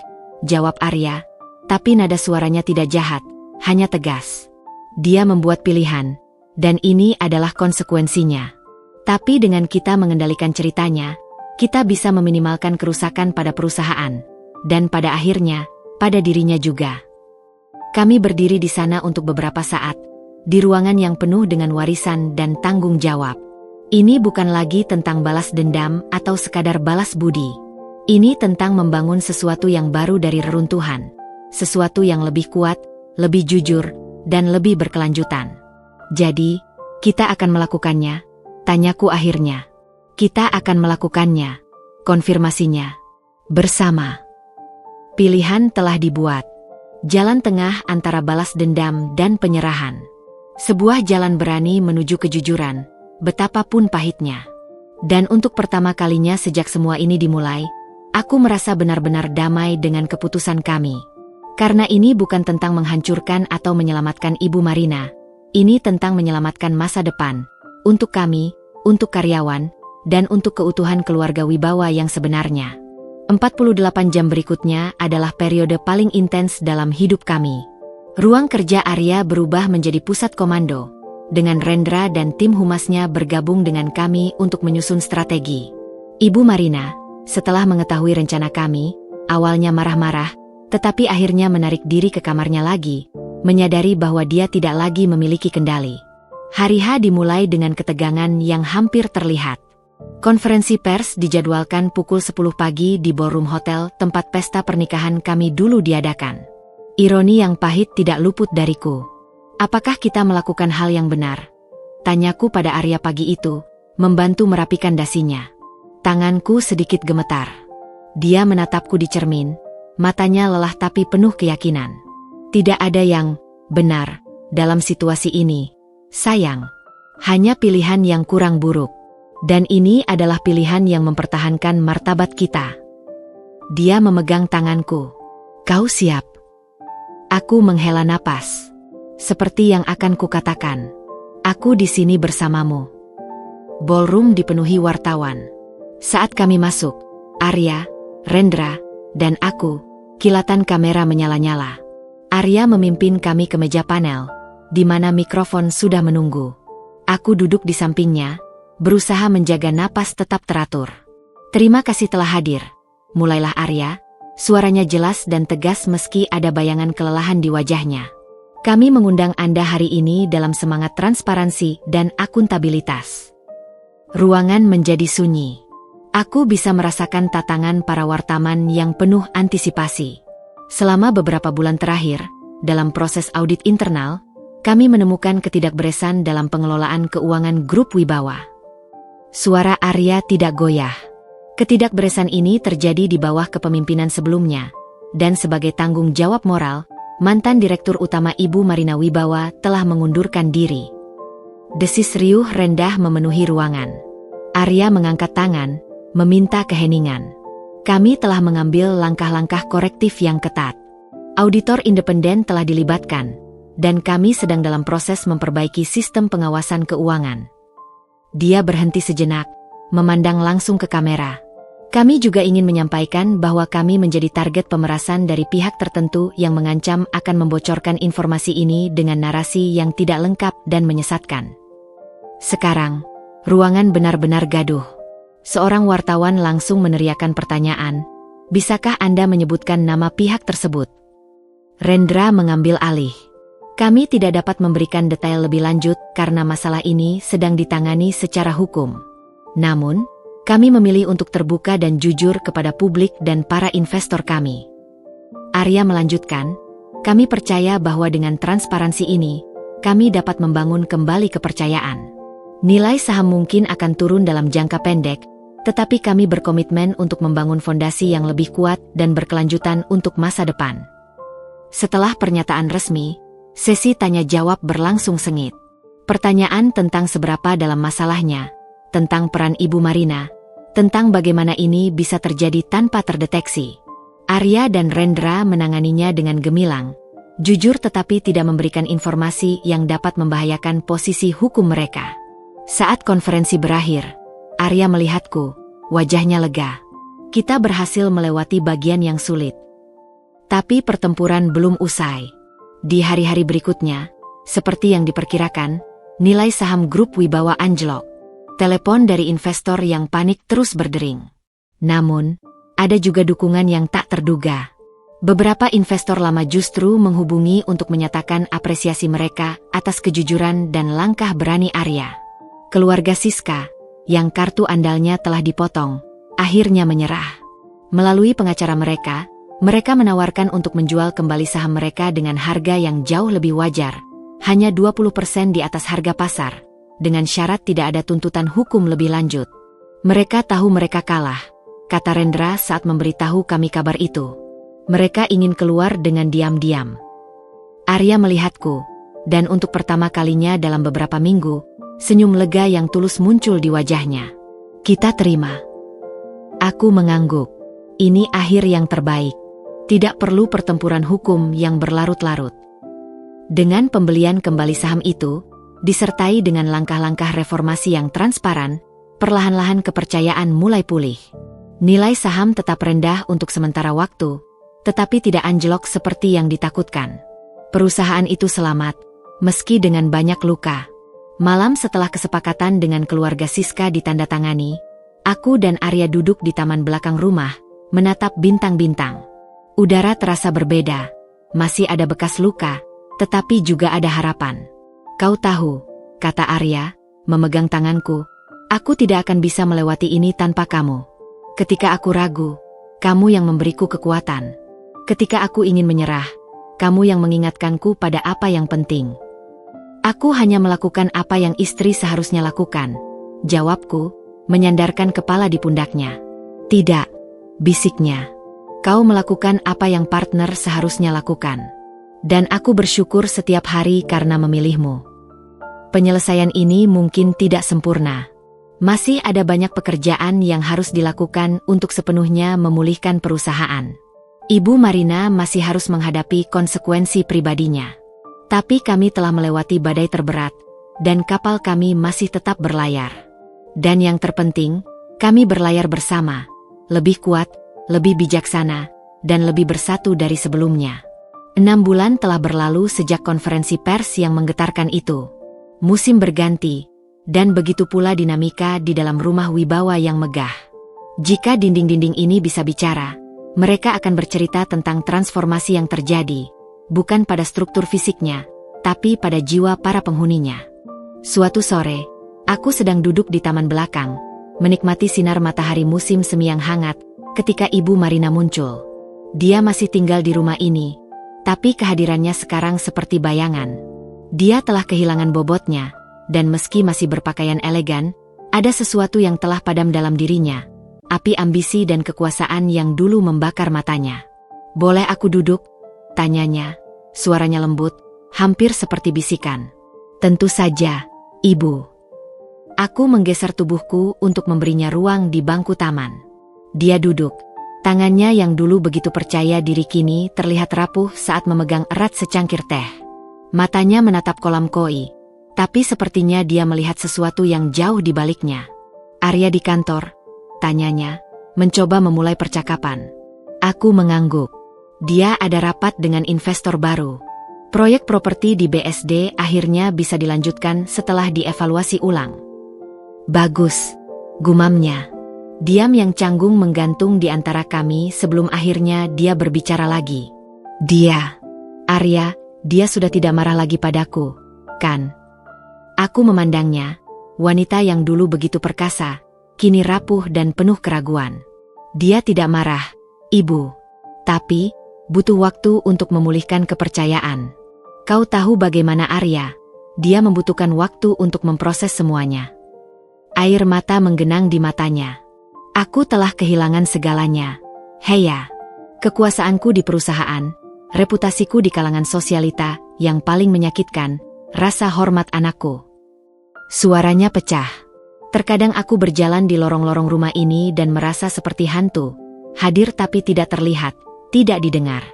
jawab Arya, tapi nada suaranya tidak jahat, hanya tegas. Dia membuat pilihan, dan ini adalah konsekuensinya. Tapi dengan kita mengendalikan ceritanya, kita bisa meminimalkan kerusakan pada perusahaan, dan pada akhirnya, pada dirinya juga. Kami berdiri di sana untuk beberapa saat, di ruangan yang penuh dengan warisan dan tanggung jawab. Ini bukan lagi tentang balas dendam atau sekadar balas budi. Ini tentang membangun sesuatu yang baru dari reruntuhan. Sesuatu yang lebih kuat, lebih jujur, dan lebih berkelanjutan. Jadi, kita akan melakukannya, tanyaku akhirnya. Kita akan melakukannya, konfirmasinya. Bersama. Pilihan telah dibuat. Jalan tengah antara balas dendam dan penyerahan. Sebuah jalan berani menuju kejujuran, betapapun pahitnya. Dan untuk pertama kalinya sejak semua ini dimulai, aku merasa benar-benar damai dengan keputusan kami. Karena ini bukan tentang menghancurkan atau menyelamatkan Ibu Marina. Ini tentang menyelamatkan masa depan. Untuk kami, untuk karyawan, dan untuk keutuhan keluarga Wibawa yang sebenarnya. 48 jam berikutnya adalah periode paling intens dalam hidup kami. Ruang kerja Arya berubah menjadi pusat komando, dengan Rendra dan tim humasnya bergabung dengan kami untuk menyusun strategi. Ibu Marina, setelah mengetahui rencana kami, awalnya marah-marah, tetapi akhirnya menarik diri ke kamarnya lagi, menyadari bahwa dia tidak lagi memiliki kendali. Hari H dimulai dengan ketegangan yang hampir terlihat. Konferensi pers dijadwalkan pukul 10 pagi di ballroom hotel tempat pesta pernikahan kami dulu diadakan. Ironi yang pahit tidak luput dariku. Apakah kita melakukan hal yang benar? Tanyaku pada Arya pagi itu, membantu merapikan dasinya. Tanganku sedikit gemetar. Dia menatapku di cermin, matanya lelah tapi penuh keyakinan. Tidak ada yang benar dalam situasi ini, sayang. Hanya pilihan yang kurang buruk. Dan ini adalah pilihan yang mempertahankan martabat kita. Dia memegang tanganku. Kau siap? Aku menghela napas. Seperti yang akan kukatakan. Aku di sini bersamamu. Ballroom dipenuhi wartawan. Saat kami masuk, Arya, Rendra, dan aku, kilatan kamera menyala-nyala. Arya memimpin kami ke meja panel, di mana mikrofon sudah menunggu. Aku duduk di sampingnya, berusaha menjaga napas tetap teratur. Terima kasih telah hadir. Mulailah Arya, suaranya jelas dan tegas meski ada bayangan kelelahan di wajahnya. Kami mengundang Anda hari ini dalam semangat transparansi dan akuntabilitas. Ruangan menjadi sunyi. Aku bisa merasakan tatangan para wartawan yang penuh antisipasi. Selama beberapa bulan terakhir, dalam proses audit internal, kami menemukan ketidakberesan dalam pengelolaan keuangan grup Wibawa. Suara Arya tidak goyah. Ketidakberesan ini terjadi di bawah kepemimpinan sebelumnya, dan sebagai tanggung jawab moral, mantan Direktur Utama Ibu Marina Wibawa telah mengundurkan diri. Desis riuh rendah memenuhi ruangan. Arya mengangkat tangan, meminta keheningan. Kami telah mengambil langkah-langkah korektif yang ketat. Auditor independen telah dilibatkan, dan kami sedang dalam proses memperbaiki sistem pengawasan keuangan. Dia berhenti sejenak, memandang langsung ke kamera. Kami juga ingin menyampaikan bahwa kami menjadi target pemerasan dari pihak tertentu yang mengancam akan membocorkan informasi ini dengan narasi yang tidak lengkap dan menyesatkan. Sekarang, ruangan benar-benar gaduh. Seorang wartawan langsung meneriakkan pertanyaan, bisakah Anda menyebutkan nama pihak tersebut? Rendra mengambil alih. Kami tidak dapat memberikan detail lebih lanjut karena masalah ini sedang ditangani secara hukum. Namun, kami memilih untuk terbuka dan jujur kepada publik dan para investor kami. Arya melanjutkan, kami percaya bahwa dengan transparansi ini, kami dapat membangun kembali kepercayaan. Nilai saham mungkin akan turun dalam jangka pendek, tetapi kami berkomitmen untuk membangun fondasi yang lebih kuat dan berkelanjutan untuk masa depan. Setelah pernyataan resmi, sesi tanya-jawab berlangsung sengit. Pertanyaan tentang seberapa dalam masalahnya, tentang peran Ibu Marina, tentang bagaimana ini bisa terjadi tanpa terdeteksi. Arya dan Rendra menanganinya dengan gemilang, jujur tetapi tidak memberikan informasi yang dapat membahayakan posisi hukum mereka. Saat konferensi berakhir, Arya melihatku, wajahnya lega. Kita berhasil melewati bagian yang sulit. Tapi pertempuran belum usai. Di hari-hari berikutnya, seperti yang diperkirakan, nilai saham grup Wibawa anjlok. Telepon dari investor yang panik terus berdering. Namun, ada juga dukungan yang tak terduga. Beberapa investor lama justru menghubungi untuk menyatakan apresiasi mereka atas kejujuran dan langkah berani Arya. Keluarga Siska, yang kartu andalnya telah dipotong, akhirnya menyerah. Melalui pengacara mereka menawarkan untuk menjual kembali saham mereka dengan harga yang jauh lebih wajar, hanya 20% di atas harga pasar, dengan syarat tidak ada tuntutan hukum lebih lanjut. Mereka tahu mereka kalah, kata Rendra saat memberitahu kami kabar itu. Mereka ingin keluar dengan diam-diam. Arya melihatku, dan untuk pertama kalinya dalam beberapa minggu, senyum lega yang tulus muncul di wajahnya. Kita terima. Aku mengangguk. Ini akhir yang terbaik. Tidak perlu pertempuran hukum yang berlarut-larut. Dengan pembelian kembali saham itu, disertai dengan langkah-langkah reformasi yang transparan, perlahan-lahan kepercayaan mulai pulih. Nilai saham tetap rendah untuk sementara waktu, tetapi tidak anjlok seperti yang ditakutkan. Perusahaan itu selamat, meski dengan banyak luka. Malam setelah kesepakatan dengan keluarga Siska ditandatangani, aku dan Arya duduk di taman belakang rumah, menatap bintang-bintang. Udara terasa berbeda, masih ada bekas luka, tetapi juga ada harapan. Kau tahu, kata Arya, memegang tanganku, aku tidak akan bisa melewati ini tanpa kamu. Ketika aku ragu, kamu yang memberiku kekuatan. Ketika aku ingin menyerah, kamu yang mengingatkanku pada apa yang penting. Aku hanya melakukan apa yang istri seharusnya lakukan, jawabku, menyandarkan kepala di pundaknya. Tidak, bisiknya. Kau melakukan apa yang partner seharusnya lakukan. Dan aku bersyukur setiap hari karena memilihmu. Penyelesaian ini mungkin tidak sempurna. Masih ada banyak pekerjaan yang harus dilakukan untuk sepenuhnya memulihkan perusahaan. Ibu Marina masih harus menghadapi konsekuensi pribadinya. Tapi kami telah melewati badai terberat, dan kapal kami masih tetap berlayar. Dan yang terpenting, kami berlayar bersama, lebih kuat, lebih bijaksana, dan lebih bersatu dari sebelumnya. 6 bulan telah berlalu sejak konferensi pers yang menggetarkan itu. Musim berganti, dan begitu pula dinamika di dalam rumah Wibawa yang megah. Jika dinding-dinding ini bisa bicara, mereka akan bercerita tentang transformasi yang terjadi, bukan pada struktur fisiknya, tapi pada jiwa para penghuninya. Suatu sore, aku sedang duduk di taman belakang, menikmati sinar matahari musim semi yang hangat, ketika Ibu Marina muncul. Dia masih tinggal di rumah ini, tapi kehadirannya sekarang seperti bayangan. Dia telah kehilangan bobotnya, dan meski masih berpakaian elegan, ada sesuatu yang telah padam dalam dirinya, api ambisi dan kekuasaan yang dulu membakar matanya. Boleh aku duduk? Tanyanya, suaranya lembut, hampir seperti bisikan. Tentu saja, Ibu. Aku menggeser tubuhku untuk memberinya ruang di bangku taman. Dia duduk. Tangannya yang dulu begitu percaya diri kini terlihat rapuh saat memegang erat secangkir teh. Matanya menatap kolam koi, tapi sepertinya dia melihat sesuatu yang jauh di baliknya. Arya di kantor, tanyanya, mencoba memulai percakapan. Aku mengangguk. Dia ada rapat dengan investor baru. Proyek properti di BSD akhirnya bisa dilanjutkan setelah dievaluasi ulang. Bagus, gumamnya. Diam yang canggung menggantung di antara kami sebelum akhirnya dia berbicara lagi. Arya, dia sudah tidak marah lagi padaku, kan? Aku memandangnya, wanita yang dulu begitu perkasa, kini rapuh dan penuh keraguan. Dia tidak marah, Ibu. Tapi, butuh waktu untuk memulihkan kepercayaan. Kau tahu bagaimana Arya, Dia membutuhkan waktu untuk memproses semuanya. Air mata menggenang di matanya. Aku telah kehilangan segalanya. Heya. Kekuasaanku di perusahaan, reputasiku di kalangan sosialita, yang paling menyakitkan, rasa hormat anakku. Suaranya pecah. Terkadang aku berjalan di lorong-lorong rumah ini dan merasa seperti hantu, hadir tapi tidak terlihat, tidak didengar.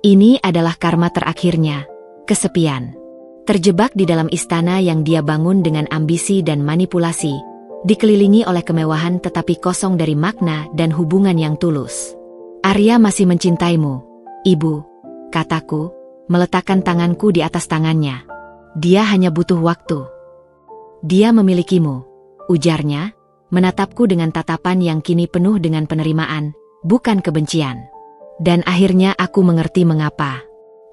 Ini adalah karma terakhirnya, kesepian. Terjebak di dalam istana yang dia bangun dengan ambisi dan manipulasi, dikelilingi oleh kemewahan tetapi kosong dari makna dan hubungan yang tulus. Arya masih mencintaimu, Ibu, kataku, meletakkan tanganku di atas tangannya. Dia hanya butuh waktu. Dia memilikimu, ujarnya, menatapku dengan tatapan yang kini penuh dengan penerimaan, bukan kebencian. Dan akhirnya aku mengerti mengapa.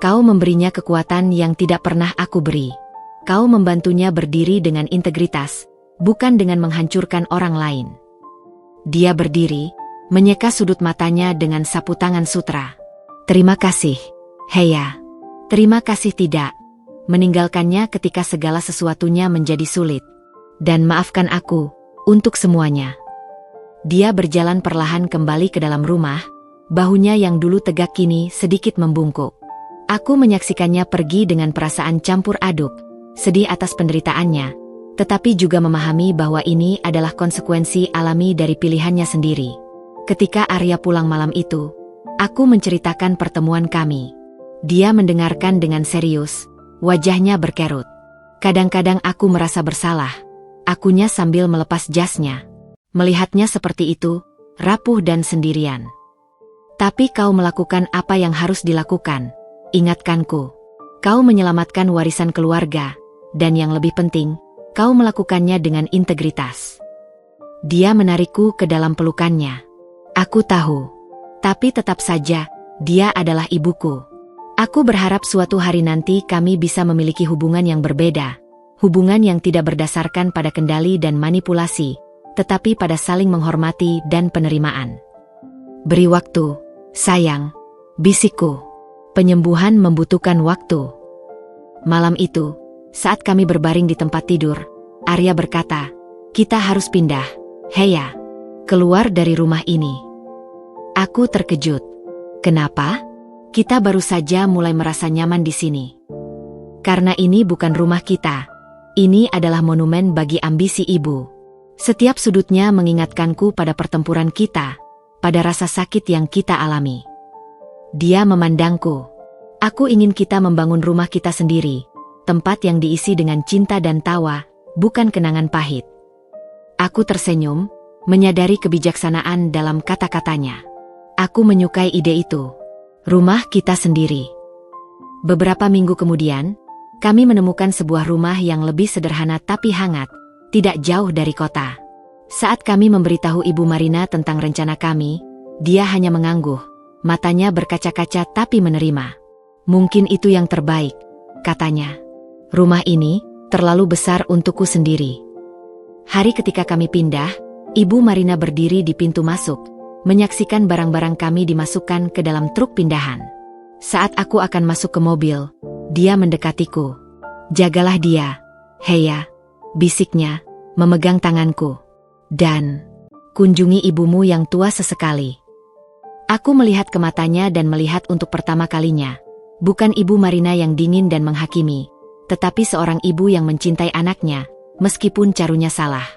Kau memberinya kekuatan yang tidak pernah aku beri. Kau membantunya berdiri dengan integritas, bukan dengan menghancurkan orang lain. Dia berdiri, menyeka sudut matanya dengan sapu tangan sutra. Terima kasih, Heya. Terima kasih tidak. Meninggalkannya ketika segala sesuatunya menjadi sulit. Dan maafkan aku, untuk semuanya. Dia berjalan perlahan kembali ke dalam rumah, bahunya yang dulu tegak kini sedikit membungkuk. Aku menyaksikannya pergi dengan perasaan campur aduk, sedih atas penderitaannya, tetapi juga memahami bahwa ini adalah konsekuensi alami dari pilihannya sendiri. Ketika Arya pulang malam itu, aku menceritakan pertemuan kami. Dia mendengarkan dengan serius, wajahnya berkerut. Kadang-kadang aku merasa bersalah, akunya sambil melepas jasnya. Melihatnya seperti itu, rapuh dan sendirian. Tapi kau melakukan apa yang harus dilakukan. Ingatkanku, kau menyelamatkan warisan keluarga, dan yang lebih penting, kau melakukannya dengan integritas. Dia menarikku ke dalam pelukannya. Aku tahu, tapi tetap saja, dia adalah ibuku. Aku berharap suatu hari nanti kami bisa memiliki hubungan yang berbeda, hubungan yang tidak berdasarkan pada kendali dan manipulasi, tetapi pada saling menghormati dan penerimaan. Beri waktu, sayang, bisikku. Penyembuhan membutuhkan waktu. Malam itu, saat kami berbaring di tempat tidur, Arya berkata, kita harus pindah, Heya, keluar dari rumah ini. Aku terkejut. Kenapa? Kita baru saja mulai merasa nyaman di sini. Karena ini bukan rumah kita. Ini adalah monumen bagi ambisi ibu. Setiap sudutnya mengingatkanku pada pertempuran kita, pada rasa sakit yang kita alami. Dia memandangku. Aku ingin kita membangun rumah kita sendiri, tempat yang diisi dengan cinta dan tawa, bukan kenangan pahit. Aku tersenyum, menyadari kebijaksanaan dalam kata-katanya. Aku menyukai ide itu. Rumah kita sendiri. Beberapa minggu kemudian, kami menemukan sebuah rumah yang lebih sederhana tapi hangat, tidak jauh dari kota. Saat kami memberitahu Ibu Marina tentang rencana kami, dia hanya mengangguk. Matanya berkaca-kaca tapi menerima. Mungkin itu yang terbaik, katanya. Rumah ini terlalu besar untukku sendiri. Hari ketika kami pindah, Ibu Marina berdiri di pintu masuk, menyaksikan barang-barang kami dimasukkan ke dalam truk pindahan. Saat aku akan masuk ke mobil, dia mendekatiku. Jagalah dia, Heya, bisiknya, memegang tanganku. Dan, kunjungi ibumu yang tua sesekali. Aku melihat ke matanya dan melihat untuk pertama kalinya, bukan Ibu Marina yang dingin dan menghakimi, tetapi seorang ibu yang mencintai anaknya, meskipun carunya salah.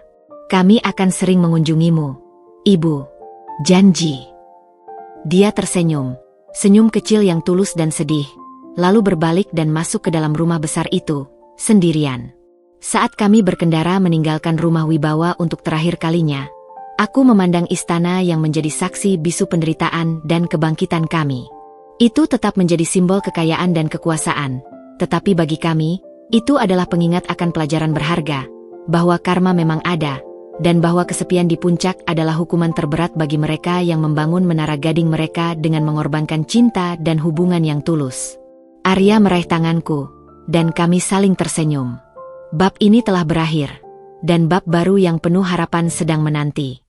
Kami akan sering mengunjungimu, Ibu. Janji. Dia tersenyum, senyum kecil yang tulus dan sedih, lalu berbalik dan masuk ke dalam rumah besar itu, sendirian. Saat kami berkendara meninggalkan rumah Wibawa untuk terakhir kalinya, aku memandang istana yang menjadi saksi bisu penderitaan dan kebangkitan kami. Itu tetap menjadi simbol kekayaan dan kekuasaan, tetapi bagi kami, itu adalah pengingat akan pelajaran berharga, bahwa karma memang ada, dan bahwa kesepian di puncak adalah hukuman terberat bagi mereka yang membangun menara gading mereka dengan mengorbankan cinta dan hubungan yang tulus. Arya meraih tanganku, dan kami saling tersenyum. Bab ini telah berakhir, dan bab baru yang penuh harapan sedang menanti.